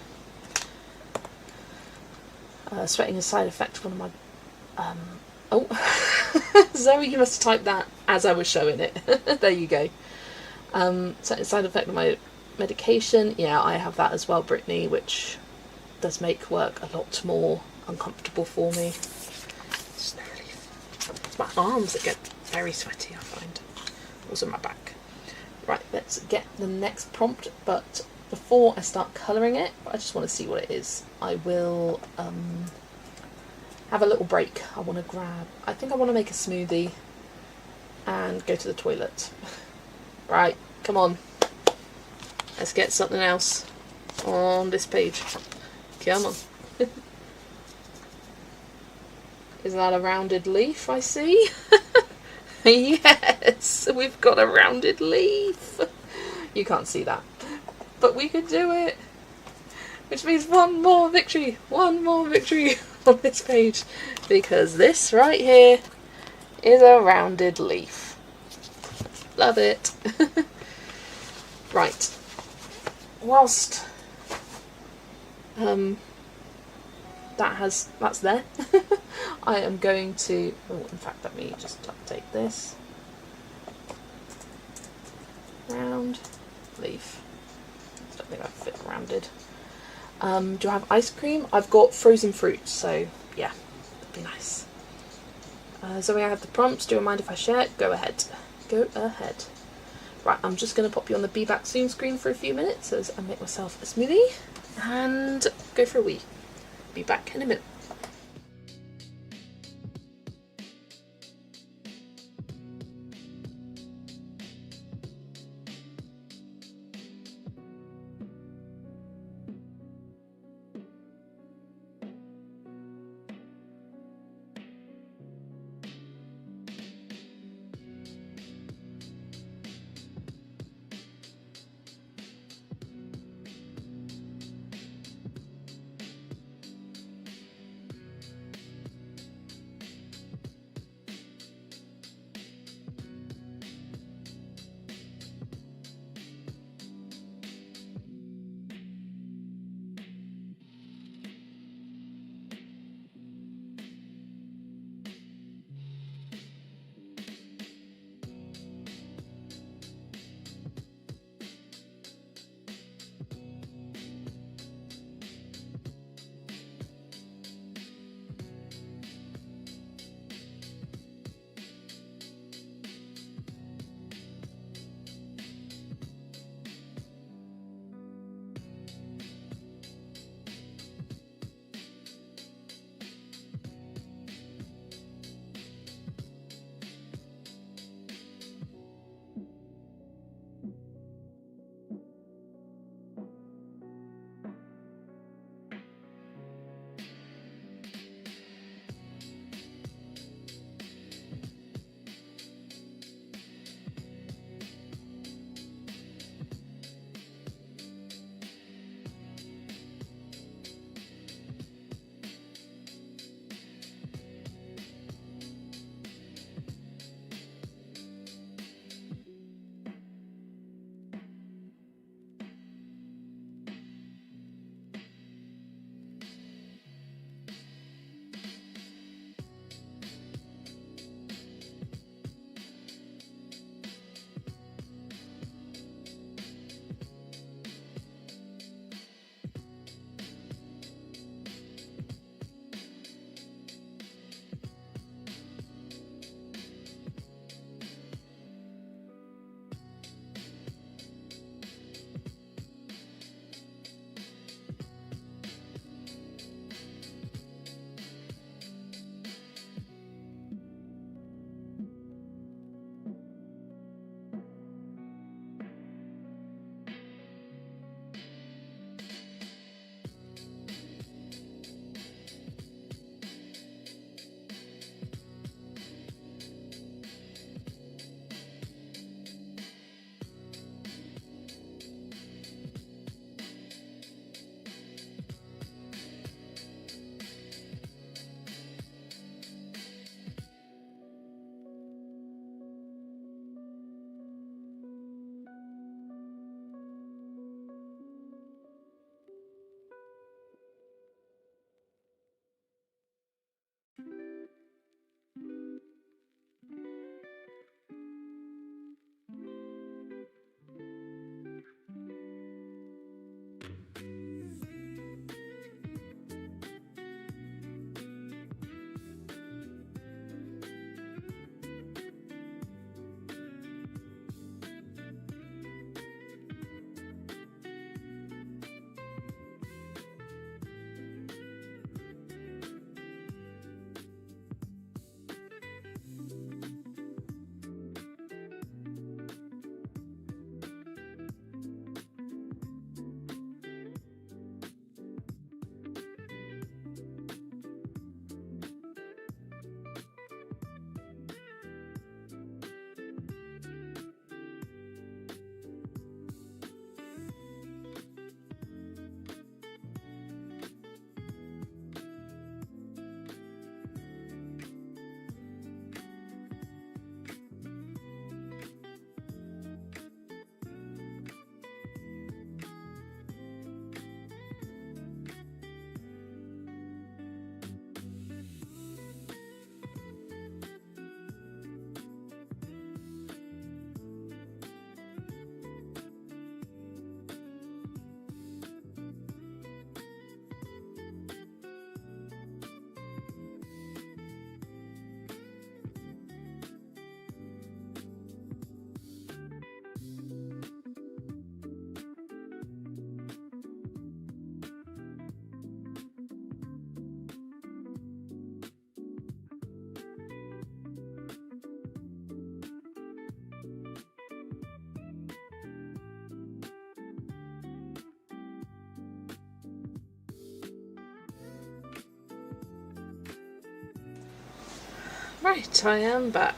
Sweating is a side effect of one of my... oh, Zoe, you must have typed that as I was showing it. There you go. Side effect of my medication, yeah, I have that as well, Brittany, which does make work a lot more uncomfortable for me. It's my arms that get very sweaty, I find. Also my back. Right, let's get the next prompt, but before I start colouring it, I just want to see what it is. I will have a little break. I think I want to make a smoothie and go to the toilet. Right, come on. Let's get something else on this page. Come on. Is that a rounded leaf I see? Yes, we've got a rounded leaf. You can't see that, but we could do it. Which means one more victory on this page, because this right here is a rounded leaf. Love it. Right. Whilst that's there, I am going to, in fact, let me just update this. Round leaf. I don't think I've fit rounded. Do I have ice cream? I've got frozen fruit, so yeah, that'd be nice. Zoe, I have the prompts. Do you mind if I share it? Go ahead. Go ahead. Right, I'm just going to pop you on the Be Back Soon screen for a few minutes as I make myself a smoothie and go for a wee. Be back in a minute. Right, I am back.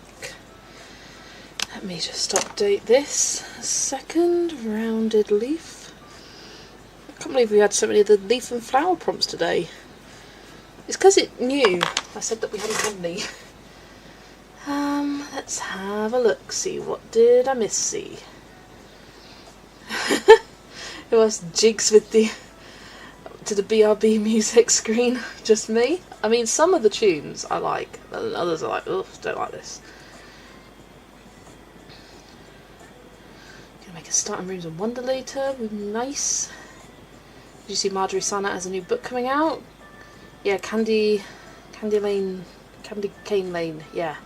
Let me just update this. A second, rounded leaf. I can't believe we had so many of the leaf and flower prompts today. It's because it knew I said that we hadn't had any. Let's have a look, see what did I miss see. Who else jigs with the to the BRB music screen? Just me? I mean, some of the tunes I like, and others are like, ugh, don't like this. Gonna make a starting Rooms of Wonder later, nice. Did you see Marjorie Sarnat has a new book coming out? Yeah, Candy Cane Lane, yeah.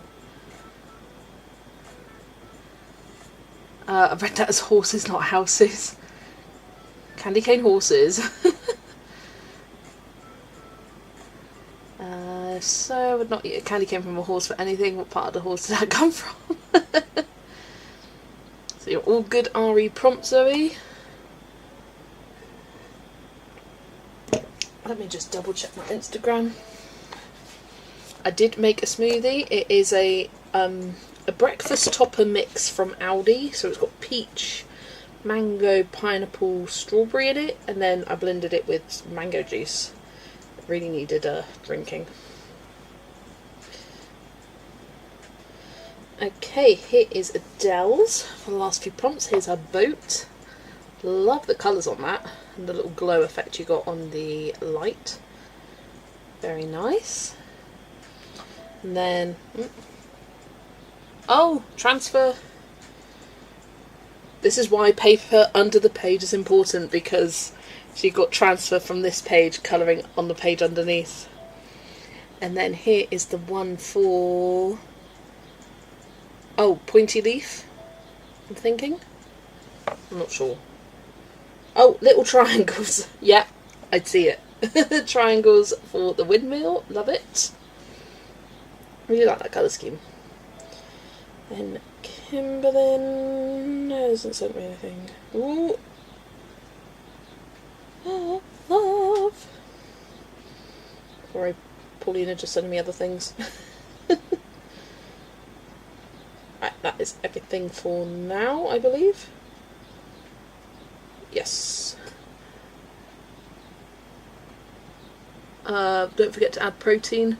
I've read that as horses, not houses. Candy cane horses. So I would not eat a candy cane from a horse for anything. What part of the horse did that come from? So you're all good RE prompt, Zoe. Let me just double check my Instagram. I did make a smoothie. It is a breakfast topper mix from Aldi. So it's got peach, mango, pineapple, strawberry in it, and then I blended it with mango juice. It really needed drinking. Okay, here is Adele's for the last few prompts. Here's her boat. Love the colours on that and the little glow effect you got on the light. Very nice. And then oh, transfer. This is why paper under the page is important, because she got transfer from this page colouring on the page underneath. And then here is the one for pointy leaf, I'm thinking. I'm not sure. Oh, little triangles. Yep, I'd see it. Triangles for the windmill. Love it. Really like that colour scheme. Then Kimberlyn hasn't sent me anything. Ooh. Oh, love. Or Paulina just sending me other things. Right, that is everything for now, I believe. Yes. Don't forget to add protein.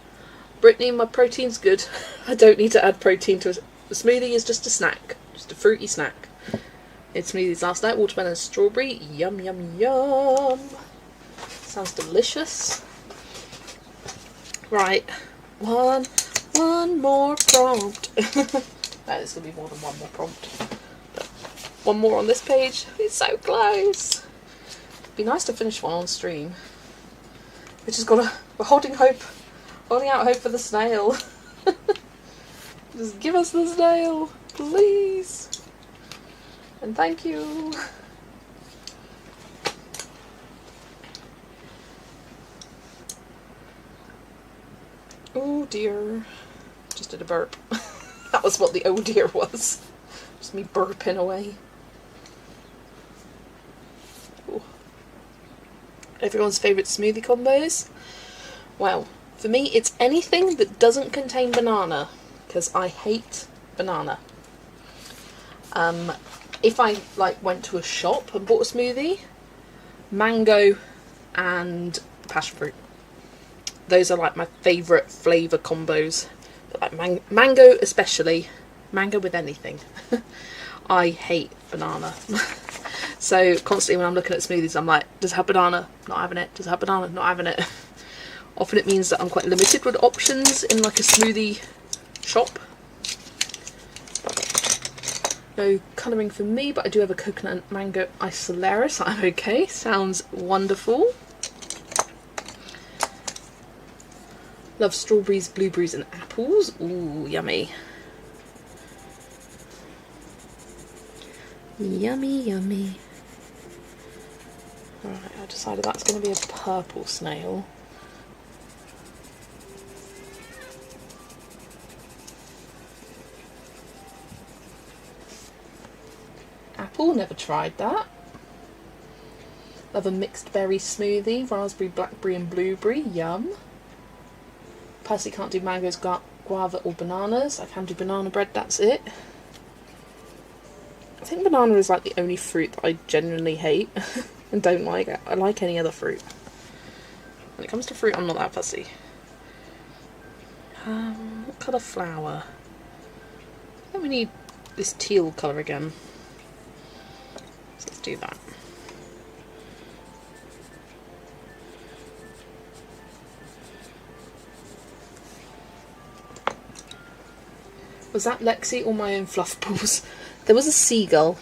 Brittany, my protein's good. I don't need to add protein to a smoothie. Is just a snack, just a fruity snack. It's smoothies last night, watermelon and strawberry. Yum, yum, yum. Sounds delicious. Right, one more prompt. There's going to be more than one more prompt. But one more on this page. It's so close. It'd be nice to finish one on stream. We just got we're holding out hope for the snail. Just give us the snail, please. And thank you. Oh dear. Just did a burp. That was what the oh dear was. Just me burping away. Ooh. Everyone's favourite smoothie combos? Well, for me it's anything that doesn't contain banana, because I hate banana. If I went to a shop and bought a smoothie, mango and passion fruit. Those are like my favourite flavour combos. But like mango especially. Mango with anything. I hate banana. So constantly when I'm looking at smoothies I'm like, does it have banana? Not having it. Does it have banana? Not having it. Often it means that I'm quite limited with options in like a smoothie shop. No colouring for me, but I do have a coconut and mango isolera, so I'm okay. Sounds wonderful. Love strawberries, blueberries and apples. Ooh, yummy. Yummy, yummy. Alright, I decided that's going to be a purple snail. Apple, never tried that. Love a mixed berry smoothie, raspberry, blackberry and blueberry, yum. Personally can't do mangoes, guava or bananas. I can do banana bread, that's it. I think banana is like the only fruit that I genuinely hate and don't like. I like any other fruit. When it comes to fruit, I'm not that fussy. What colour flower? I think we need this teal colour again. So let's do that. Was that Lexi or my own fluff balls? There was a seagull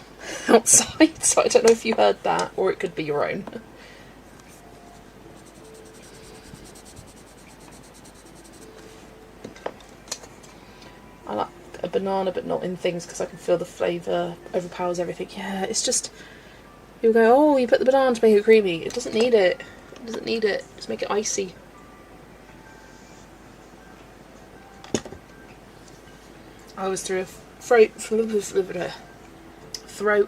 outside, so I don't know if you heard that, or it could be your own. I like a banana, but not in things, because I can feel the flavour overpowers everything. Yeah, it's just, people go, oh, you put the banana to make it creamy. It doesn't need it. It doesn't need it. Just make it icy. I always throw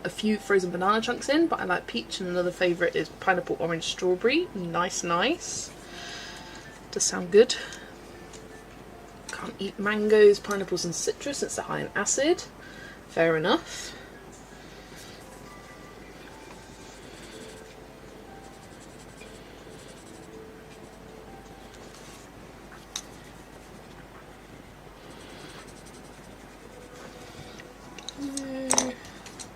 a few frozen banana chunks in, but I like peach, and another favourite is pineapple, orange, strawberry. Nice, nice. Does sound good. Can't eat mangoes, pineapples and citrus since they're high in acid. Fair enough.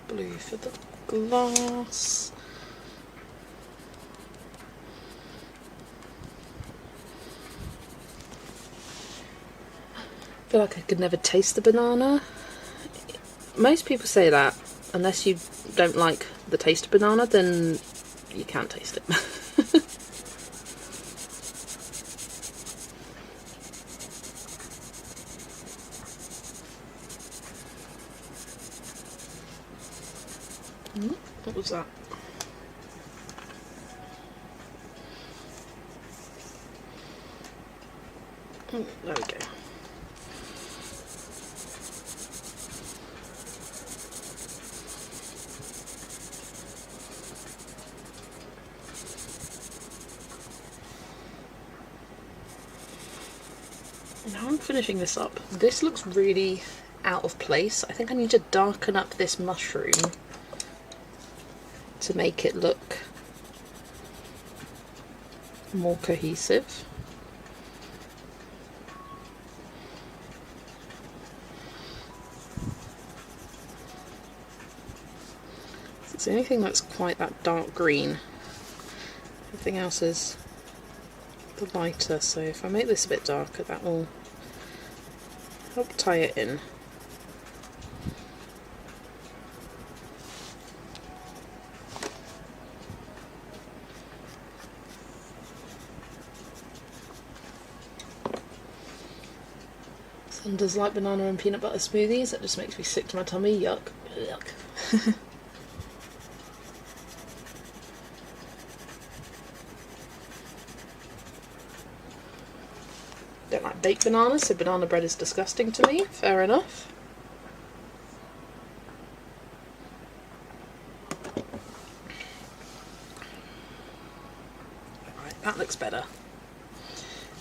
Blue for the glass. I feel like I could never taste the banana. Most people say that. Unless you don't like the taste of banana, then you can't taste it. What was that? Oh, there we go. Now I'm finishing this up. This looks really out of place. I think I need to darken up this mushroom to make it look more cohesive. It's the only thing that's quite that dark green. Everything else is the lighter, so if I make this a bit darker, that will help tie it in. Some does like banana and peanut butter smoothies. That just makes me sick to my tummy. Yuck. Yuck. Don't like baked bananas, so banana bread is disgusting to me. Fair enough. Right, that looks better.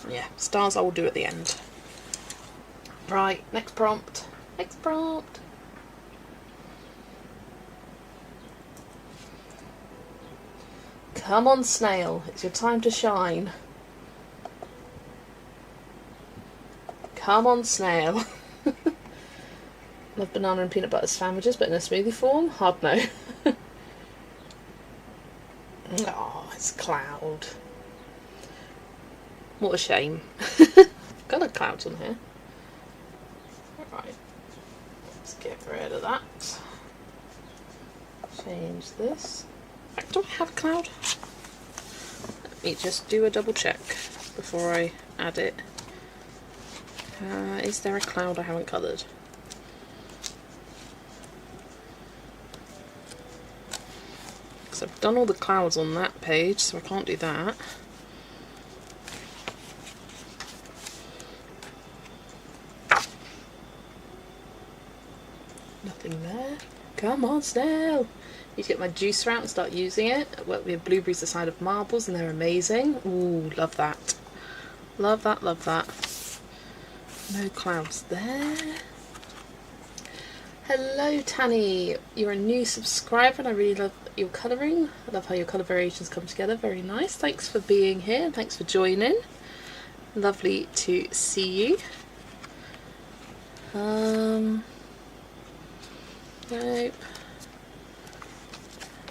Yeah, stars I will do at the end. Right, next prompt. Next prompt. Come on, snail. It's your time to shine. Come on, snail. Love banana and peanut butter sandwiches, but in a smoothie form? Hard no. Oh, it's Cloud. What a shame. Got a clouds on here. Right, let's get rid of that. Change this. Do I have a cloud? Let me just do a double check before I add it. Is there a cloud I haven't coloured? Because I've done all the clouds on that page, so I can't do that. Nothing there. Come on, snail! Need to get my juicer out and start using it. We have blueberries the size of marbles and they're amazing. Ooh, love that. Love that, love that. No clouds there. Hello Tanny, you're a new subscriber and I really love your colouring. I love how your colour variations come together, very nice. Thanks for being here and thanks for joining. Lovely to see you. Nope.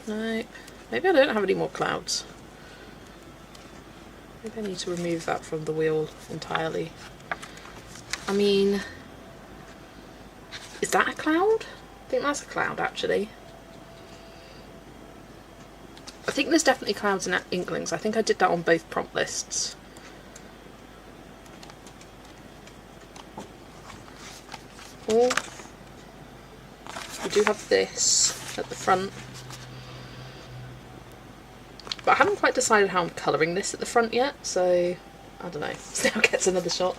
Nope. Maybe I don't have any more clouds. Maybe I need to remove that from the wheel entirely. I mean, is that a cloud? I think that's a cloud actually. I think there's definitely clouds and inklings. I think I did that on both prompt lists. Or we do have this at the front. But I haven't quite decided how I'm colouring this at the front yet, so I don't know. Now gets another shot.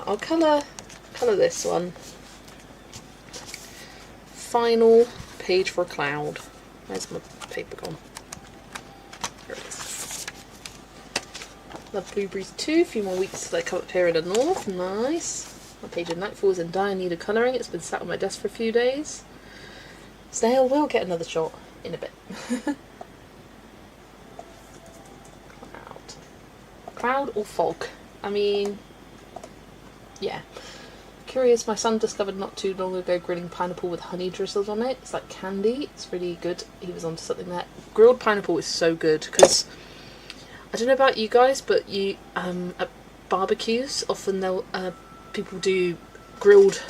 I'll colour this one. Final page for a cloud. Where's my paper gone? Here it is. Love Blueberries 2. A few more weeks till they come up here in the north. Nice. My page of Nightfall is in dire need of colouring. It's been sat on my desk for a few days. Snail will get another shot in a bit. Cloud or fog? I mean, yeah. Curious, my son discovered not too long ago grilling pineapple with honey drizzled on it. It's like candy. It's really good. He was onto something there. Grilled pineapple is so good because I don't know about you guys, but you at barbecues often they'll people do grilled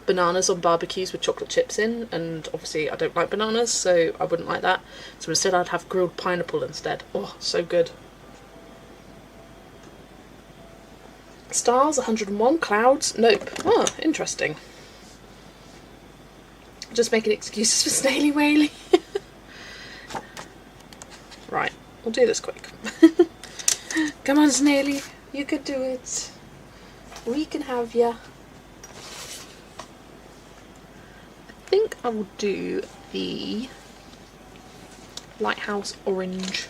bananas on barbecues with chocolate chips in, and obviously I don't like bananas, so I wouldn't like that. So instead I'd have grilled pineapple instead. Oh, so good. Stars, 101. Clouds, nope. Oh, interesting. Just making excuses for Snaily Whaley. Right, we'll do this quick. Come on, Snaily, you could do it. We can have ya. I think I will do the Lighthouse Orange.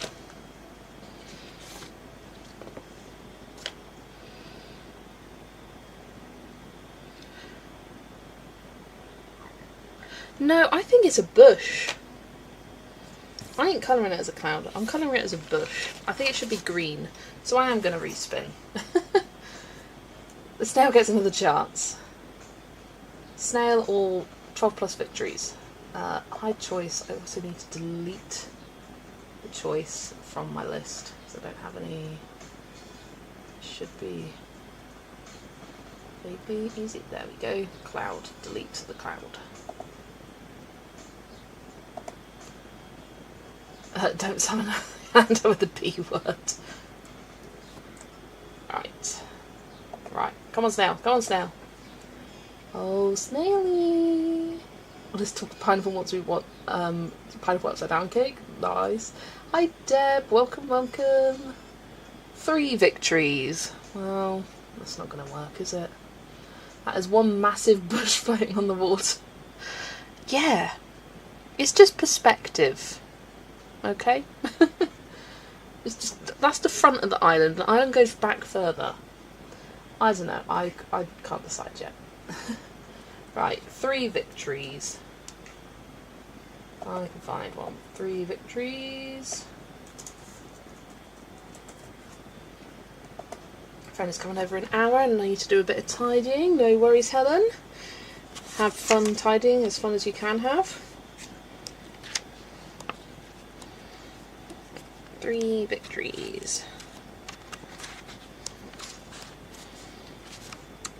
No, I think it's a bush. I ain't colouring it as a cloud. I'm colouring it as a bush. I think it should be green. So I am going to respin. The snail gets another chance. Snail or 12 plus victories. Hide choice. I also need to delete the choice from my list. So I don't have any. Should be maybe easy. There we go. Cloud. Delete the cloud. Don't summon a hand with the B word. Right. Right. Come on, snail. Come on, snail. Oh, snaily. Well, let's talk pineapple once we want pineapple upside down cake. Nice. Hi, Deb. Welcome, welcome. 3 victories. Well, that's not going to work, is it? That is one massive bush floating on the water. Yeah. It's just perspective. Okay? It's just, that's the front of the island. The island goes back further. I don't know. I can't decide yet. Right, 3 victories. I can find one. 3 victories. Friend is coming over an hour and I need to do a bit of tidying. No worries, Helen. Have fun tidying, as fun as you can have. 3 victories.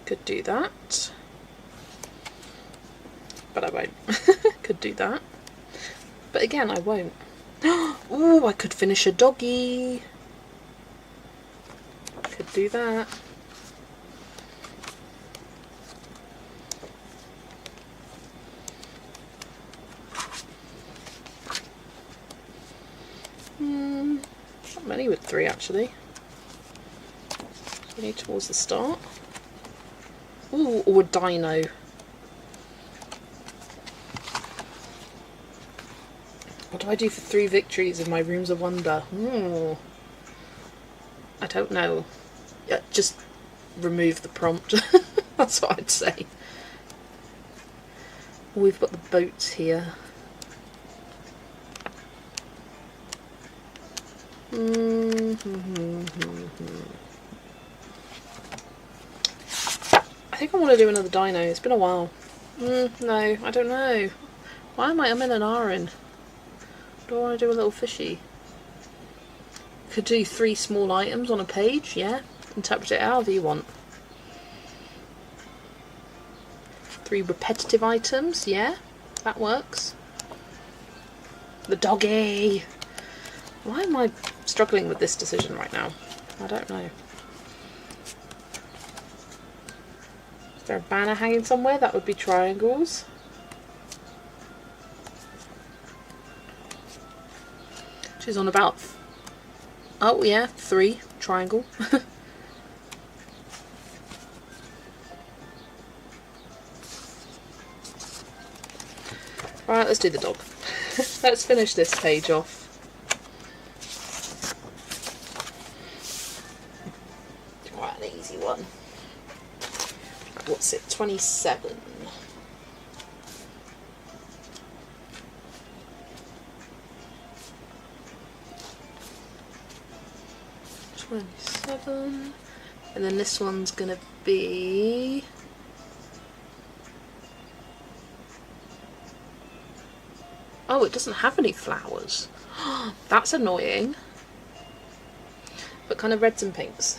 Could do that. But I won't. Could do that. But again, I won't. Oh, I could finish a doggy. Could do that. Not many with 3 actually. We need towards the start. Ooh, or a dino. What do I do for 3 victories in my Rooms of Wonder? I don't know. Yeah, just remove the prompt. That's what I'd say. We've got the boats here. I think I want to do another dino. It's been a while. No, I don't know. Why am I umming and ahhing? Do I want to do a little fishy? Could do 3 small items on a page, yeah. Interpret it however you want. 3 repetitive items, yeah. That works. The doggy! Why am I struggling with this decision right now? I don't know. Is there a banner hanging somewhere? That would be triangles. She's on about... Oh yeah, 3. Triangle. Right, let's do the dog. Let's finish this page off. Quite an easy one. What's it? 27. 27. And then this one's gonna be... Oh, it doesn't have any flowers. That's annoying. But kind of reds and pinks.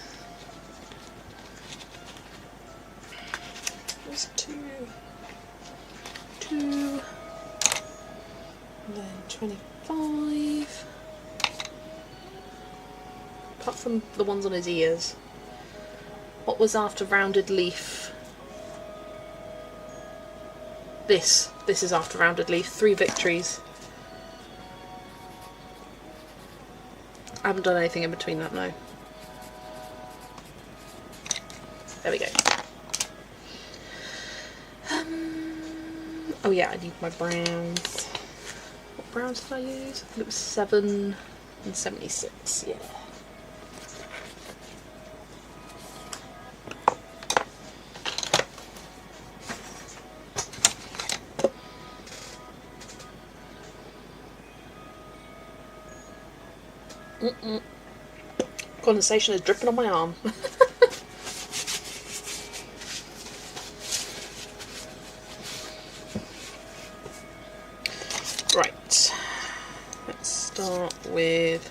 There's 2. And then 25. Apart from the ones on his ears. What was after rounded leaf? This is after rounded leaf. 3 victories. I haven't done anything in between that, no. There we go. Oh yeah, I need my browns. What browns did I use? I think it was 7 and 76, yeah. Condensation is dripping on my arm. Right, let's start with...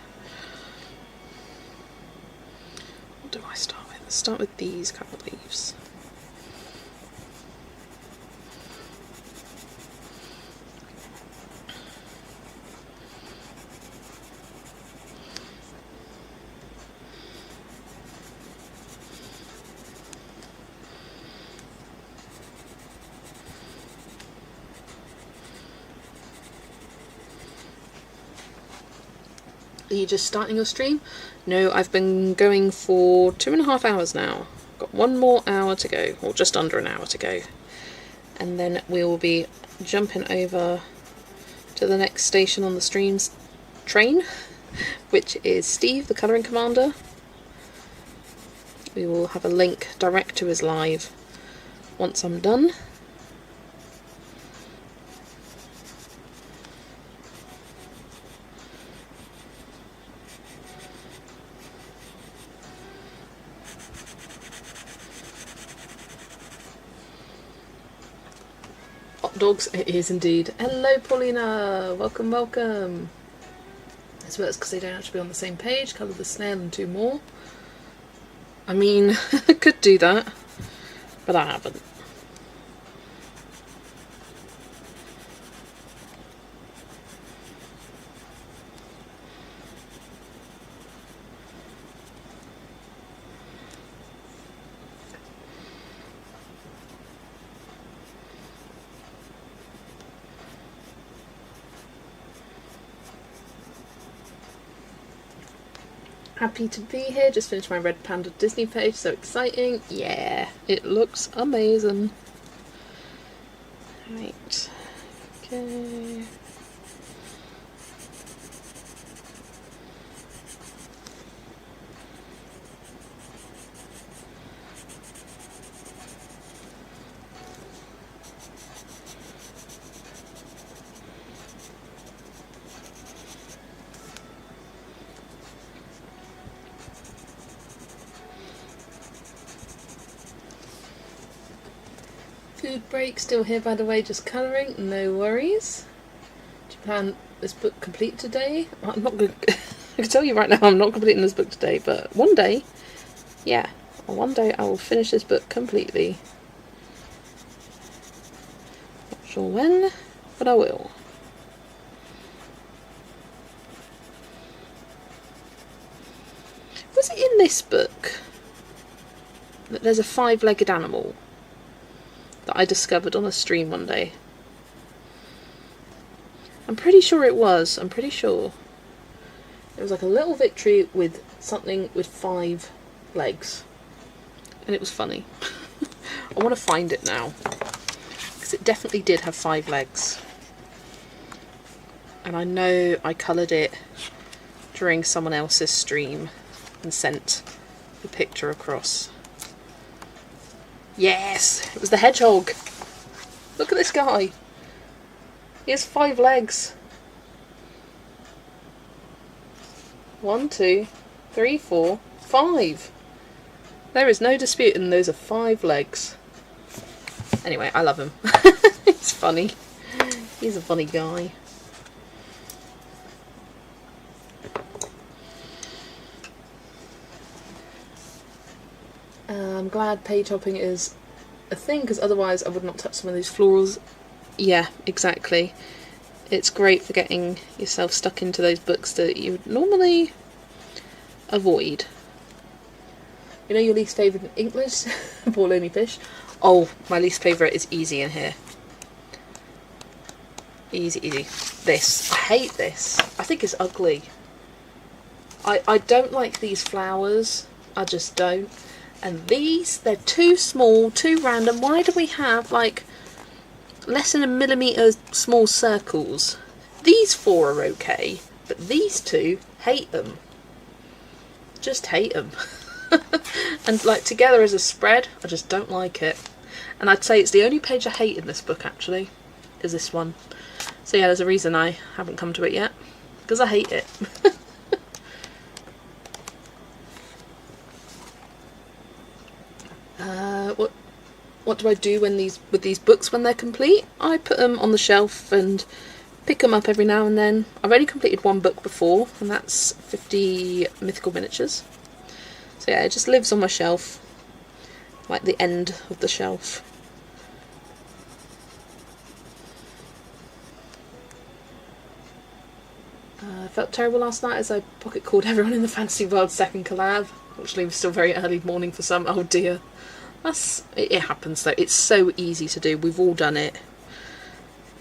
What do I start with? Let's start with these couple of leaves. Are you just starting your stream? No, I've been going for 2.5 hours now. Got 1 more hour to go, or just under an hour to go. And then we will be jumping over to the next station on the stream's train, which is Steve, the colouring commander. We will have a link direct to his live once I'm done. Dogs, it is indeed. Hello Paulina, welcome, welcome. I suppose it's because they don't have to be on the same page. Colour the snail and 2 more. I mean, I could do that, but I haven't. Happy to be here, just finished my Red Panda Disney page, so exciting. Yeah, it looks amazing. Right, okay. food break. Still here, by the way, just colouring. No worries. Do you plan this book complete today? I'm not good. I can tell you right now, I'm not completing this book today, but one day, yeah, one day I will finish this book completely. Not sure when, but I will. Was it in this book that there's a 5-legged animal that I discovered on a stream one day? I'm pretty sure it was. I'm pretty sure. It was like a little victory with something with 5 legs. And it was funny. I want to find it now. Because it definitely did have 5 legs. And I know I coloured it during someone else's stream and sent the picture across. Yes! It was the hedgehog! Look at this guy! He has 5 legs. 1, 2, 3, 4, 5. There is no disputing those are 5 legs. Anyway, I love him. He's funny. He's a funny guy. I'm glad page hopping is a thing, because otherwise I would not touch some of these florals. Yeah, exactly. It's great for getting yourself stuck into those books that you would normally avoid. You know your least favourite in English? Poor lonely fish. Oh, my least favourite is easy in here. Easy, easy. This. I hate this. I think it's ugly. I don't like these flowers. I just don't. And these, they're too small, too random. Why do we have, like, less than a millimetre small circles? These 4 are okay, but these 2, hate them. Just hate them. And, like, together as a spread, I just don't like it. And I'd say it's the only page I hate in this book, actually, is this one. So yeah, there's a reason I haven't come to it yet. Because I hate it. What do I do with these books when they're complete? I put them on the shelf and pick them up every now and then. I've only completed 1 book before, and that's 50 mythical miniatures. So yeah, it just lives on my shelf, like the end of the shelf. I felt terrible last night as I pocket called everyone in the fantasy world second collab. Actually, it was still very early morning for some. Oh dear. It happens though. It's so easy to do. We've all done it.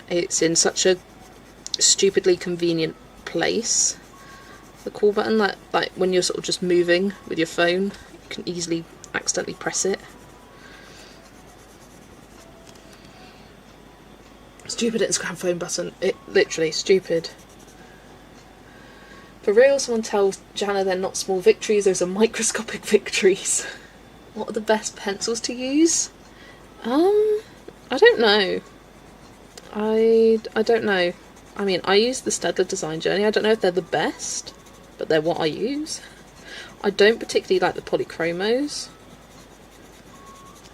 It's in such a stupidly convenient place. The call button, like when you're sort of just moving with your phone, you can easily accidentally press it. Stupid Instagram phone button. It literally stupid. For real, someone tells Jana they're not small victories, those are microscopic victories. What are the best pencils to use? I don't know. I don't know. I mean, I use the Staedtler Design Journey. I don't know if they're the best, but they're what I use. I don't particularly like the Polychromos.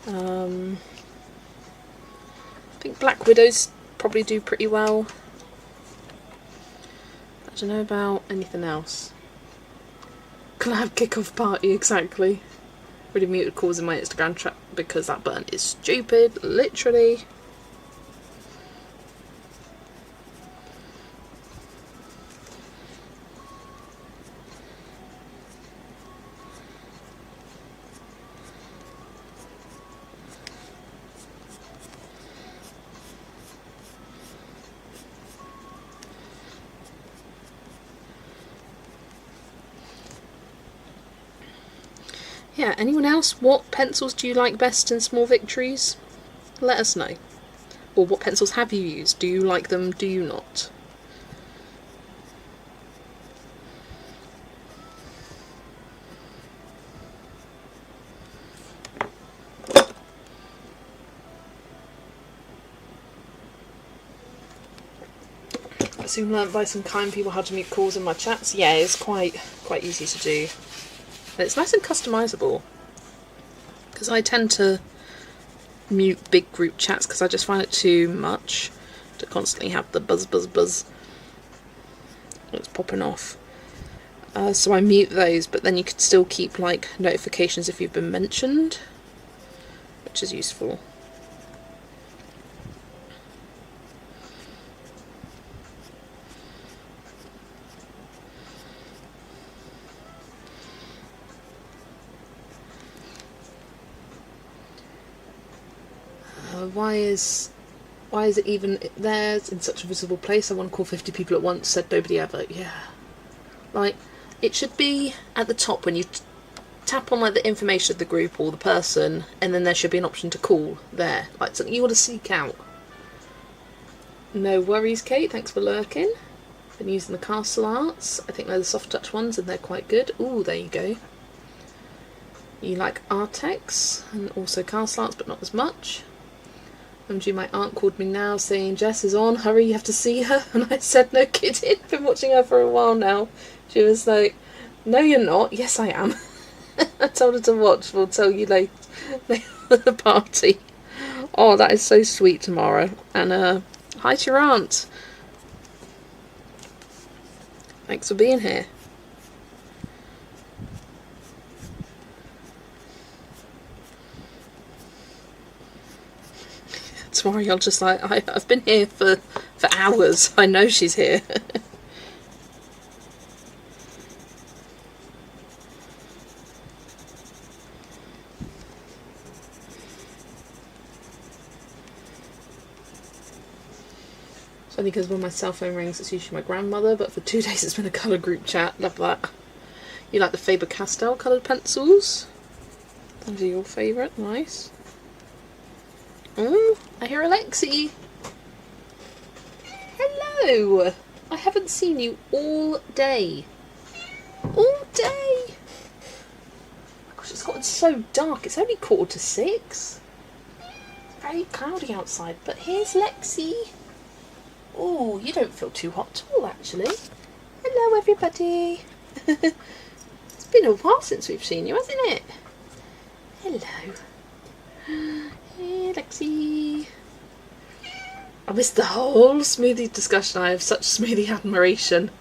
I think Black Widows probably do pretty well. I don't know about anything else. Collab kickoff party, exactly. Really muted calls in my Instagram chat because that button is stupid, literally. Yeah, anyone else? What pencils do you like best in Small Victories? Let us know. Or what pencils have you used? Do you like them? Do you not? I soon learnt by some kind people how to mute calls in my chats. Yeah, it's quite easy to do. And it's nice and customisable. Because I tend to mute big group chats because I just find it too much to constantly have the buzz buzz buzz that's popping off. So I mute those, but then you could still keep like notifications if you've been mentioned, which is useful. Why is it even there in such a visible place? I want to call 50 people at once, said nobody ever. Yeah. Like, it should be at the top when you tap on like the information of the group or the person, and then there should be an option to call there. Like something you want to seek out. No worries, Kate. Thanks for lurking. Been using the castle arts. I think they're the soft touch ones and they're quite good. Ooh, there you go. You like Artex and also castle arts, but not as much. OMG, my aunt called me now saying Jess is on, hurry, you have to see her. And I said, no kidding, been watching her for a while now. She was like, no you're not. Yes I am. I told her to watch, we'll tell you later at the party. Oh, that is so sweet, Tamara. And hi to your aunt. Thanks for being here. Tomorrow you're just like, I've been here for hours. I know she's here. It's only because when my cell phone rings it's usually my grandmother, but for 2 days it's been a colour group chat. Love that. You like the Faber-Castell coloured pencils? Those are your favourite. Nice. Oh, I hear Alexi. Hello. I haven't seen you all day. All day. Gosh, it's gotten so dark. It's only 5:45. It's very cloudy outside, but here's Lexi. Oh, you don't feel too hot at all, actually. Hello, everybody. It's been a while since we've seen you, hasn't it? Hello. Hey, Lexi. I missed the whole smoothie discussion. I have such smoothie admiration.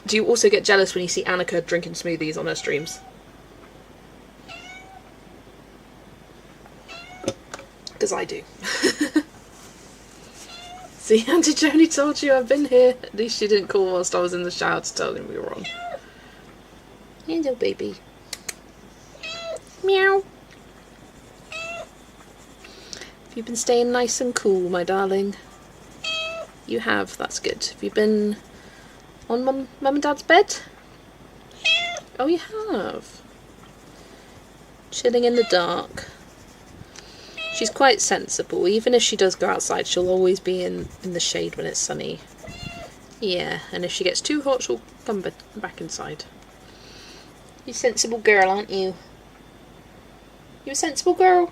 Do you also get jealous when you see Annika drinking smoothies on her streams? Because I do. See, Auntie Joni told you I've been here. At least she didn't call whilst I was in the shower to tell him we were on. Hello, baby. Meow. Have you been staying nice and cool, my darling? You have, that's good. Have you been on Mum and Dad's bed? Oh, you have. Chilling in the dark. She's quite sensible. Even if she does go outside, she'll always be in the shade when it's sunny. Yeah, and if she gets too hot, she'll come back inside. You sensible girl, aren't you? You a sensible girl?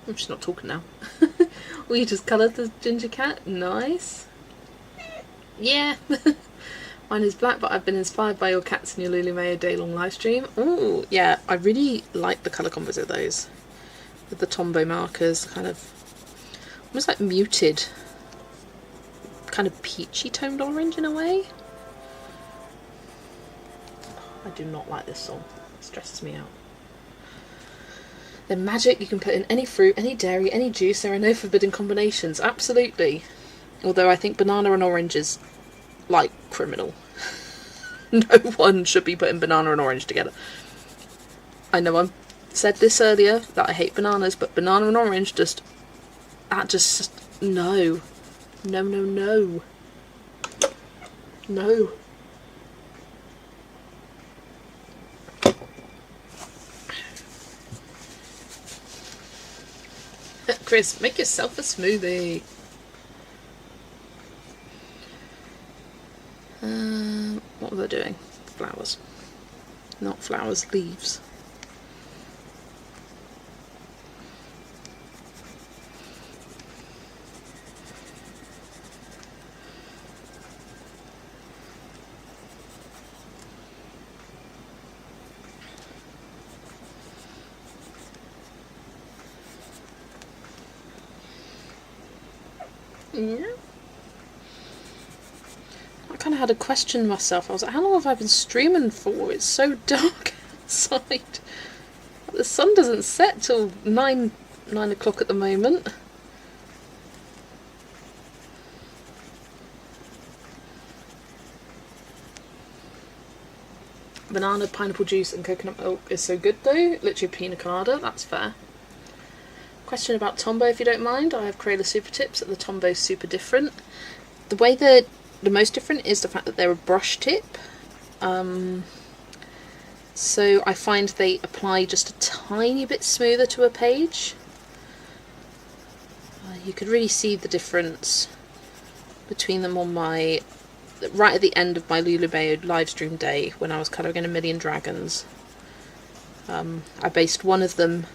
Oh, she's not talking now. Well, you just coloured the ginger cat. Nice. Yeah. Mine is black, but I've been inspired by your cats in your Lulu Mayo day-long live stream. Oh, yeah. I really like the colour combos of those. With the Tombow markers, kind of almost like muted, kind of peachy toned orange in a way. I do not like this song. It stresses me out. They're magic. You can put in any fruit, any dairy, any juice. There are no forbidden combinations. Absolutely. Although I think banana and orange is like criminal. No one should be putting banana and orange together. I know I'm said this earlier that I hate bananas, but banana and orange just no. No, no, no. No. Chris, make yourself a smoothie. What was I doing? Flowers. Not flowers, leaves. Yeah. I kind of had to question myself. I was like, how long have I been streaming for? It's so dark outside. The sun doesn't set till 9 o'clock at the moment. Banana, pineapple juice and coconut milk is so good though. Literally pina colada, that's fair. Question about Tombow, if you don't mind. I have Crayola Super Tips, and the Tombow's super different. The way they're the most different is the fact that they're a brush tip. So I find they apply just a tiny bit smoother to a page. You could really see the difference between them on my... right at the end of my Lulubayo live stream day when I was colouring in A Million Dragons. I based one of them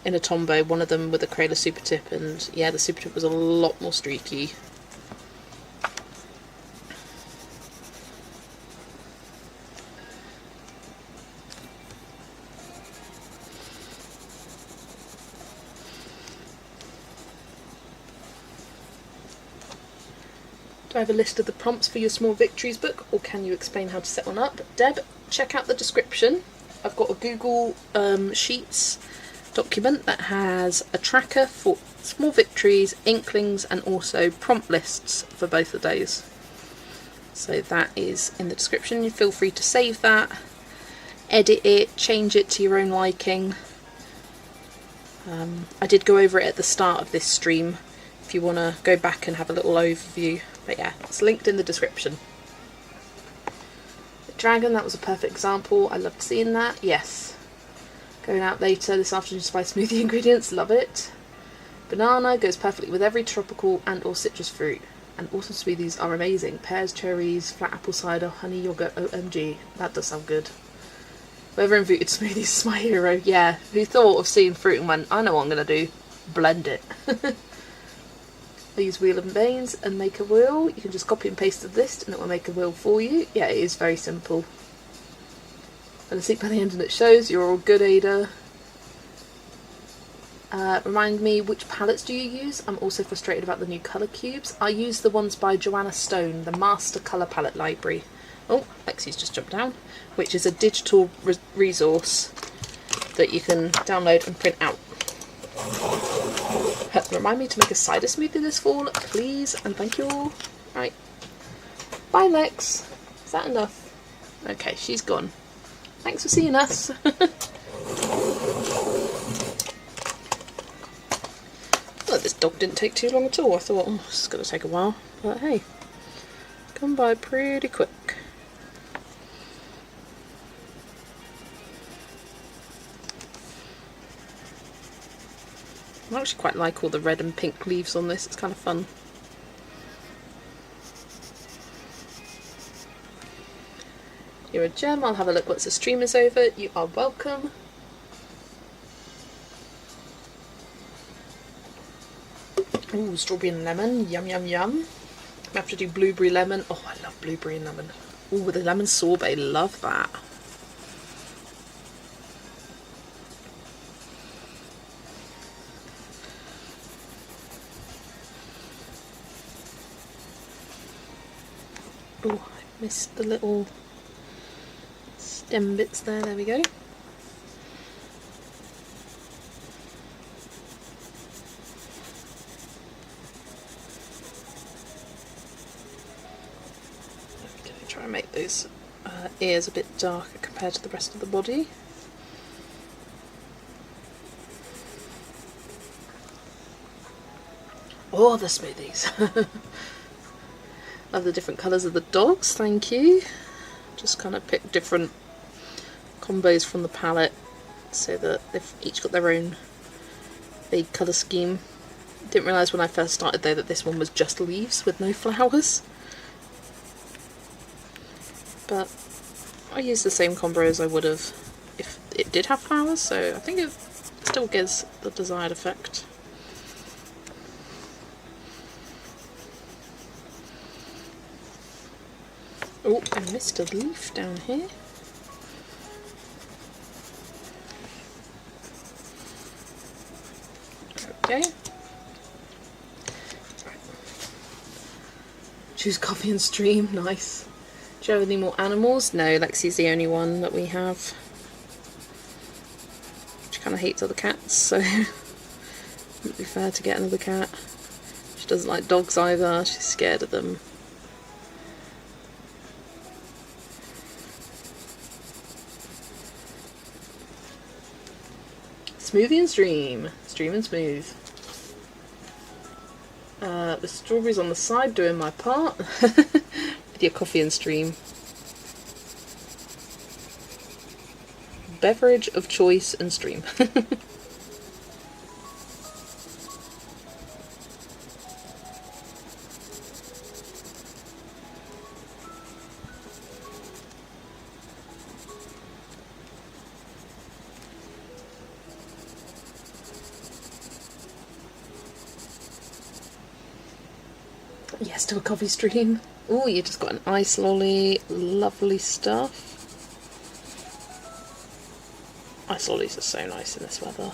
in a Tombow, one of them with a Crayola Super Tip, and yeah, the Super Tip was a lot more streaky. Do I have a list of the prompts for your Small Victories book, or can you explain how to set one up? Deb, check out the description. I've got a Google Sheets document that has a tracker for Small Victories, Inklings, and also prompt lists for both of those. So that is in the description. You feel free to save that, edit it, change it to your own liking. I did go over it at the start of this stream if you want to go back and have a little overview. But yeah, it's linked in the description. The dragon, that was a perfect example. I loved seeing that. Yes. Going out later this afternoon to spice smoothie ingredients. Love it. Banana goes perfectly with every tropical and or citrus fruit. And autumn smoothies are amazing. Pears, cherries, flat apple cider, honey yogurt. OMG. That does sound good. Whoever invented smoothies is my hero. Yeah. Who thought of seeing fruit and went, I know what I'm going to do. Blend it. I use Wheel and Veins and make a wheel. You can just copy and paste the list and it will make a wheel for you. Yeah, it is very simple. And I see by the end and it shows. You're all good, Ada. Remind me, which palettes do you use? I'm also frustrated about the new colour cubes. I use the ones by Joanna Stone, the Master Colour Palette Library. Oh, Lexi's just jumped down. Which is a digital resource that you can download and print out. Remind me to make a cider smoothie this fall, please, and thank you all. Right. Bye, Lex. Is that enough? Okay, she's gone. Thanks for seeing us. Well, this dog didn't take too long at all. I thought, oh, this is going to take a while. But hey, come by pretty quick. I actually quite like all the red and pink leaves on this, it's kind of fun. You're a gem, I'll have a look once the stream is over. You are welcome. Ooh, strawberry and lemon, yum yum yum. I have to do blueberry lemon. Oh, I love blueberry and lemon. Ooh, with the lemon sorbet, love that. Oh, I missed the little stem bits there. There we go. Okay, try and make those ears a bit darker compared to the rest of the body. Oh, the smoothies. Love the different colours of the dogs, thank you. Just kind of pick different combos from the palette so that they've each got their own vague colour scheme. Didn't realise when I first started though that this one was just leaves with no flowers. But I used the same combo as I would have if it did have flowers, so I think it still gives the desired effect. Oh, I missed a leaf down here. Okay. Right. Choose coffee and stream, nice. Do you have any more animals? No, Lexi's the only one that we have. She kind of hates other cats, so it wouldn't be fair to get another cat. She doesn't like dogs either, she's scared of them. Smoothie and stream. Stream and smooth. The strawberries on the side doing my part. With your coffee and stream. Beverage of choice and stream. Yes, to a coffee stream. Oh, you just got an ice lolly. Lovely stuff. Ice lollies are so nice in this weather.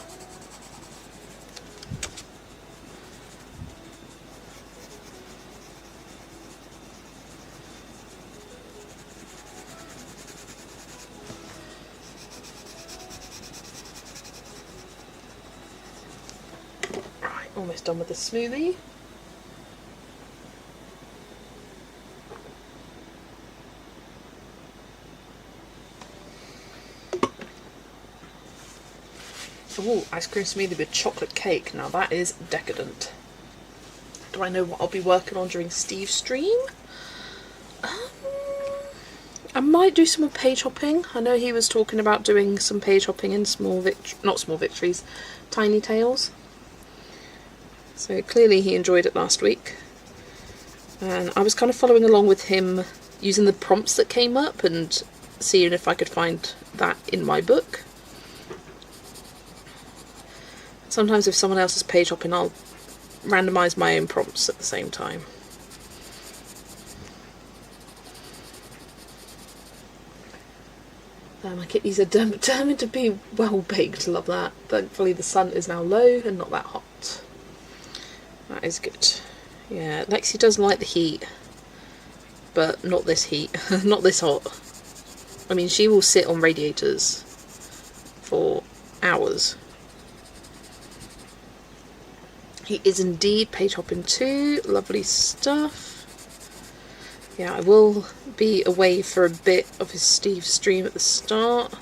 Right, almost done with the smoothie. Ooh, ice cream smoothie with chocolate cake. Now that is decadent. Do I know what I'll be working on during Steve's stream? I might do some more page hopping. I know he was talking about doing some page hopping in not Small Victories, Tiny Tales. So clearly he enjoyed it last week. And I was kind of following along with him using the prompts that came up and seeing if I could find that in my book. Sometimes if someone else is page hopping, I'll randomise my own prompts at the same time. My kitties are determined to be well baked, love that. Thankfully the sun is now low and not that hot. That is good. Yeah, Lexi does like the heat, but not this heat, not this hot. I mean, she will sit on radiators for hours. He is indeed page hopping too. Lovely stuff. Yeah, I will be away for a bit of his Steve stream at the start,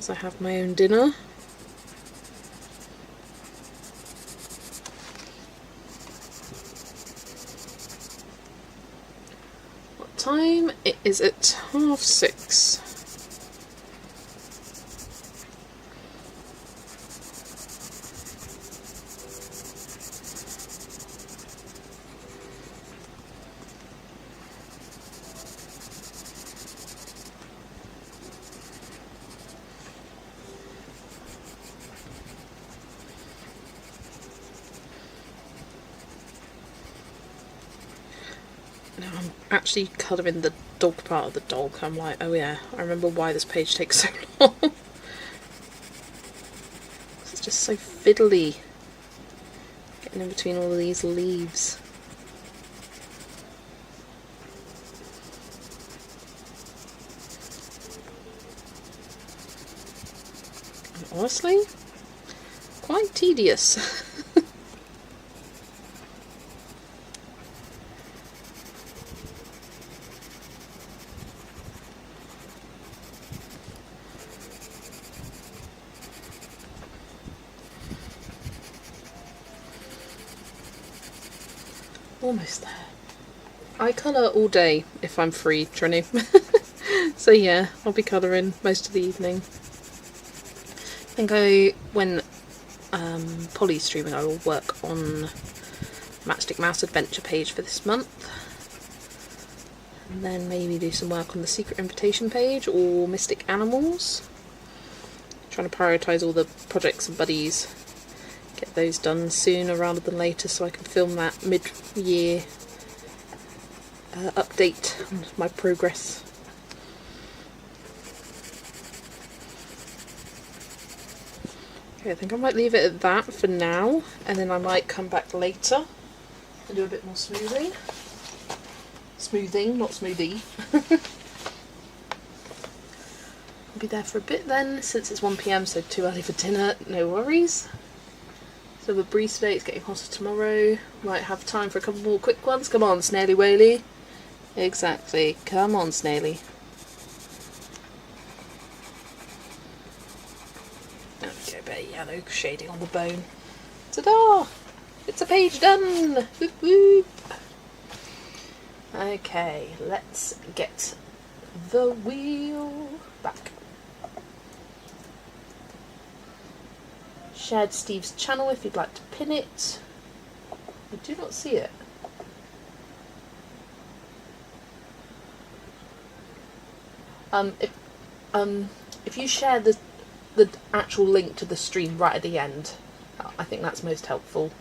as I have my own dinner. What time? It is at 6:30. Now I'm actually colouring the dog part of the dog. I'm like, oh yeah, I remember why this page takes so long. It's just so fiddly. Getting in between all of these leaves. And honestly, quite tedious. Almost there. I colour all day if I'm free, Trini. So yeah, I'll be colouring most of the evening. I think when Polly's streaming, I will work on Matchstick Mouse Adventure page for this month. And then maybe do some work on the Secret Invitation page or Mystic Animals. Trying to prioritise all the projects and buddies. Get those done sooner rather than later so I can film that mid-year update on my progress. Okay, I think I might leave it at that for now, and then I might come back later and do a bit more smoothing. Smoothing, not smoothie. I'll be there for a bit then, since it's 1 PM, so too early for dinner, no worries. So the breeze today, it's getting hotter tomorrow. Might have time for a couple more quick ones. Come on, Snaily Whaley. Exactly, come on, Snaily. There we go, bit of yellow shading on the bone. Ta-da! It's a page done! Whoop whoop! Okay, let's get the wheel back. Shared Steve's channel if you'd like to pin it. I do not see it. If you share the actual link to the stream right at the end, I think that's most helpful.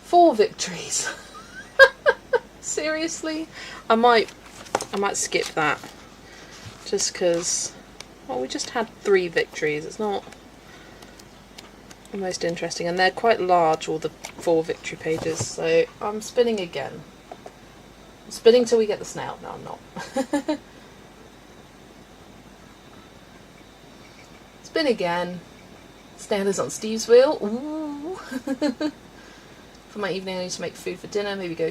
Four victories. Seriously? I might skip that. Just because, well, we just had 3 victories. It's not the most interesting, and they're quite large, all the 4 victory pages. So I'm spinning again. I'm spinning till we get the snail. No, I'm not. Spin again. Snail is on Steve's wheel. Ooh. For my evening, I need to make food for dinner. Maybe go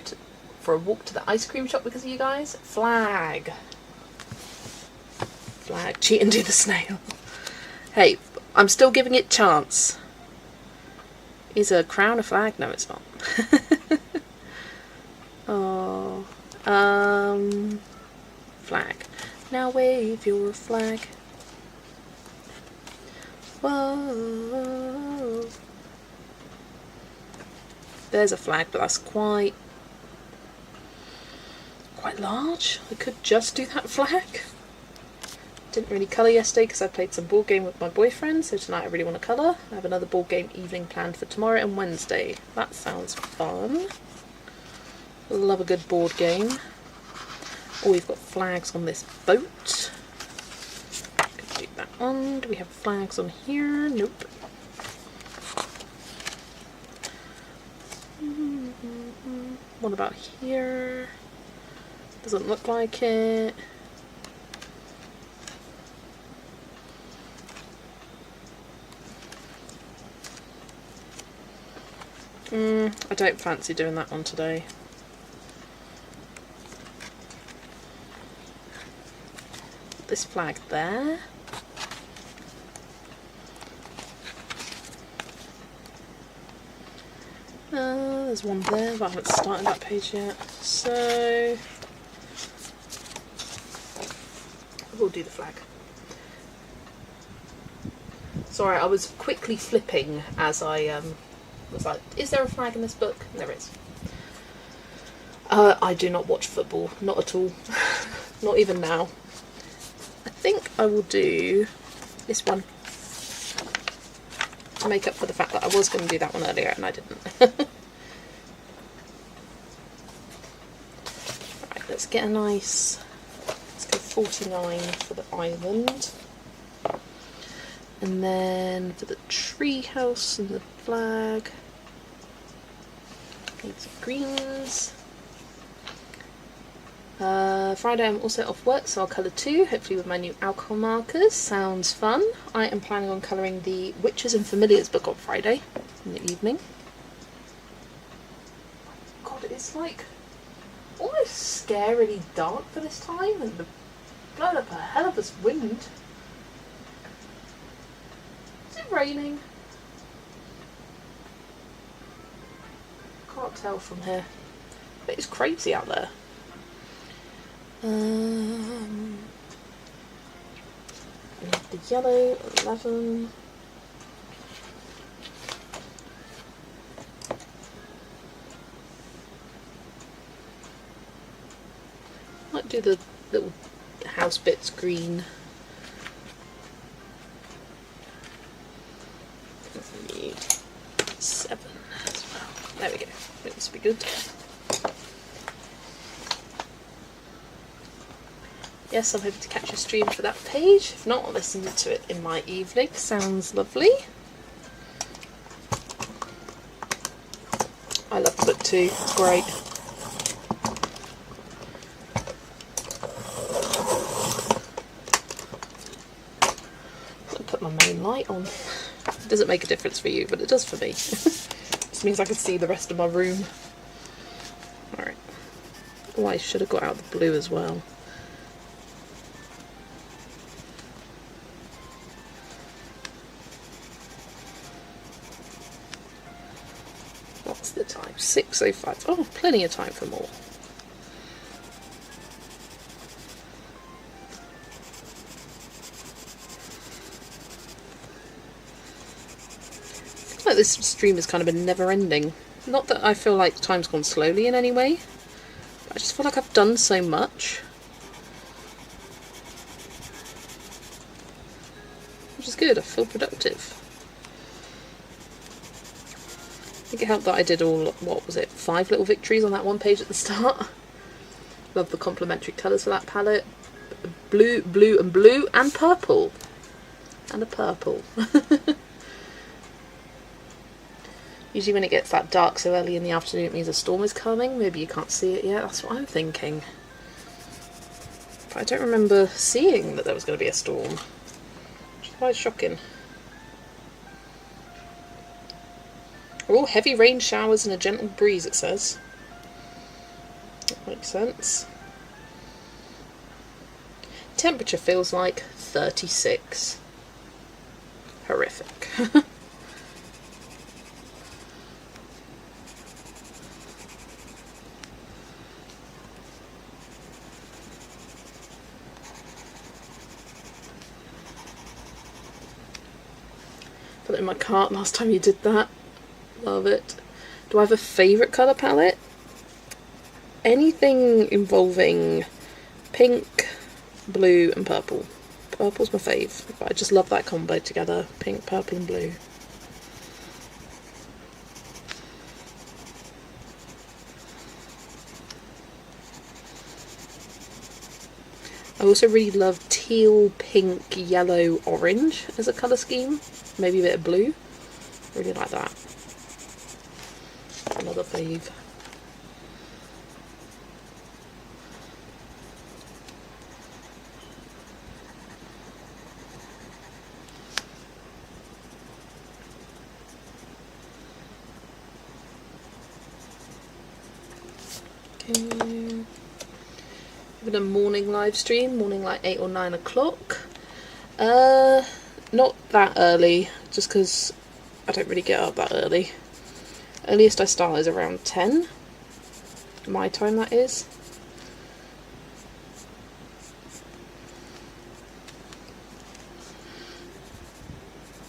for a walk to the ice cream shop because of you guys. Flag. Flag. Cheat and do the snail. Hey, I'm still giving it chance. Is a crown a flag? No, it's not. Oh. Flag. Now wave your flag. Whoa. There's a flag, but that's quite large. I could just do that flag. Didn't really colour yesterday because I played some board game with my boyfriend, so tonight I really want to colour. I have another board game evening planned for tomorrow and Wednesday. That sounds fun. Love a good board game. Oh, we've got flags on this boat. Could do that one. Do we have flags on here? Nope. What about here? Doesn't look like it. I don't fancy doing that one today. This flag there. There's one there, but I haven't started that page yet. So we'll do the flag. Sorry, I was quickly flipping as I was like, is there a flag in this book? And there is. I do not watch football, not at all. Not even now. I think I will do this one to make up for the fact that I was going to do that one earlier and I didn't. Right, let's get a nice, let's go 49 for the island. And then for the tree house and the flag, need some greens. Friday I'm also off work, so I'll colour too, hopefully with my new alcohol markers. Sounds fun. I am planning on colouring the Witches and Familiars book on Friday in the evening. God, it's like almost scarily dark for this time, and blowing up a hell of a wind. Is it raining? Can't tell from here. But it's crazy out there. The yellow, 11. Might do the little house bits green. Need 7 as well. There we go. This will be good. Yes, I'm hoping to catch a stream for that page. If not, I'll listen to it in my evening. Sounds lovely. I love the book too, it's great. I'll put my main light on. It doesn't make a difference for you, but it does for me. This means I can see the rest of my room. Alright. Oh, I should have got out the blue as well. What's the time? 6:05. Oh, plenty of time for more. I feel like this stream has kind of been never ending. Not that I feel like time's gone slowly in any way, but I just feel like I've done so much. Which is good, I feel productive. I think it helped that I did all, what was it, 5 little victories on that one page at the start. Love the complementary colours for that palette. Blue, blue and blue, and purple. And a purple. Usually when it gets that dark so early in the afternoon it means a storm is coming. Maybe you can't see it yet, that's what I'm thinking. But I don't remember seeing that there was going to be a storm. Which is quite shocking. Oh, heavy rain showers and a gentle breeze, it says. That makes sense. Temperature feels like 36. Horrific. Put it in my cart last time you did that. Love it. Do I have a favourite colour palette? Anything involving pink, blue and purple. Purple's my fave. I just love that combo together. Pink, purple and blue. I also really love teal, pink, yellow, orange as a colour scheme. Maybe a bit of blue. Really like that. Another fave. Okay. Having a morning live stream, morning like 8 or 9 o'clock. Not that early, just because I don't really get up that early. Earliest I start is around 10. My time, that is.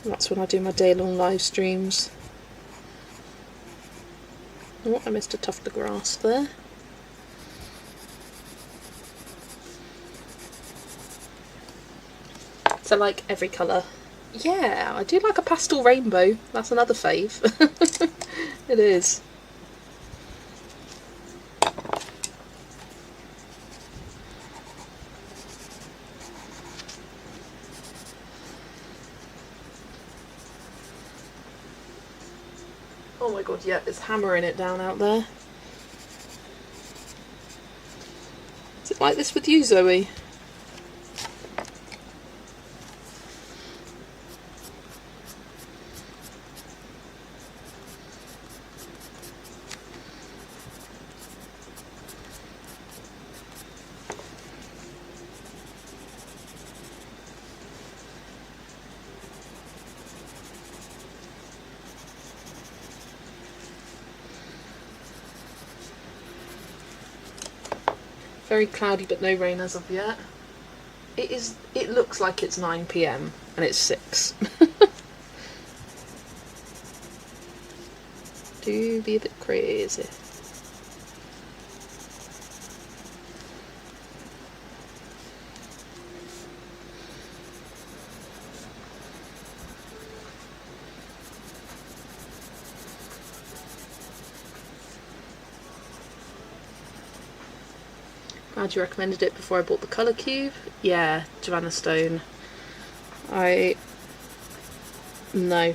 That's when I do my day-long live streams. Oh, I missed a tuft of grass there. So like every colour. Yeah, I do like a pastel rainbow. That's another fave. It is. Oh my god, yeah, it's hammering it down out there. Is it like this with you, Zoe? Very cloudy but no rain as of yet. It looks like it's 9 PM and it's 6. Do be a bit crazy. Glad you recommended it before I bought the colour cube. Yeah, Joanna Stone. No.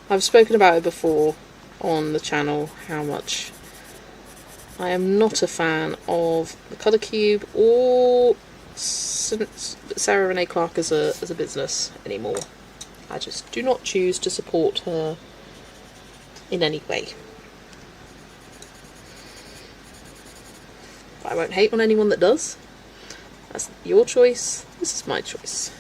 I've spoken about it before on the channel, how much I am not a fan of the colour cube or Sarah Renee Clark as a business anymore. I just do not choose to support her in any way. But I won't hate on anyone that does. That's your choice. This is my choice.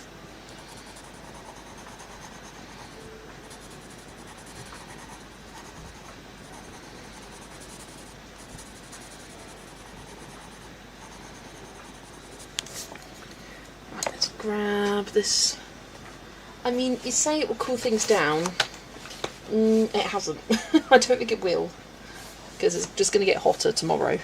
Right, let's grab this. I mean, you say it will cool things down. It hasn't. I don't think it will. Because it's just going to get hotter tomorrow.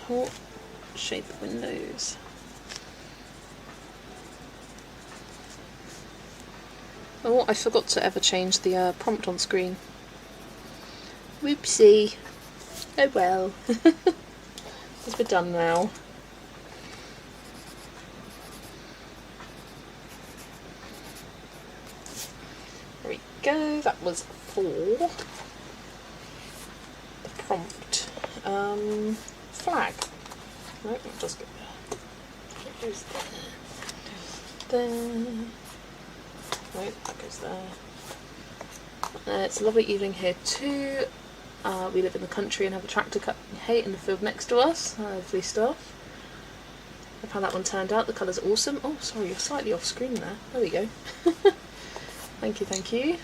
What shape of windows? Oh, I forgot to ever change the prompt on screen. Whoopsie. Oh well. Because we're done now. There we go. That was for the prompt. Flag. No, it does go there. It goes there. There. No, that goes there. It's a lovely evening here too. We live in the country and have a tractor cut hay in the field next to us. Lovely stuff. I've how that one turned out. The colour's awesome. Oh, sorry, you're slightly off screen there. There we go. Thank you, thank you.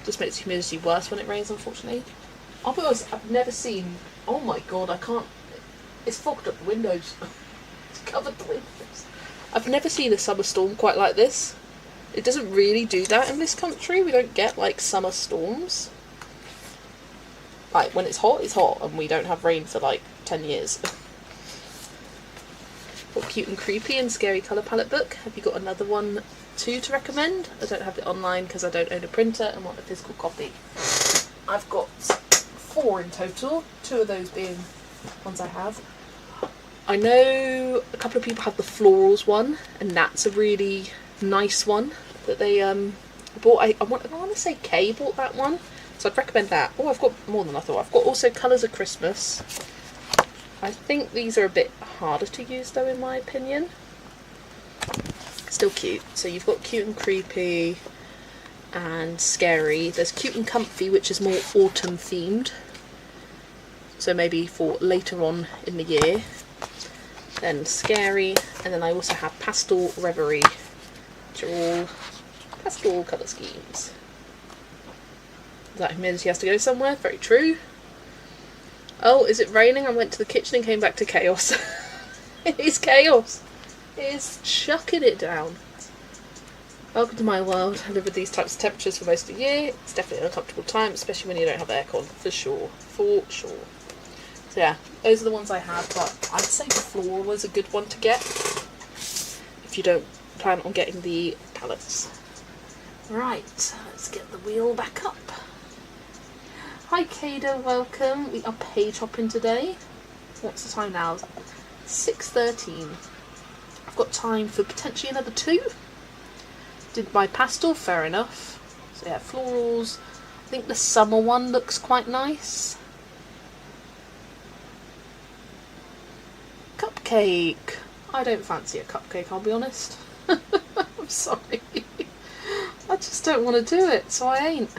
Just makes the humidity worse when it rains, unfortunately. I'll be honest, I've never seen... Oh my god, I can't... It's fogged up the windows. It's covered the windows. I've never seen a summer storm quite like this. It doesn't really do that in this country. We don't get, like, summer storms. Like, when it's hot, and we don't have rain for, like, 10 years. What Cute and Creepy and Scary Colour Palette book. Have you got another one, too, to recommend? I don't have it online because I don't own a printer and want a physical copy. I've got 4 in total, 2 of those being ones I have. I know a couple of people have the Florals one, and that's a really nice one that they bought. I want to say Kay bought that one, so I'd recommend that. Oh, I've got more than I thought. I've got also Colours of Christmas. I think these are a bit harder to use though, in my opinion. Still cute. So you've got Cute and Creepy and Scary. There's Cute and Comfy, which is more autumn themed, so maybe for later on in the year. Then Scary, and then I also have Pastel Reverie, which are all pastel colour schemes. That humidity has to go somewhere, very true. Oh, is it raining? I went to the kitchen and came back to chaos. It is chaos. It is chucking it down. Welcome to my world. I live with these types of temperatures for most of the year. It's definitely an uncomfortable time, especially when you don't have aircon, for sure. For sure. So yeah, those are the ones I have, but I'd say the floral was a good one to get if you don't plan on getting the palettes. Right, let's get the wheel back up. Hi Kada, welcome. We are page hopping today. What's the time now? 6:13. I've got time for potentially another 2. Did my pastel, fair enough. So yeah, florals. I think the summer one looks quite nice. Cupcake. I don't fancy a cupcake, I'll be honest. I'm sorry. I just don't want to do it, so I ain't.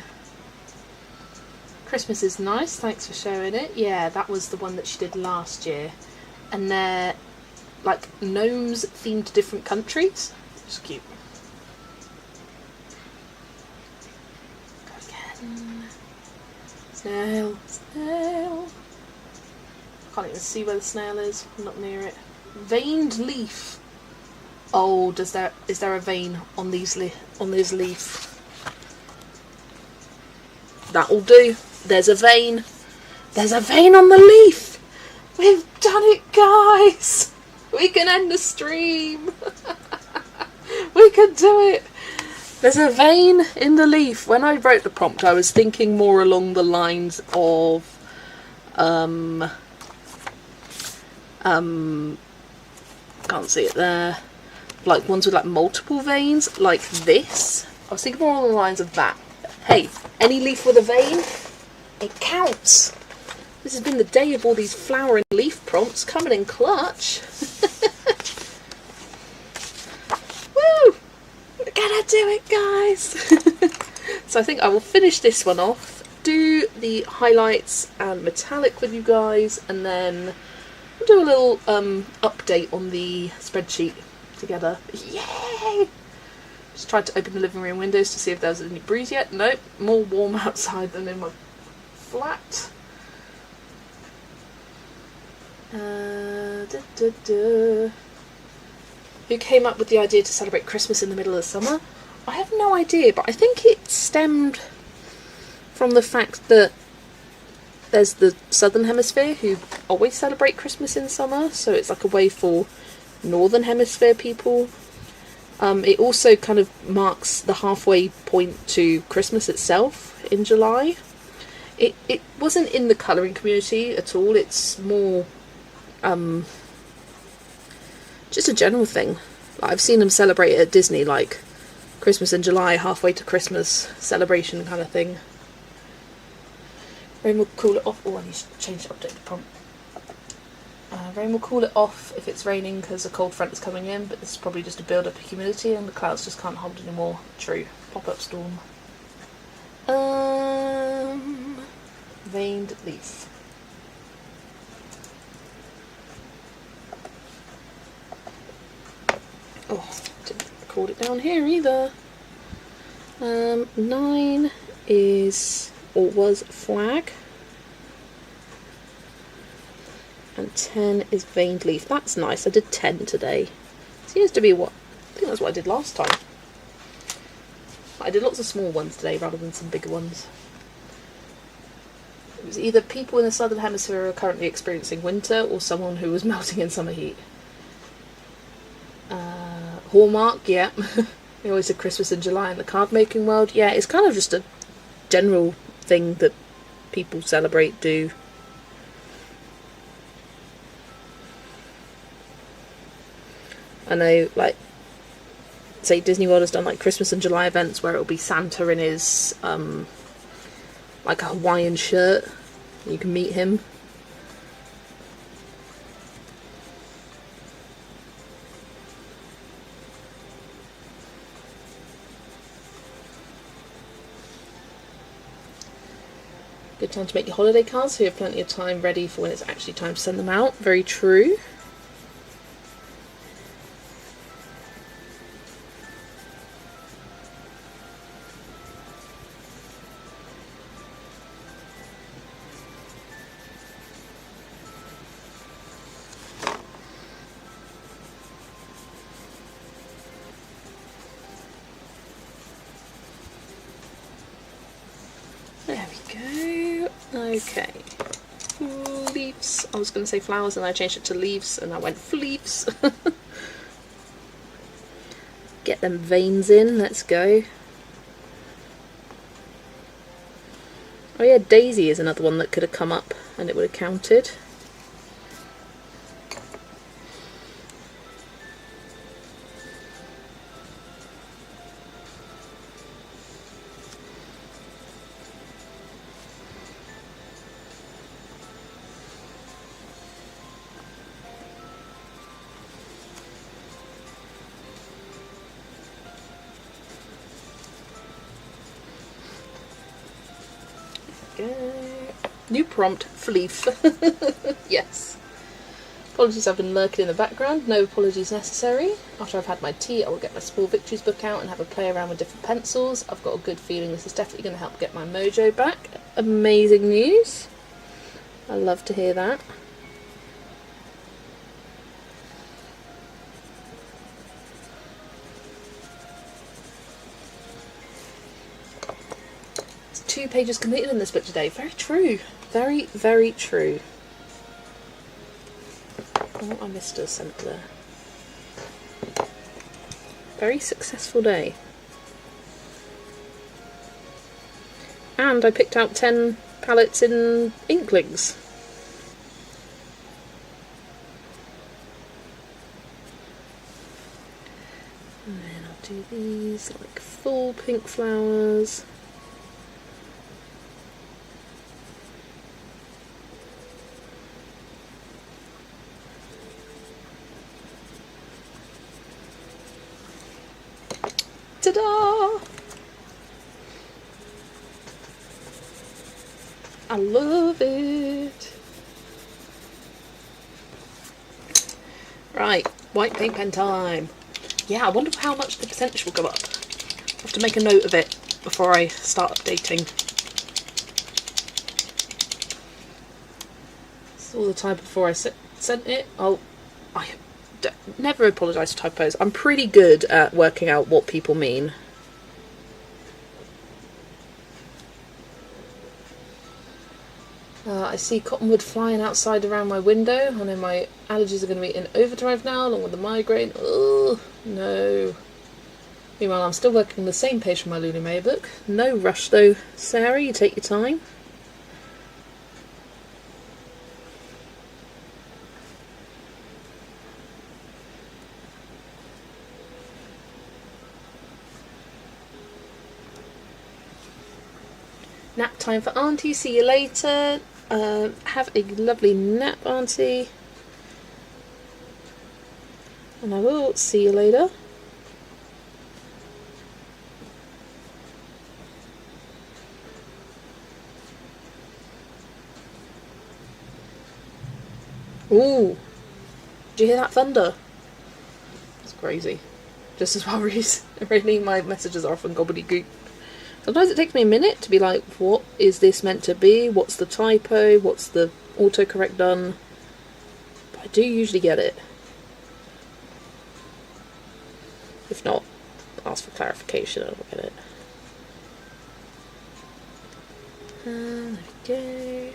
Christmas is nice, thanks for sharing it. Yeah, that was the one that she did last year. And they're like gnomes themed to different countries. It's cute. Go again. Snail, snail. Can't even see where the snail is. I'm not near it. Veined leaf. Oh, is there a vein on this leaf? That'll do. There's a vein. There's a vein on the leaf. We've done it, guys. We can end the stream. We can do it. There's a vein in the leaf. When I wrote the prompt, I was thinking more along the lines of can't see it there, like ones with like multiple veins, like this. I was thinking more along the lines of that. Hey, any leaf with a vein, it counts. This has been the day of all these flower and leaf prompts coming in clutch. Woo! We're gonna do it, guys. So I think I will finish this one off, do the highlights and metallic with you guys, and then we'll do a little update on the spreadsheet together. Yay! Just tried to open the living room windows to see if there was any breeze yet. Nope, more warm outside than in my flat. Who came up with the idea to celebrate Christmas in the middle of summer? I have no idea, but I think it stemmed from the fact that there's the Southern Hemisphere who always celebrate Christmas in summer, so it's like a way for Northern Hemisphere people. It also kind of marks the halfway point to Christmas itself in July. It wasn't in the colouring community at all, it's more just a general thing. Like, I've seen them celebrate it at Disney, like Christmas in July, halfway to Christmas celebration kind of thing. Rain will cool it off. Oh, I need to change the update prompt. Rain will cool it off if it's raining because a cold front is coming in, but this is probably just a build-up of humidity and the clouds just can't hold anymore. True. Pop-up storm. Veined leaf. Oh, didn't record it down here either. 9 is, or was, flag. And 10 is veined leaf. That's nice. I did 10 today. Seems to be what, I think that's what I did last time. I did lots of small ones today rather than some bigger ones. It was either people in the Southern Hemisphere who are currently experiencing winter or someone who was melting in summer heat. Hallmark, yeah. We always said Christmas in July in the card making world. Yeah, it's kind of just a general thing that people celebrate, do. I know, like, say Disney World has done like Christmas in July events where it'll be Santa in his like a Hawaiian shirt. You can meet him. Good time to make your holiday cards so you have plenty of time ready for when it's actually time to send them out. Very true. There we go. Okay. Leaves. I was going to say flowers and I changed it to leaves and I went for leaves. Get them veins in. Let's go. Oh yeah, Daisy is another one that could have come up and it would have counted. New prompt for leaf. Yes. Apologies, I've been lurking in the background. No apologies necessary. After I've had my tea, I will get my small Victories book out and have a play around with different pencils. I've got a good feeling this is definitely going to help get my mojo back. Amazing news. I love to hear that. 2 pages completed in this book today. Very true. Very, very true. Oh, I missed a scent there. Very successful day. And I picked out 10 palettes in Inklings. And then I'll do these like full pink flowers. Ta-da! I love it. Right, white paint pen time. Yeah, I wonder how much the percentage will go up. I have to make a note of it before I start updating. It's all the time before I sent it. I never apologise for typos. I'm pretty good at working out what people mean. I see cottonwood flying outside around my window. I know my allergies are going to be in overdrive now, along with the migraine. Oh, no. Meanwhile, I'm still working on the same page from my Luna May book. No rush though, Sarah, you take your time. Nap time for Auntie. See you later. Have a lovely nap, Auntie. And I will see you later. Ooh. Did you hear that thunder? It's crazy. Just as well, really, my messages are often gobbledygook. Sometimes it takes me a minute to be like, what is this meant to be? What's the typo? What's the autocorrect done? But I do usually get it. If not, ask for clarification and I'll get it. There we go.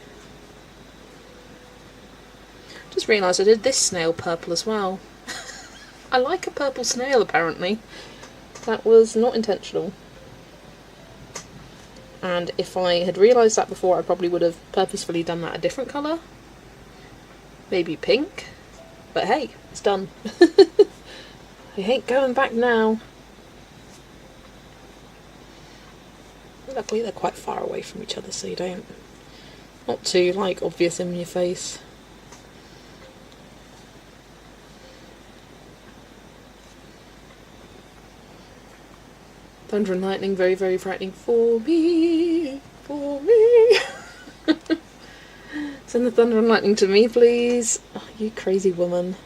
Just realised I did this snail purple as well. I like a purple snail apparently. That was not intentional. And if I had realised that before, I probably would have purposefully done that a different colour. Maybe pink. But hey, it's done. I ain't going back now. Luckily they're quite far away from each other, so you don't... not too, like, obvious in your face. Thunder and lightning, very, very frightening for me. For me. Send the thunder and lightning to me, please. Oh, you crazy woman.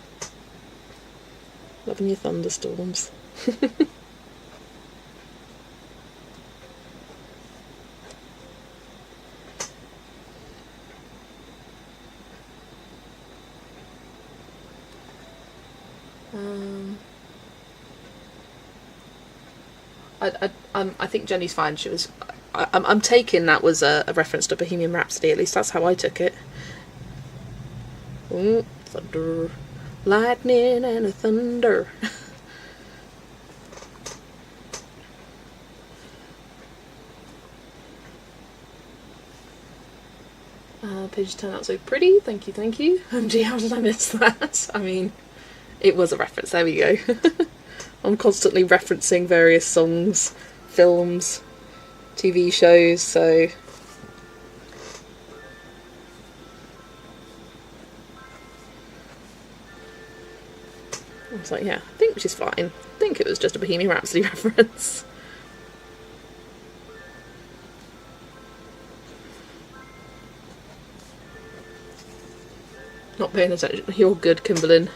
Loving your thunderstorms. I think Jenny's fine. She was. I'm taking that was a reference to Bohemian Rhapsody. At least that's how I took it. Ooh, thunder, lightning, and a thunder. Pages turn out so pretty. Thank you, thank you. Gee, how did I miss that? I mean, it was a reference. There we go. I'm constantly referencing various songs, films, TV shows, so... I was like, yeah, I think she's fine. I think it was just a Bohemian Rhapsody reference. Not paying attention. You're good, Kimberlyn.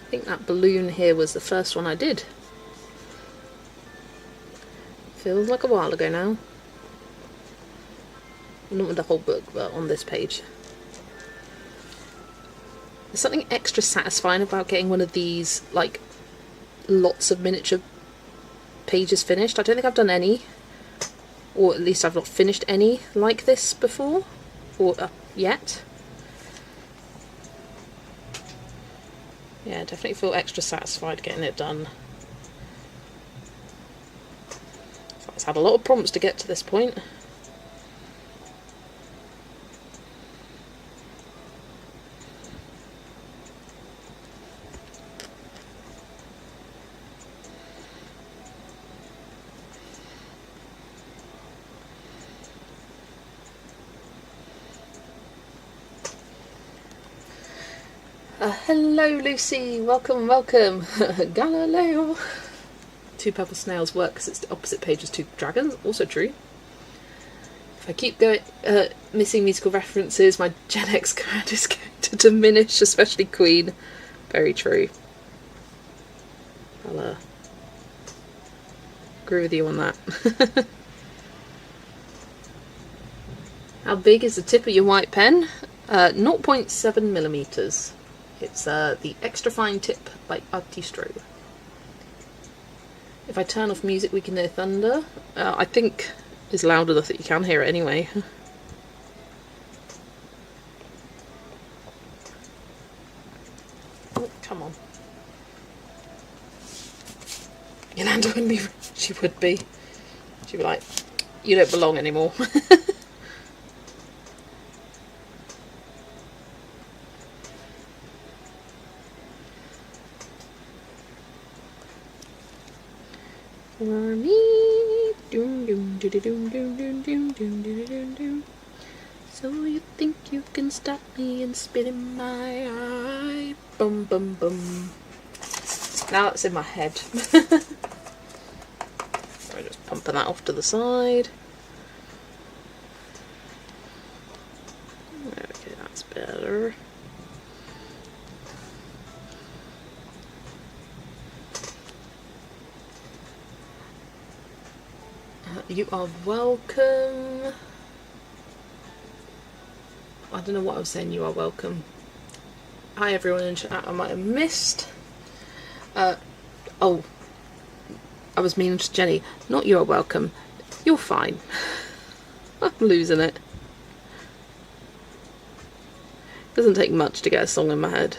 I think that balloon here was the first one I did. Feels like a while ago now. Not with the whole book, but on this page. There's something extra satisfying about getting one of these, like, lots of miniature pages finished. I don't think I've done any, or at least I've not finished any like this before, or yet. Yeah, definitely feel extra satisfied getting it done. It's had a lot of prompts to get to this point. Hello Lucy, welcome, welcome. Galileo. Two purple snails work because it's the opposite page as two dragons, also true. If I keep going missing musical references, my Gen X crowd is going to diminish, especially Queen. Very true. I'll agree with you on that. How big is the tip of your white pen? 0.7 millimeters. It's the Extra Fine Tip by Artistro. If I turn off music we can hear thunder. I think it's loud enough that you can hear it anyway. Oh, come on. Yolanda wouldn't be... She would be. She'd be like, you don't belong anymore. For me, doom doom doom doom doom doom doom doom doom doom. So you think you can stop me and spit in my eye? Bum bum bum. Now it's in my head. I'm just pumping that off to the side. Okay, that's better. You are welcome. I don't know what I was saying. You are welcome. Hi everyone in chat. I might have missed. Oh, I was meaning to Jenny. Not you are welcome. You're fine. I'm losing it. Doesn't take much to get a song in my head.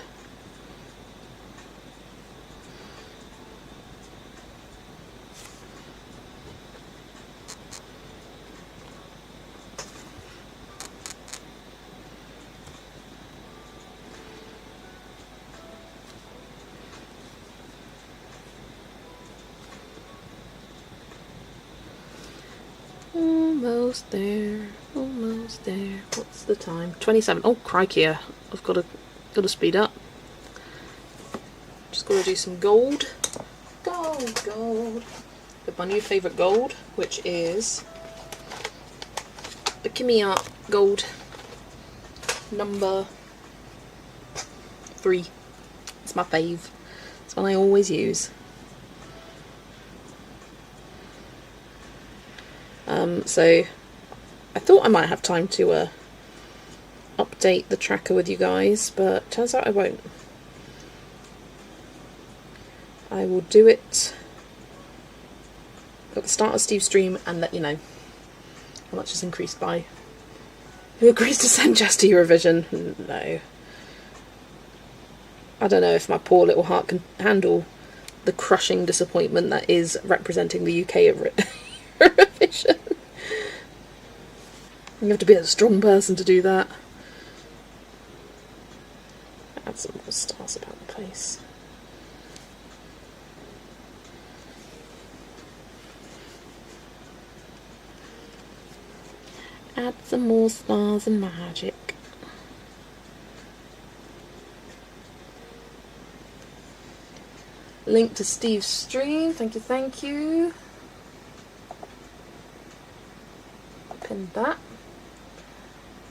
Almost there, almost there. What's the time? 27. Oh crikey! I've got to speed up. Just got to do some gold. Gold. With my new favourite gold, which is the Kimmy Art Gold number 3. It's my fave. It's one I always use. So I thought I might have time to update the tracker with you guys, but turns out I won't. I will do it at the start of Steve's stream and let you know how much it's increased by. Who agrees to send Jess to Eurovision? No. I don't know if my poor little heart can handle the crushing disappointment that is representing the UK at Eurovision. You have to be a strong person to do that. Add some more stars about the place. Add some more stars and magic. Link to Steve's stream. Thank you, thank you. Pinned that.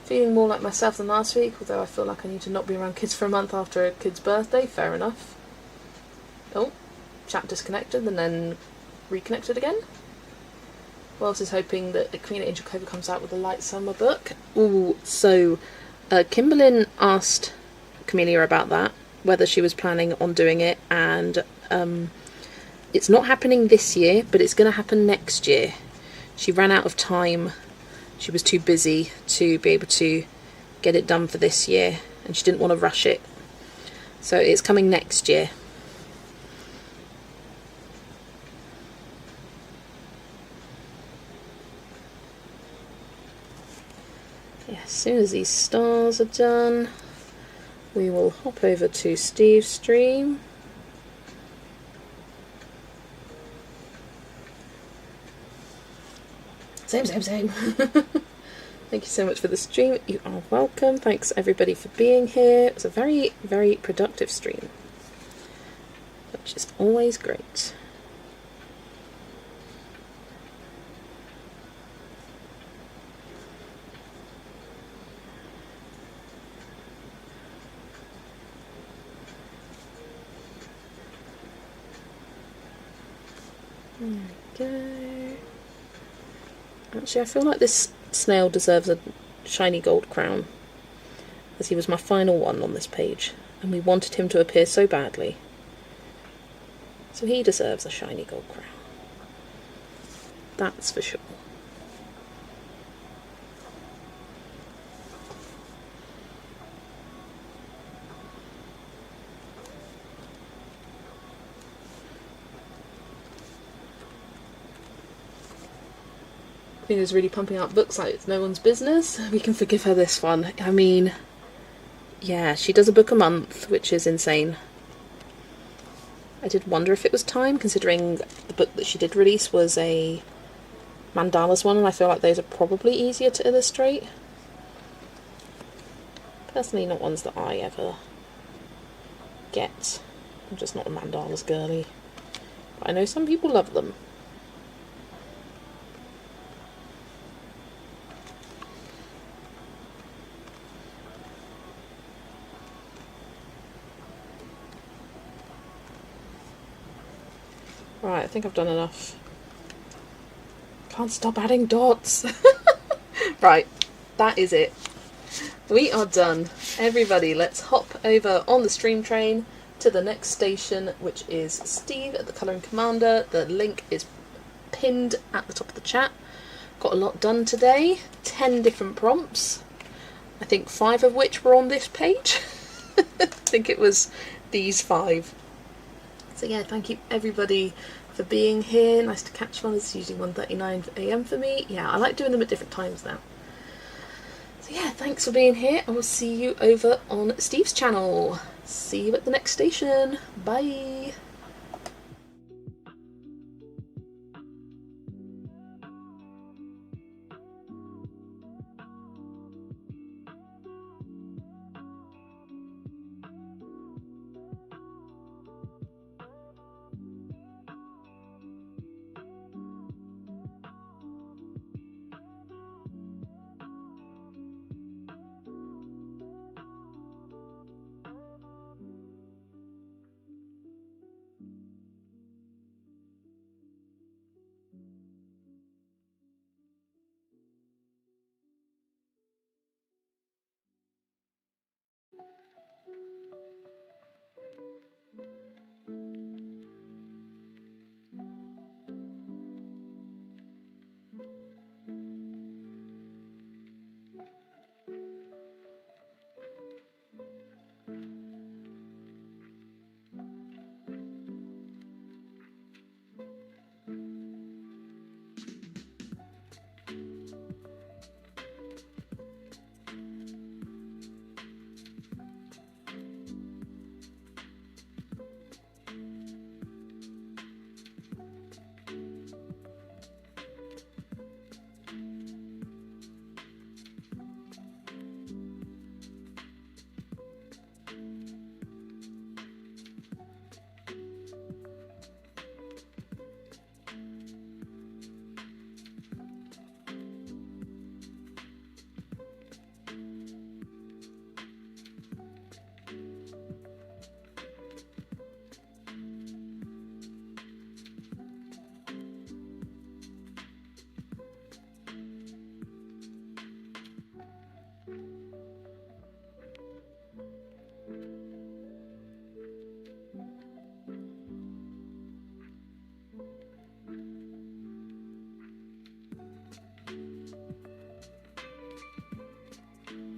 Feeling more like myself than last week, although I feel like I need to not be around kids for a month after a kid's birthday. Fair enough. Oh, chat disconnected and then reconnected again. Who else is hoping that the Queen Angel Cobra comes out with a light summer book? Ooh, so Kimberlyn asked Camellia about that, whether she was planning on doing it, and it's not happening this year, but it's going to happen next year. She ran out of time. She was too busy to be able to get it done for this year, and she didn't want to rush it. So it's coming next year. Yeah, as soon as these stars are done, we will hop over to Steve's stream. Same. Thank you so much for the stream. You are welcome. Thanks everybody for being here. It was a very, very productive stream, which is always great. There we go. Actually, I feel like this snail deserves a shiny gold crown, as he was my final one on this page, and we wanted him to appear so badly. So he deserves a shiny gold crown. That's for sure. Is really pumping out books like it's no one's business. We can forgive her this one. I mean, yeah, she does a book a month, which is insane. I did wonder if it was time, considering the book that she did release was a mandalas one, and I feel like those are probably easier to illustrate. Personally, not ones that I ever get. I'm just not a mandalas girly. But I know some people love them. Right, I think I've done enough. Can't stop adding dots. Right, that is it. We are done. Everybody, let's hop over on the stream train to the next station, which is Steve at the Colouring Commander. The link is pinned at the top of the chat. Got a lot done today. 10 different prompts. I think 5 of which were on this page. I think it was these 5. So yeah, thank you everybody for being here. Nice to catch one. It's usually 1:39 AM for me. Yeah, I like doing them at different times now. So yeah, thanks for being here. I will see you over on Steve's channel. See you at the next station. Bye.